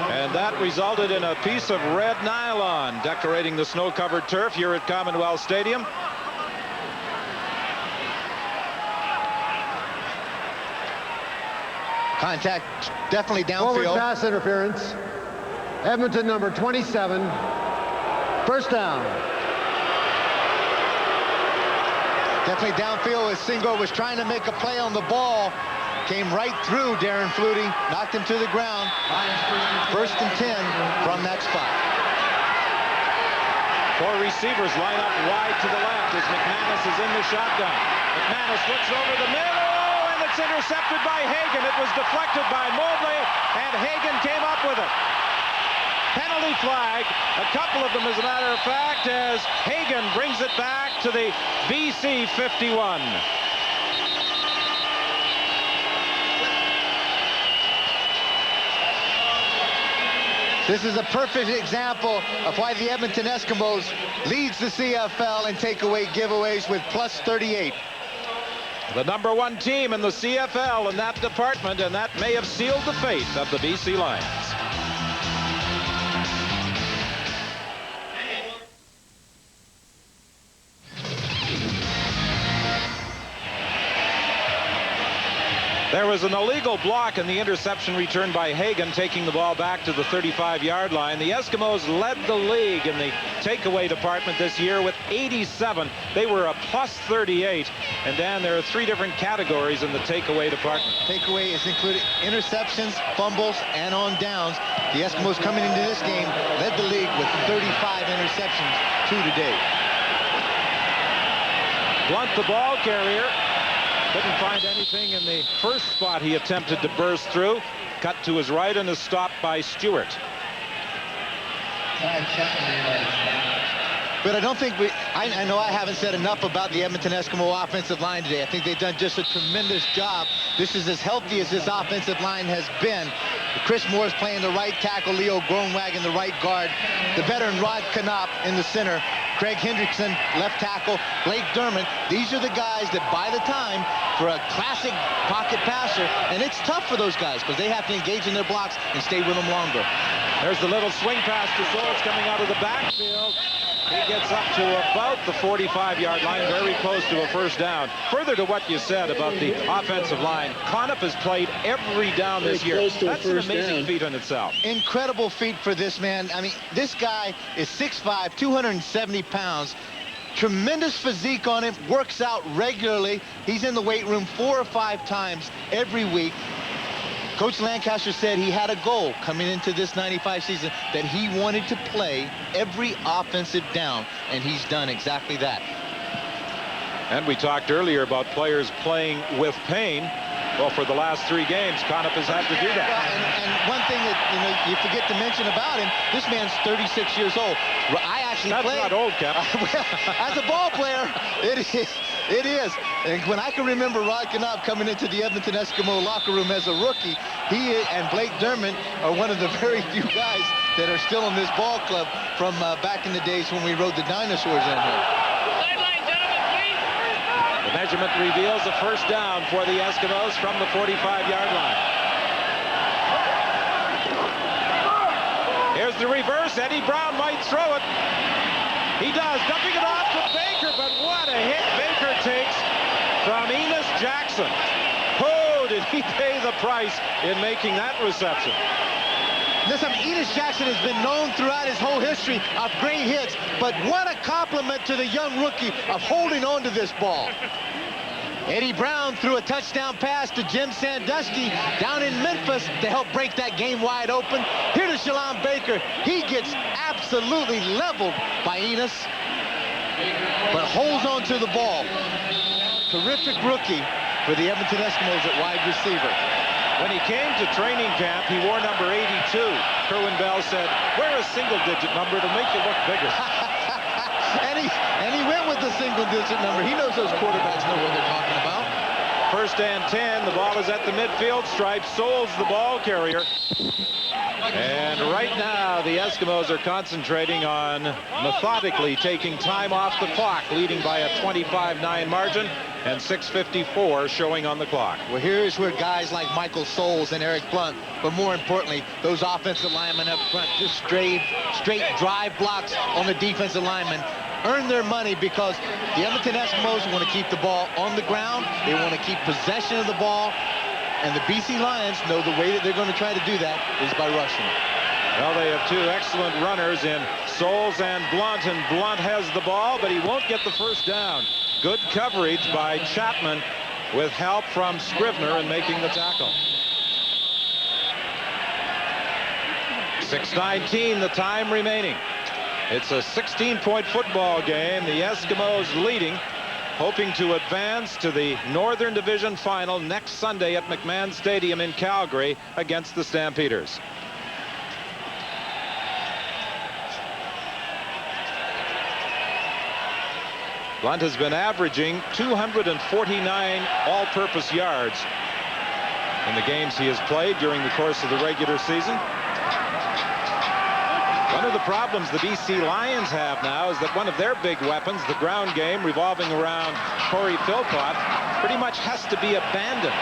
And that resulted in a piece of red nylon decorating the snow-covered turf here at Commonwealth Stadium. Contact definitely downfield. Forward pass interference. Edmonton number 27. First down. Definitely downfield as Singo was trying to make a play on the ball. Came right through Darren Flutie, knocked him to the ground. First and 10 from that spot. 4 receivers line up wide to the left as McManus is in the shotgun. McManus looks over the middle, and it's intercepted by Hagan. It was deflected by Mobley, and Hagan came up with it. Penalty flag, a couple of them as a matter of fact, as Hagan brings it back to the BC 51. This is a perfect example of why the Edmonton Eskimos leads the CFL in takeaway giveaways with plus 38. The #1 team in the CFL in that department, and that may have sealed the fate of the BC Lions. There was an illegal block and the interception returned by Hagan, taking the ball back to the 35-yard line. The Eskimos led the league in the takeaway department this year with 87. They were a plus 38. And Dan, there are 3 different categories in the takeaway department. Takeaway is included interceptions, fumbles, and on downs. The Eskimos coming into this game led the league with 35 interceptions, 2 today. Blunt, the ball carrier. Couldn't find anything in the first spot he attempted to burst through. Cut to his right and is stopped by Stewart. But I don't think I know I haven't said enough about the Edmonton Eskimo offensive line today. I think they've done just a tremendous job. This is as healthy as this offensive line has been. Chris Moore's playing the right tackle, Leo Groenwagen the right guard, the veteran Rod Knopp in the center, Craig Hendrickson left tackle, Blake Dermott. These are the guys that buy the time for a classic pocket passer, and it's tough for those guys because they have to engage in their blocks and stay with them longer. There's the little swing pass to Zoles coming out of the backfield. He gets up to about the 45-yard line, very close to a first down. Further to what you said about the offensive line, Conniff has played every down this year. That's an amazing feat in itself. Incredible feat for this man. I mean, this guy is 6'5", 270 pounds. Tremendous physique on him, works out regularly. He's in the weight room 4 or 5 times every week. Coach Lancaster said he had a goal coming into this 95 season that he wanted to play every offensive down, and he's done exactly that. And we talked earlier about players playing with pain. Well, for the last 3 games, Conniff has had to do that. Well, and one thing that you forget to mention about him, this man's 36 years old. I actually played. That's not old, Cap. As a ball player, it is. And when I can remember Rod Knopp coming into the Edmonton Eskimo locker room as a rookie, he and Blake Dermott are one of the very few guys that are still in this ball club from back in the days when we rode the dinosaurs in here. The measurement reveals a first down for the Eskimos from the 45-yard line. Here's the reverse. Eddie Brown might throw it. He does, dumping it off to Baker, but what a hit Baker takes from Enos Jackson. Oh, did he pay the price in making that reception? Listen, Enos Jackson has been known throughout his whole history of great hits, but what a compliment to the young rookie of holding on to this ball. Eddie Brown threw a touchdown pass to Jim Sandusky down in Memphis to help break that game wide open. Here to Shalom Baker. He gets absolutely leveled by Enos, but holds on to the ball. Terrific rookie for the Edmonton Eskimos at wide receiver. When he came to training camp, he wore number 82. Kerwin Bell said, wear a single-digit number to make you look bigger. and he went with the single-digit number. He knows those quarterbacks know what they're talking about. First and 10. The ball is at the midfield stripe. Souls the ball carrier. And right now, the Eskimos are concentrating on methodically taking time off the clock, leading by a 25-9 margin, and 6:54 showing on the clock. Well, here's where guys like Michael Souls and Eric Blunt, but more importantly, those offensive linemen up front, just straight drive blocks on the defensive linemen, earn their money because the Edmonton Eskimos want to keep the ball on the ground. They want to keep possession of the ball. And the BC Lions know the way that they're going to try to do that is by rushing it. Well, they have two excellent runners in Souls and Blunt has the ball, but he won't get the first down. Good coverage by Chapman with help from Scrivener in making the tackle. 6:19 the time remaining. It's a 16-point football game. The Eskimos leading, hoping to advance to the Northern Division Final next Sunday at McMahon Stadium in Calgary against the Stampeders. Blunt has been averaging 249 all-purpose yards in the games he has played during the course of the regular season. One of the problems the BC Lions have now is that one of their big weapons, the ground game revolving around Corey Philpott, pretty much has to be abandoned.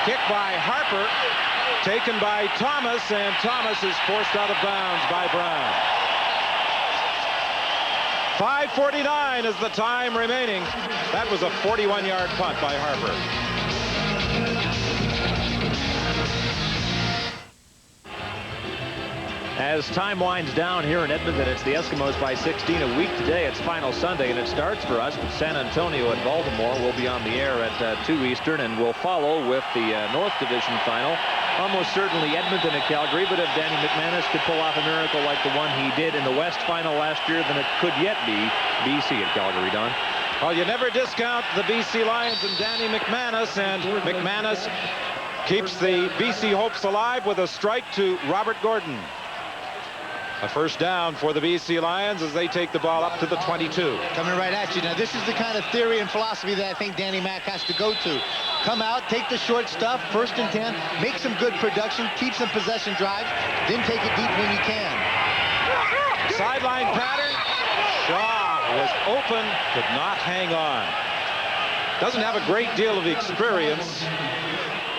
Kick by Harper, taken by Thomas, and Thomas is forced out of bounds by Brown. 5:49 is the time remaining. That was a 41-yard punt by Harper. As time winds down here in Edmonton, it's the Eskimos by 16. A week today, it's final Sunday, and it starts for us with San Antonio and Baltimore. We'll be on the air at 2 Eastern, and we'll follow with the North Division final. Almost certainly Edmonton at Calgary, but if Danny McManus could pull off a miracle like the one he did in the West final last year, then it could yet be BC at Calgary, Don. Well, you never discount the BC Lions and Danny McManus, and McManus keeps the BC hopes alive with a strike to Robert Gordon. A first down for the BC Lions as they take the ball up to the 22. Coming right at you. Now, this is the kind of theory and philosophy that I think Danny Mac has to go to. Come out, take the short stuff, 1st and 10, make some good production, keep some possession drives, then take it deep when you can. Sideline pattern. Shaw was open, could not hang on. Doesn't have a great deal of experience.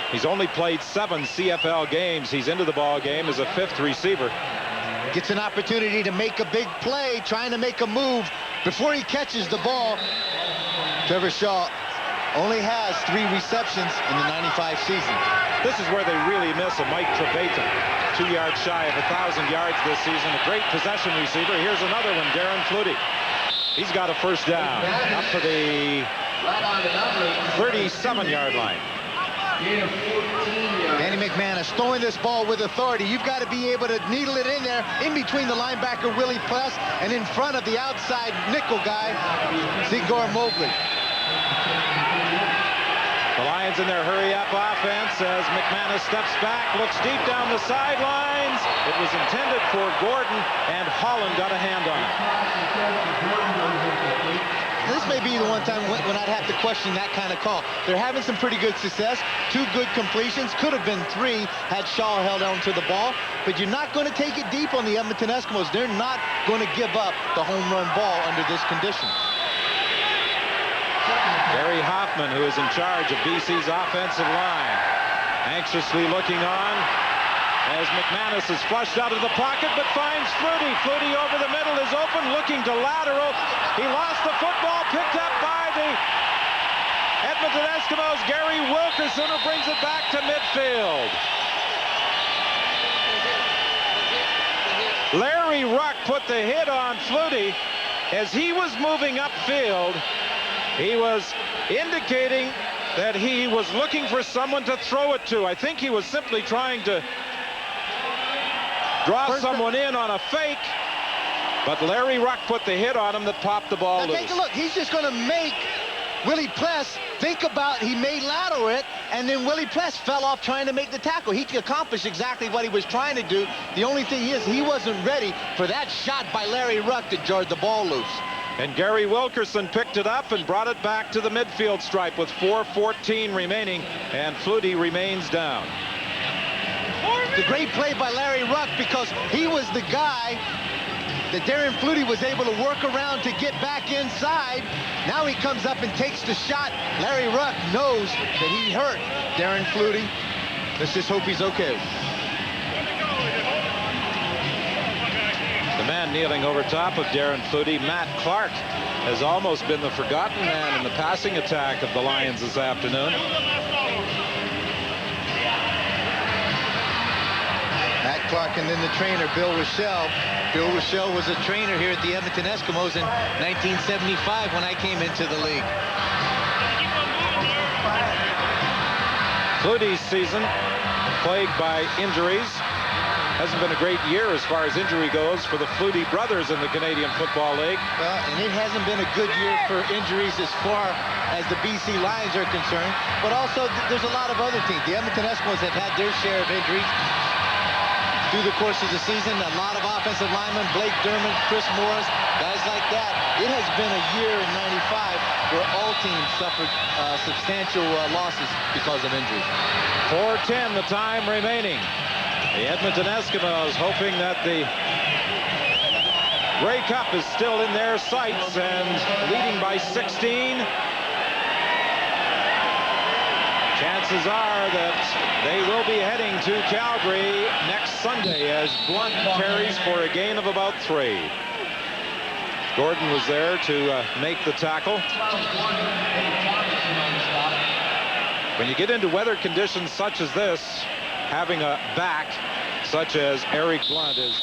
He's only played 7 CFL games. He's into the ball game as a 5th receiver. Gets an opportunity to make a big play, trying to make a move before he catches the ball. Trevor Shaw only has 3 receptions in the 95 season. This is where they really miss a Mike Trevathan. 2 yards shy of 1,000 yards this season. A great possession receiver. Here's another one, Darren Flutie. He's got a first down up to the 37-yard line. Danny McManus throwing this ball with authority. You've got to be able to needle it in there, in between the linebacker Willie Pless and in front of the outside nickel guy, Zigor Mobley. The Lions in their hurry-up offense as McManus steps back, looks deep down the sidelines. It was intended for Gordon, and Holland got a hand on it. This may be the one time when I'd have to question that kind of call. They're having some pretty good success. 2 good completions. Could have been 3 had Shaw held on to the ball. But you're not going to take it deep on the Edmonton Eskimos. They're not going to give up the home run ball under this condition. Gary Hoffman, who is in charge of BC's offensive line, anxiously looking on as McManus is flushed out of the pocket, but finds Flutie. Flutie over the middle is open, looking to lateral. He lost the football, picked up by the Edmonton Eskimos, Gary Wilkerson, who brings it back to midfield. Larry Ruck put the hit on Flutie. As he was moving upfield, he was indicating that he was looking for someone to throw it to. I think he was simply trying to draw someone in on a fake, but Larry Ruck put the hit on him that popped the ball loose. Take a look. He's just going to make Willie Pless think about he may lateral it, and then Willie Pless fell off trying to make the tackle. He accomplished exactly what he was trying to do. The only thing is he wasn't ready for that shot by Larry Ruck that jarred the ball loose. And Gary Wilkerson picked it up and brought it back to the midfield stripe with 4:14 remaining, and Flutie remains down. The great play by Larry Ruck, because he was the guy that Darren Flutie was able to work around to get back inside. Now he comes up and takes the shot. Larry Ruck knows that he hurt Darren Flutie. Let's just hope he's okay. The man kneeling over top of Darren Flutie, Matt Clark, has almost been the forgotten man in the passing attack of the Lions this afternoon. Clark, and then the trainer, Bill Rochelle. Bill Rochelle was a trainer here at the Edmonton Eskimos in 1975 when I came into the league. Flutie's season plagued by injuries. Hasn't been a great year as far as injury goes for the Flutie brothers in the Canadian Football League. Well, and it hasn't been a good year for injuries as far as the BC Lions are concerned, but also there's a lot of other teams. The Edmonton Eskimos have had their share of injuries through the course of the season. A lot of offensive linemen, Blake Dermott, Chris Morris, guys like that. It has been a year in 95 where all teams suffered substantial losses because of injuries. 4:10 the time remaining. The Edmonton Eskimos hoping that the Grey Cup is still in their sights and leading by 16. Chances are that they will be heading to Calgary next Sunday as Blunt carries for a gain of about 3. Gordon was there to make the tackle. When you get into weather conditions such as this, having a back such as Eric Blunt is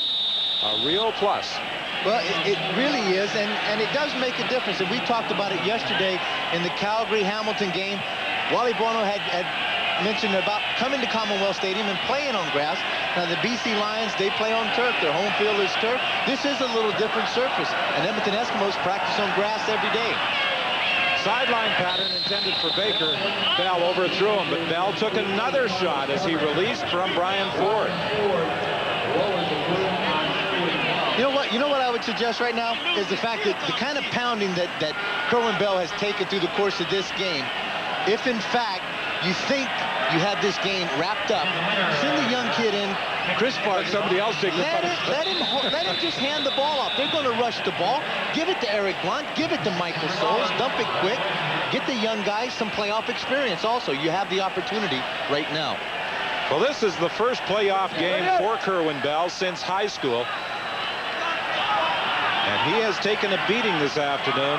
a real plus. Well, it really is, and it does make a difference. And we talked about it yesterday in the Calgary-Hamilton game. Wally Bono had mentioned about coming to Commonwealth Stadium and playing on grass. Now, the BC Lions, they play on turf. Their home field is turf. This is a little different surface, and Edmonton Eskimos practice on grass every day. Sideline pattern intended for Baker. Bell overthrew him, but Bell took another shot as he released from Brian Ford. You know what I would suggest right now is the fact that the kind of pounding that Kerwin Bell has taken through the course of this game, if in fact you think you had this game wrapped up, send the young kid in, Chris Park. Somebody else take the let him just hand the ball off. They're going to rush the ball. Give it to Eric Blunt. Give it to Michael Souls. Dump it quick. Get the young guys some playoff experience also. You have the opportunity right now. Well, this is the first playoff game for Kerwin Bell since high school. And he has taken a beating this afternoon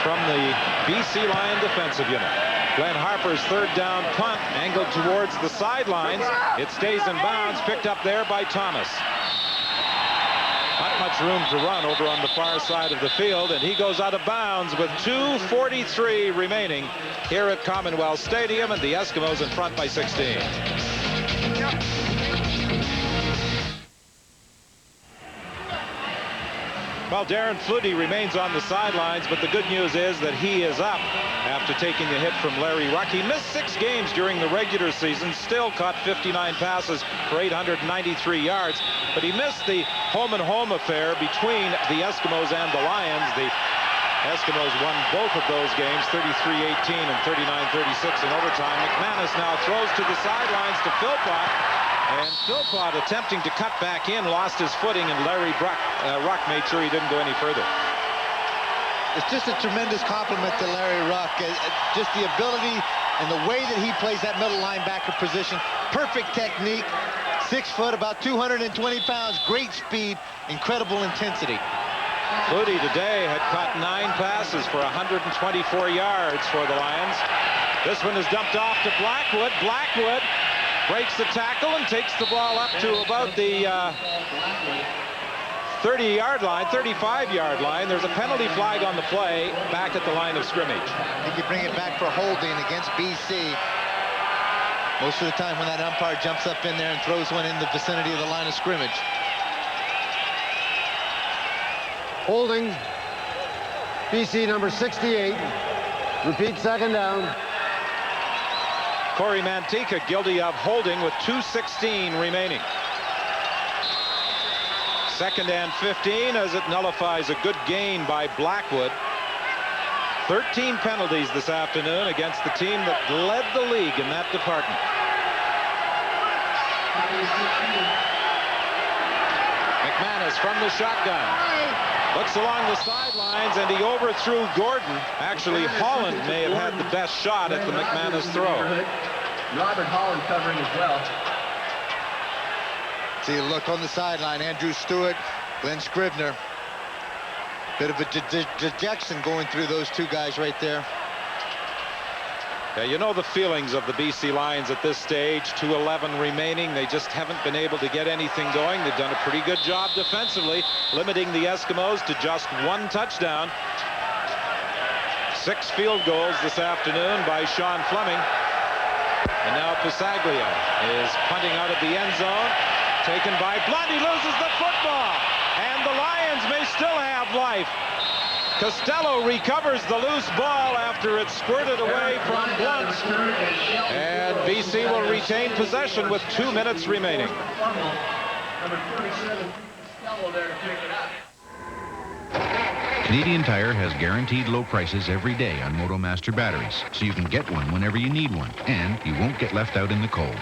from the BC Lion defensive unit. Glenn Harper's third down punt angled towards the sidelines. It stays in bounds, picked up there by Thomas. Not much room to run over on the far side of the field, and he goes out of bounds with 2:43 remaining here at Commonwealth Stadium, and the Eskimos in front by 16. Well, Darren Flutie remains on the sidelines, but the good news is that he is up after taking a hit from Larry Ruck. He missed 6 games during the regular season, still caught 59 passes for 893 yards, but he missed the home-and-home affair between the Eskimos and the Lions. The Eskimos won both of those games, 33-18 and 39-36 in overtime. McManus now throws to the sidelines to Philpott. And Philpott, attempting to cut back in, lost his footing, and Larry Ruck made sure he didn't go any further. It's just a tremendous compliment to Larry Ruck. Just the ability and the way that he plays that middle linebacker position. Perfect technique. 6 foot, about 220 pounds. Great speed, incredible intensity. Flutie today had caught 9 passes for 124 yards for the Lions. This one is dumped off to Blackwood. Blackwood breaks the tackle and takes the ball up to about the 30-yard line, 35-yard line. There's a penalty flag on the play back at the line of scrimmage. I think you bring it back for holding against BC. Most of the time when that umpire jumps up in there and throws one in the vicinity of the line of scrimmage. Holding. BC number 68. Repeat, second down. Corey Mantica guilty of holding with 2:16 remaining. 2nd and 15 as it nullifies a good gain by Blackwood. 13 penalties this afternoon against the team that led the league in that department. McManus from the shotgun. Looks along the sidelines, and he overthrew Gordon. Actually, Holland may have had the best shot at the McManus throw. Robert Holland covering as well. See a look on the sideline. Andrew Stewart, Glenn Scribner. Bit of a dejection going through those two guys right there. Yeah, you know the feelings of the BC Lions at this stage. 2:11 remaining. They just haven't been able to get anything going. They've done a pretty good job defensively, limiting the Eskimos to just 1 touchdown. 6 field goals this afternoon by Sean Fleming. And now Pisaglia is punting out of the end zone. Taken by Blunt. He loses the football. And the Lions may still have life. Costello recovers the loose ball after it squirted away from Blunt. And BC will retain possession with 2 minutes remaining. Canadian Tire has guaranteed low prices every day on MotoMaster batteries, so you can get one whenever you need one, and you won't get left out in the cold.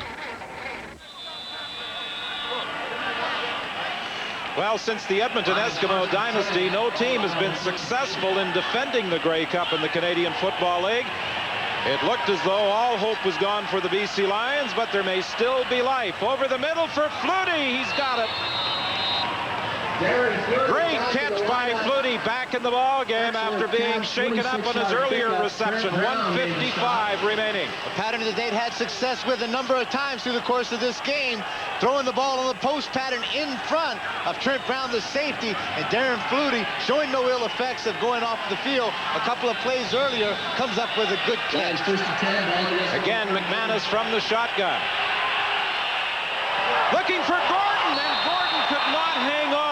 Well, since the Edmonton Eskimo dynasty, no team has been successful in defending the Grey Cup in the Canadian Football League. It looked as though all hope was gone for the BC Lions, but there may still be life. Over the middle for Flutie. He's got it. Great catch by Flutie, back in the ball game after being shaken up on his earlier reception. 1:55 remaining. A pattern that they'd had success with a number of times through the course of this game, throwing the ball on the post pattern in front of Trent Brown, the safety, and Darren Flutie, showing no ill effects of going off the field a couple of plays earlier, comes up with a good catch. Again, McManus from the shotgun. Looking for Gordon, and Gordon could not hang on.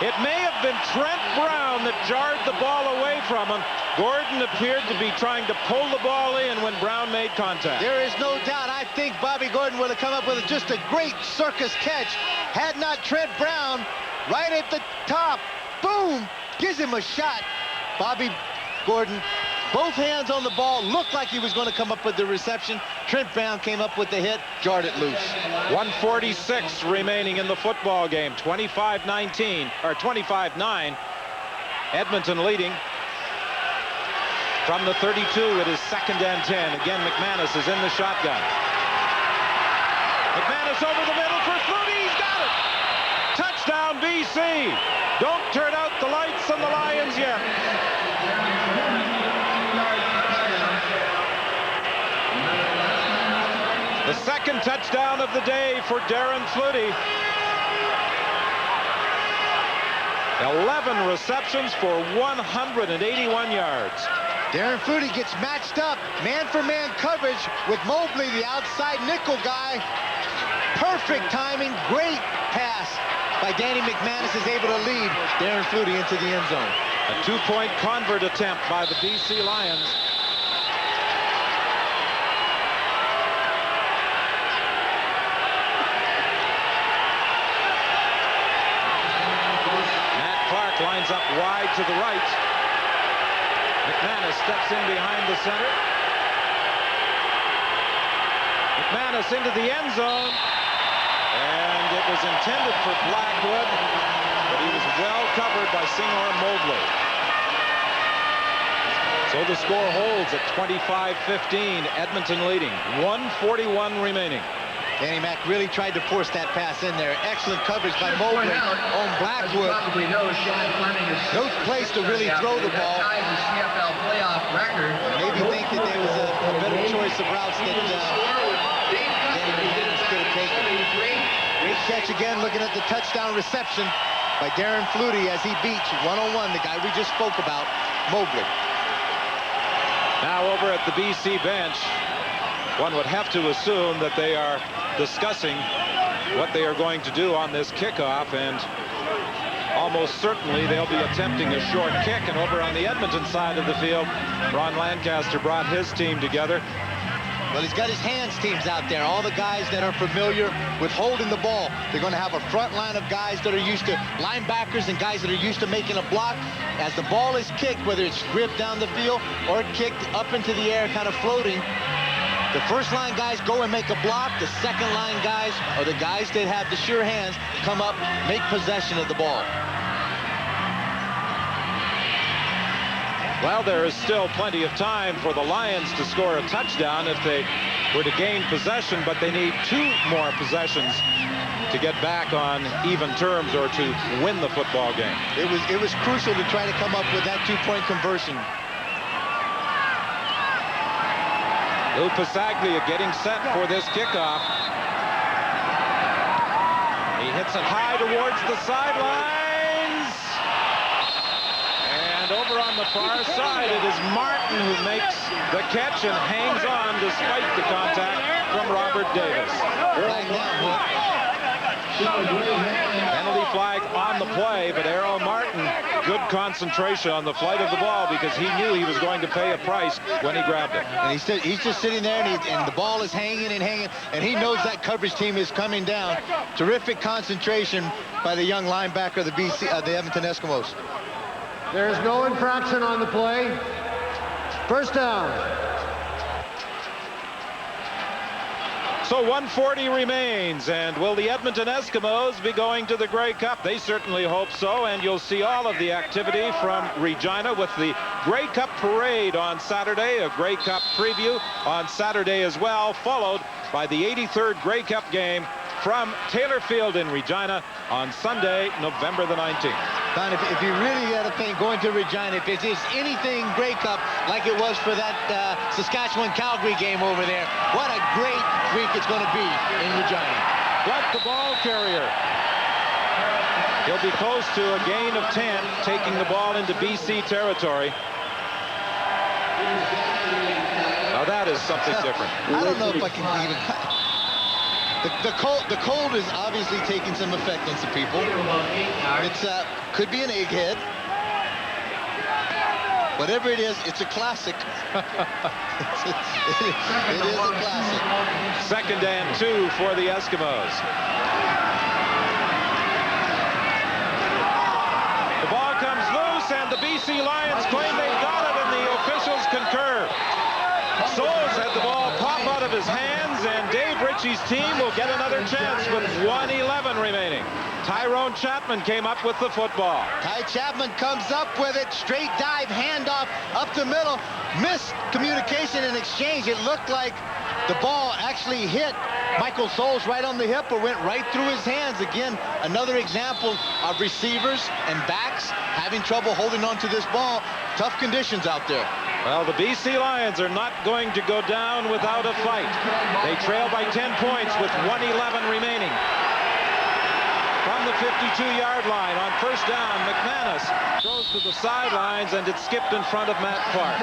It may have been Trent Brown that jarred the ball away from him. Gordon appeared to be trying to pull the ball in when Brown made contact. There is no doubt. I think Bobby Gordon would have come up with just a great circus catch had not Trent Brown right at the top. Boom! Gives him a shot. Bobby Gordon, both hands on the ball, looked like he was going to come up with the reception. Trent Brown came up with the hit, jarred it loose. 1:46 remaining in the football game. 25-19, or 25-9. Edmonton leading. From the 32, it is 2nd and 10. Again, McManus is in the shotgun. McManus over the middle for Flutie. He's got it. Touchdown, BC. Don't turn out the lights on the Lions yet. The 2nd touchdown of the day for Darren Flutie. 11 receptions for 181 yards. Darren Flutie gets matched up, man-for-man coverage with Mobley, the outside nickel guy. Perfect timing, great pass by Danny McManus, is able to lead Darren Flutie into the end zone. A 2-point convert attempt by the BC Lions. Lines up wide to the right. McManus steps in behind the center. McManus into the end zone. And it was intended for Blackwood, but he was well covered by Seymour Mobley. So the score holds at 25-15. Edmonton leading. 1:41 remaining. Danny Mac really tried to force that pass in there. Excellent coverage by Mobley on Blackwood. No place to really throw the ball. CFL playoff record. Maybe think that there was a better choice of routes that Danny McManus could have taken. Great catch again, looking at the touchdown reception by Darren Flutie as he beats one-on-one the guy we just spoke about, Mobley. Now over at the BC bench, one would have to assume that they are discussing what they are going to do on this kickoff, and almost certainly they'll be attempting a short kick. And over on the Edmonton side of the field, Ron Lancaster brought his team together. Well, he's got his hands teams out there, all the guys that are familiar with holding the ball. They're going to have a front line of guys that are used to linebackers and guys that are used to making a block. As the ball is kicked, whether it's gripped down the field or kicked up into the air, kind of floating, the first line guys go and make a block. The second line guys are the guys that have the sure hands, come up, make possession of the ball. Well, there is still plenty of time for the Lions to score a touchdown if they were to gain possession, but they need 2 more possessions to get back on even terms or to win the football game. It was crucial to try to come up with that 2-point conversion. Lou Pasaglia getting set for this kickoff. He hits it high towards the sidelines. And over on the far side, it is Martin who makes the catch and hangs on despite the contact from Robert Davis. Penalty flag on the play, but Errol Martin, good concentration on the flight of the ball because he knew he was going to pay a price when he grabbed it. And he's just sitting there, and the ball is hanging and hanging, and he knows that coverage team is coming down. Terrific concentration by the young linebacker of the Edmonton Eskimos. There's no infraction on the play. First down. So 1:40 remains, and will the Edmonton Eskimos be going to the Grey Cup? They certainly hope so, and you'll see all of the activity from Regina with the Grey Cup parade on Saturday, a Grey Cup preview on Saturday as well, followed by the 83rd Grey Cup game from Taylor Field in Regina on Sunday, November the 19th. Don, if you really got to think going to Regina, if it's anything Grey Cup like it was for that Saskatchewan-Calgary game over there, what a great week it's going to be in Regina. Blunt, the ball carrier. He'll be close to a gain of 10, taking the ball into BC territory. Now that is something different. I don't know if I can even... The cold is obviously taking some effect on some people. It's could be an egghead. Whatever it is, it's a classic. it is a classic. Second and 2 for the Eskimos. The ball comes loose, and the BC Lions claim they've got it, and the officials concur. Souls had the ball pop out of his hands, and Dave Ritchie's team will get another chance with 1:11 remaining. Tyrone Chapman came up with the football. Ty Chapman comes up with it, straight dive, handoff up the middle, missed communication and exchange. It looked like the ball actually hit Michael Souls right on the hip or went right through his hands. Again, another example of receivers and backs having trouble holding on to this ball. Tough conditions out there. Well, the BC Lions are not going to go down without a fight. They trail by 10 points with 1:11 remaining. From the 52-yard line on first down, McManus throws to the sidelines, and it skipped in front of Matt Clark.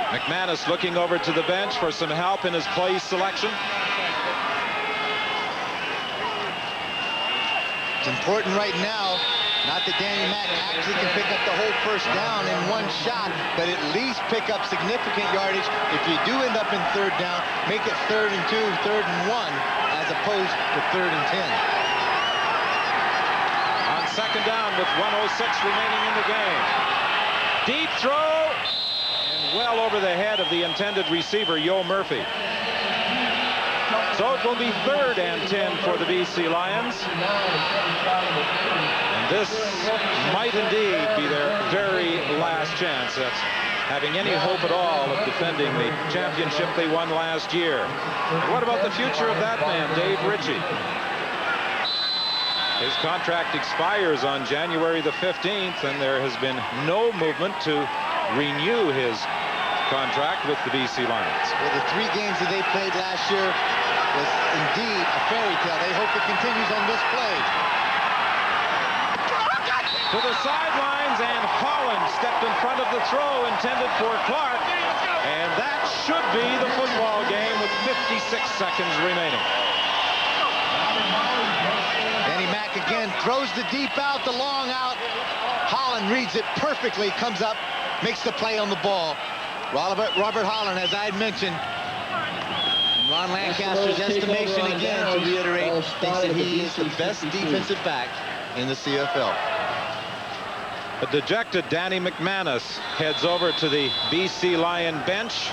McManus looking over to the bench for some help in his play selection. It's important right now, not that Danny Mack actually can pick up the whole first down in one shot, but at least pick up significant yardage. If you do end up in third down, make it 3rd and 2, 3rd and 1, as opposed to 3rd and 10. On second down with 1:06 remaining in the game. Deep throw, and well over the head of the intended receiver, Yo Murphy. So it will be 3rd and 10 for the BC Lions. And this might indeed be their very last chance at having any hope at all of defending the championship they won last year. And what about the future of that man, Dave Ritchie? His contract expires on January the 15th, and there has been no movement to renew his contract with the BC Lions. Well, the 3 games that they played last year was indeed a fairy tale. They hope it continues on this play. To the sidelines, and Holland stepped in front of the throw intended for Clark, and that should be the football game with 56 seconds remaining. Danny Mack again throws the deep out, the long out. Holland reads it perfectly, comes up, makes the play on the ball. Robert Holland, as I had mentioned, in Ron Lancaster's estimation, again, to reiterate, thinks that he is the best defensive back in the CFL. A dejected Danny McManus heads over to the BC Lion bench.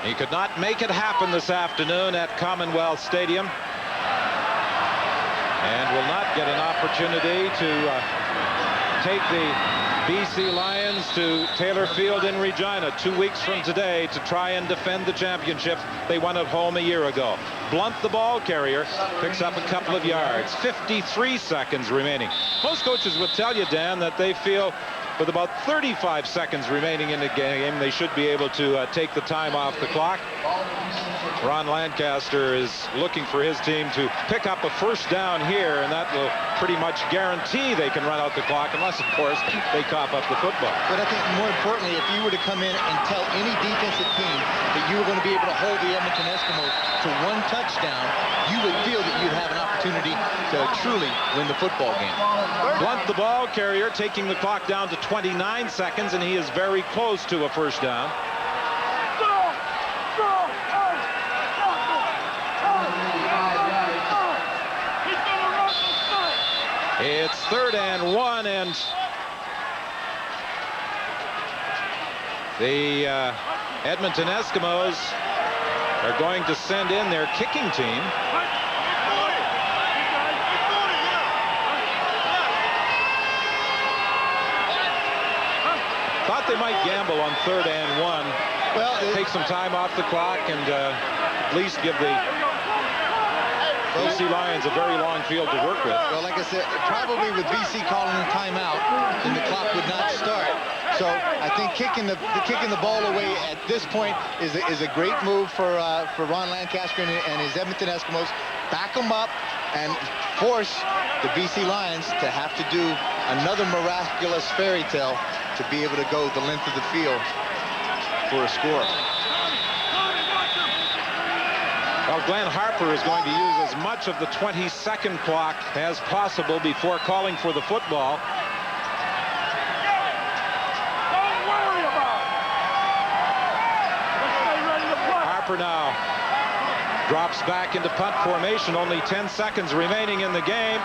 He could not make it happen this afternoon at Commonwealth Stadium, and will not get an opportunity to take the BC Lions to Taylor Field in Regina 2 weeks from today to try and defend the championship they won at home a year ago. Blunt, the ball carrier, picks up a couple of yards. 53 seconds remaining. Most coaches would tell you, Dan, that they feel with about 35 seconds remaining in the game, they should be able to take the time off the clock. Ron Lancaster is looking for his team to pick up a first down here, and that will pretty much guarantee they can run out the clock, unless, of course, they cough up the football. But I think more importantly, if you were to come in and tell any defensive team that you were going to be able to hold the Edmonton Eskimos to one touchdown, you would feel that you'd have an opportunity to truly win the football game. Blunt, the ball carrier, taking the clock down to 29 seconds, and he is very close to a first down. It's 3rd and 1, and the Edmonton Eskimos are going to send in their kicking team. Thought they might gamble on 3rd and 1. Well, take some time off the clock and at least give the BC Lions a very long field to work with. Well, like I said, probably with BC calling a timeout, then the clock would not start. So I think kicking the ball away at this point is a great move for Ron Lancaster and his Edmonton Eskimos. Back them up and force the BC Lions to have to do another miraculous fairy tale to be able to go the length of the field for a score. Well, Glenn Harper is going to use as much of the 20-second clock as possible before calling for the football. Harper now drops back into punt formation. Only 10 seconds remaining in the game.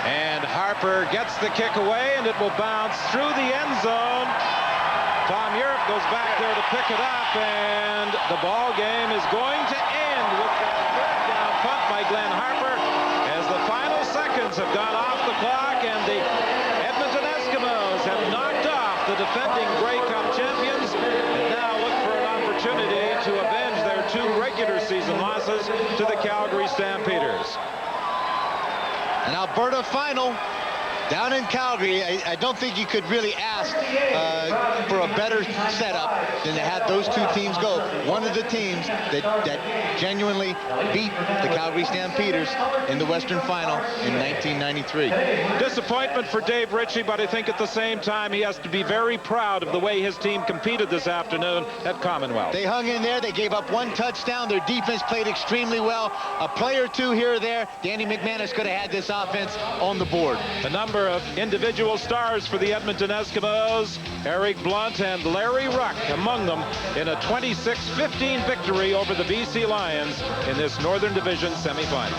And Harper gets the kick away, and it will bounce through the end zone. Tom Europe goes back there to pick it up, and the ball game is going to end with that third down punt by Glenn Harper as the final seconds have gone off the clock, and the Edmonton Eskimos have knocked off the defending Grey Cup champions and now look for an opportunity to avenge their 2 regular season losses to the Calgary Stampeders. An Alberta final down in Calgary. I don't think you could really ask for a better setup than to have those 2 teams go. One of the teams that genuinely beat the Calgary Stampeders in the Western Final in 1993. Disappointment for Dave Ritchie, but I think at the same time he has to be very proud of the way his team competed this afternoon at Commonwealth. They hung in there. They gave up 1 touchdown. Their defense played extremely well. A play or 2 here or there. Danny McManus could have had this offense on the board. The number of individual stars for the Edmonton Eskimos, Eric Blunt and Larry Ruck among them in a 26-15 victory over the BC Lions in this Northern Division semifinal.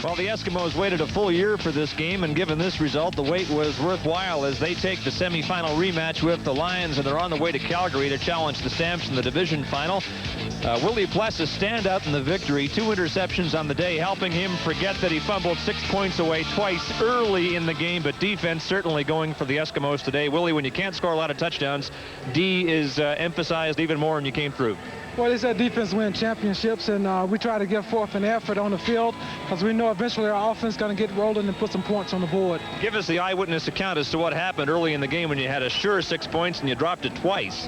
Well, the Eskimos waited a full year for this game, and given this result, the wait was worthwhile as they take the semifinal rematch with the Lions, and they're on the way to Calgary to challenge the Stamps in the division final. Willie Plessis stand out in the victory. 2 interceptions on the day, helping him forget that he fumbled 6 points away twice early in the game, but defense certainly going for the Eskimos today. Willie, when you can't score a lot of touchdowns, D is emphasized even more, and you came through. Well, they said defense win championships, and we try to give forth an effort on the field because we know eventually our offense is going to get rolling and put some points on the board. Give us the eyewitness account as to what happened early in the game when you had a sure 6 points and you dropped it twice.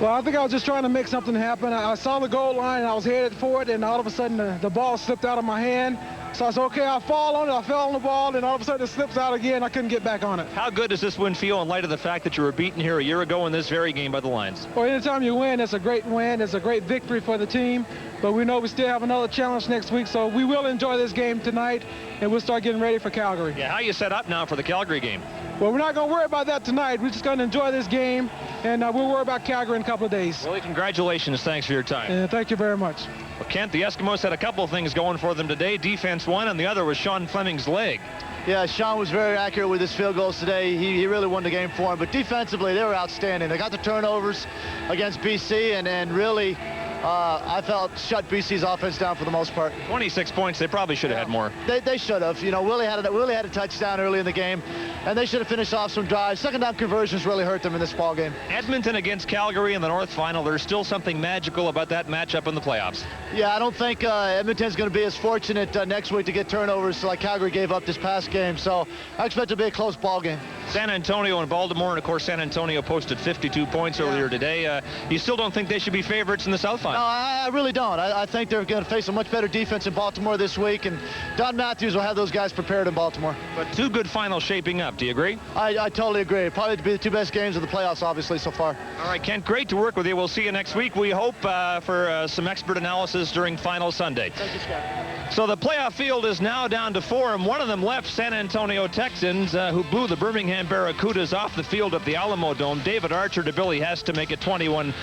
Well, I think I was just trying to make something happen. I saw the goal line, and I was headed for it, and all of a sudden the ball slipped out of my hand. So I said, okay, I'll fall on it. I fell on the ball, and all of a sudden it slips out again. I couldn't get back on it. How good does this win feel in light of the fact that you were beaten here a year ago in this very game by the Lions? Well, anytime you win, it's a great win. It's a great victory for the team. But we know we still have another challenge next week, so we will enjoy this game tonight, and we'll start getting ready for Calgary. Yeah, how you set up now for the Calgary game? Well, we're not going to worry about that tonight. We're just going to enjoy this game, and we'll worry about Calgary in a couple of days. Willie, congratulations. Thanks for your time. And thank you very much. Well, Kent, the Eskimos had a couple of things going for them today. Defense won, and the other was Sean Fleming's leg. Yeah, Sean was very accurate with his field goals today. He really won the game for him. But defensively, they were outstanding. They got the turnovers against BC and really I felt shut BC's offense down for the most part. 26 points. They probably should have had more. They should have. You know, Willie had a touchdown early in the game, and they should have finished off some drives. Second down conversions really hurt them in this ball game. Edmonton against Calgary in the North Final. There's still something magical about that matchup in the playoffs. Yeah, I don't think Edmonton's going to be as fortunate next week to get turnovers like Calgary gave up this past game. So I expect it to be a close ball game. San Antonio and Baltimore, and of course San Antonio posted 52 points earlier today. You still don't think they should be favorites in the South Final? No, I really don't. I think they're going to face a much better defense in Baltimore this week, and Don Matthews will have those guys prepared in Baltimore. But two good finals shaping up. Do you agree? I totally agree. Probably to be the two best games of the playoffs, obviously, so far. All right, Kent, great to work with you. We'll see you next week. We hope for some expert analysis during Final Sunday. Thank you, Scott. So the playoff field is now down to 4, and one of them left, San Antonio Texans, who blew the Birmingham Barracudas off the field at the Alamo Dome. David Archer to Billy Hess to make it 21-6.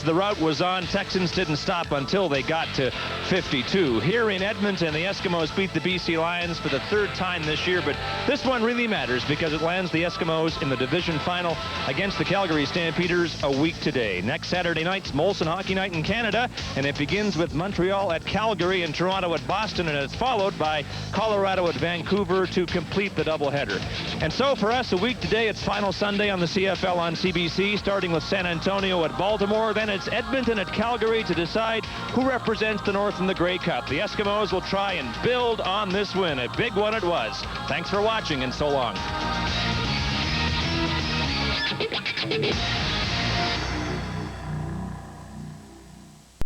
The route was on. Texans didn't stop until they got to 52. Here in Edmonton, the Eskimos beat the BC Lions for the third time this year, but this one really matters because it lands the Eskimos in the division final against the Calgary Stampeders a week today. Next Saturday night's Molson Hockey Night in Canada, and it begins with Montreal at Calgary and Toronto at Boston, and it's followed by Colorado at Vancouver to complete the doubleheader. And so for us, a week today, it's Final Sunday on the CFL on CBC, starting with San Antonio at Baltimore. Then it's Edmonton at Calgary to decide who represents the North in the Grey Cup. The Eskimos will try and build on this win. A big one it was. Thanks for watching, and so long.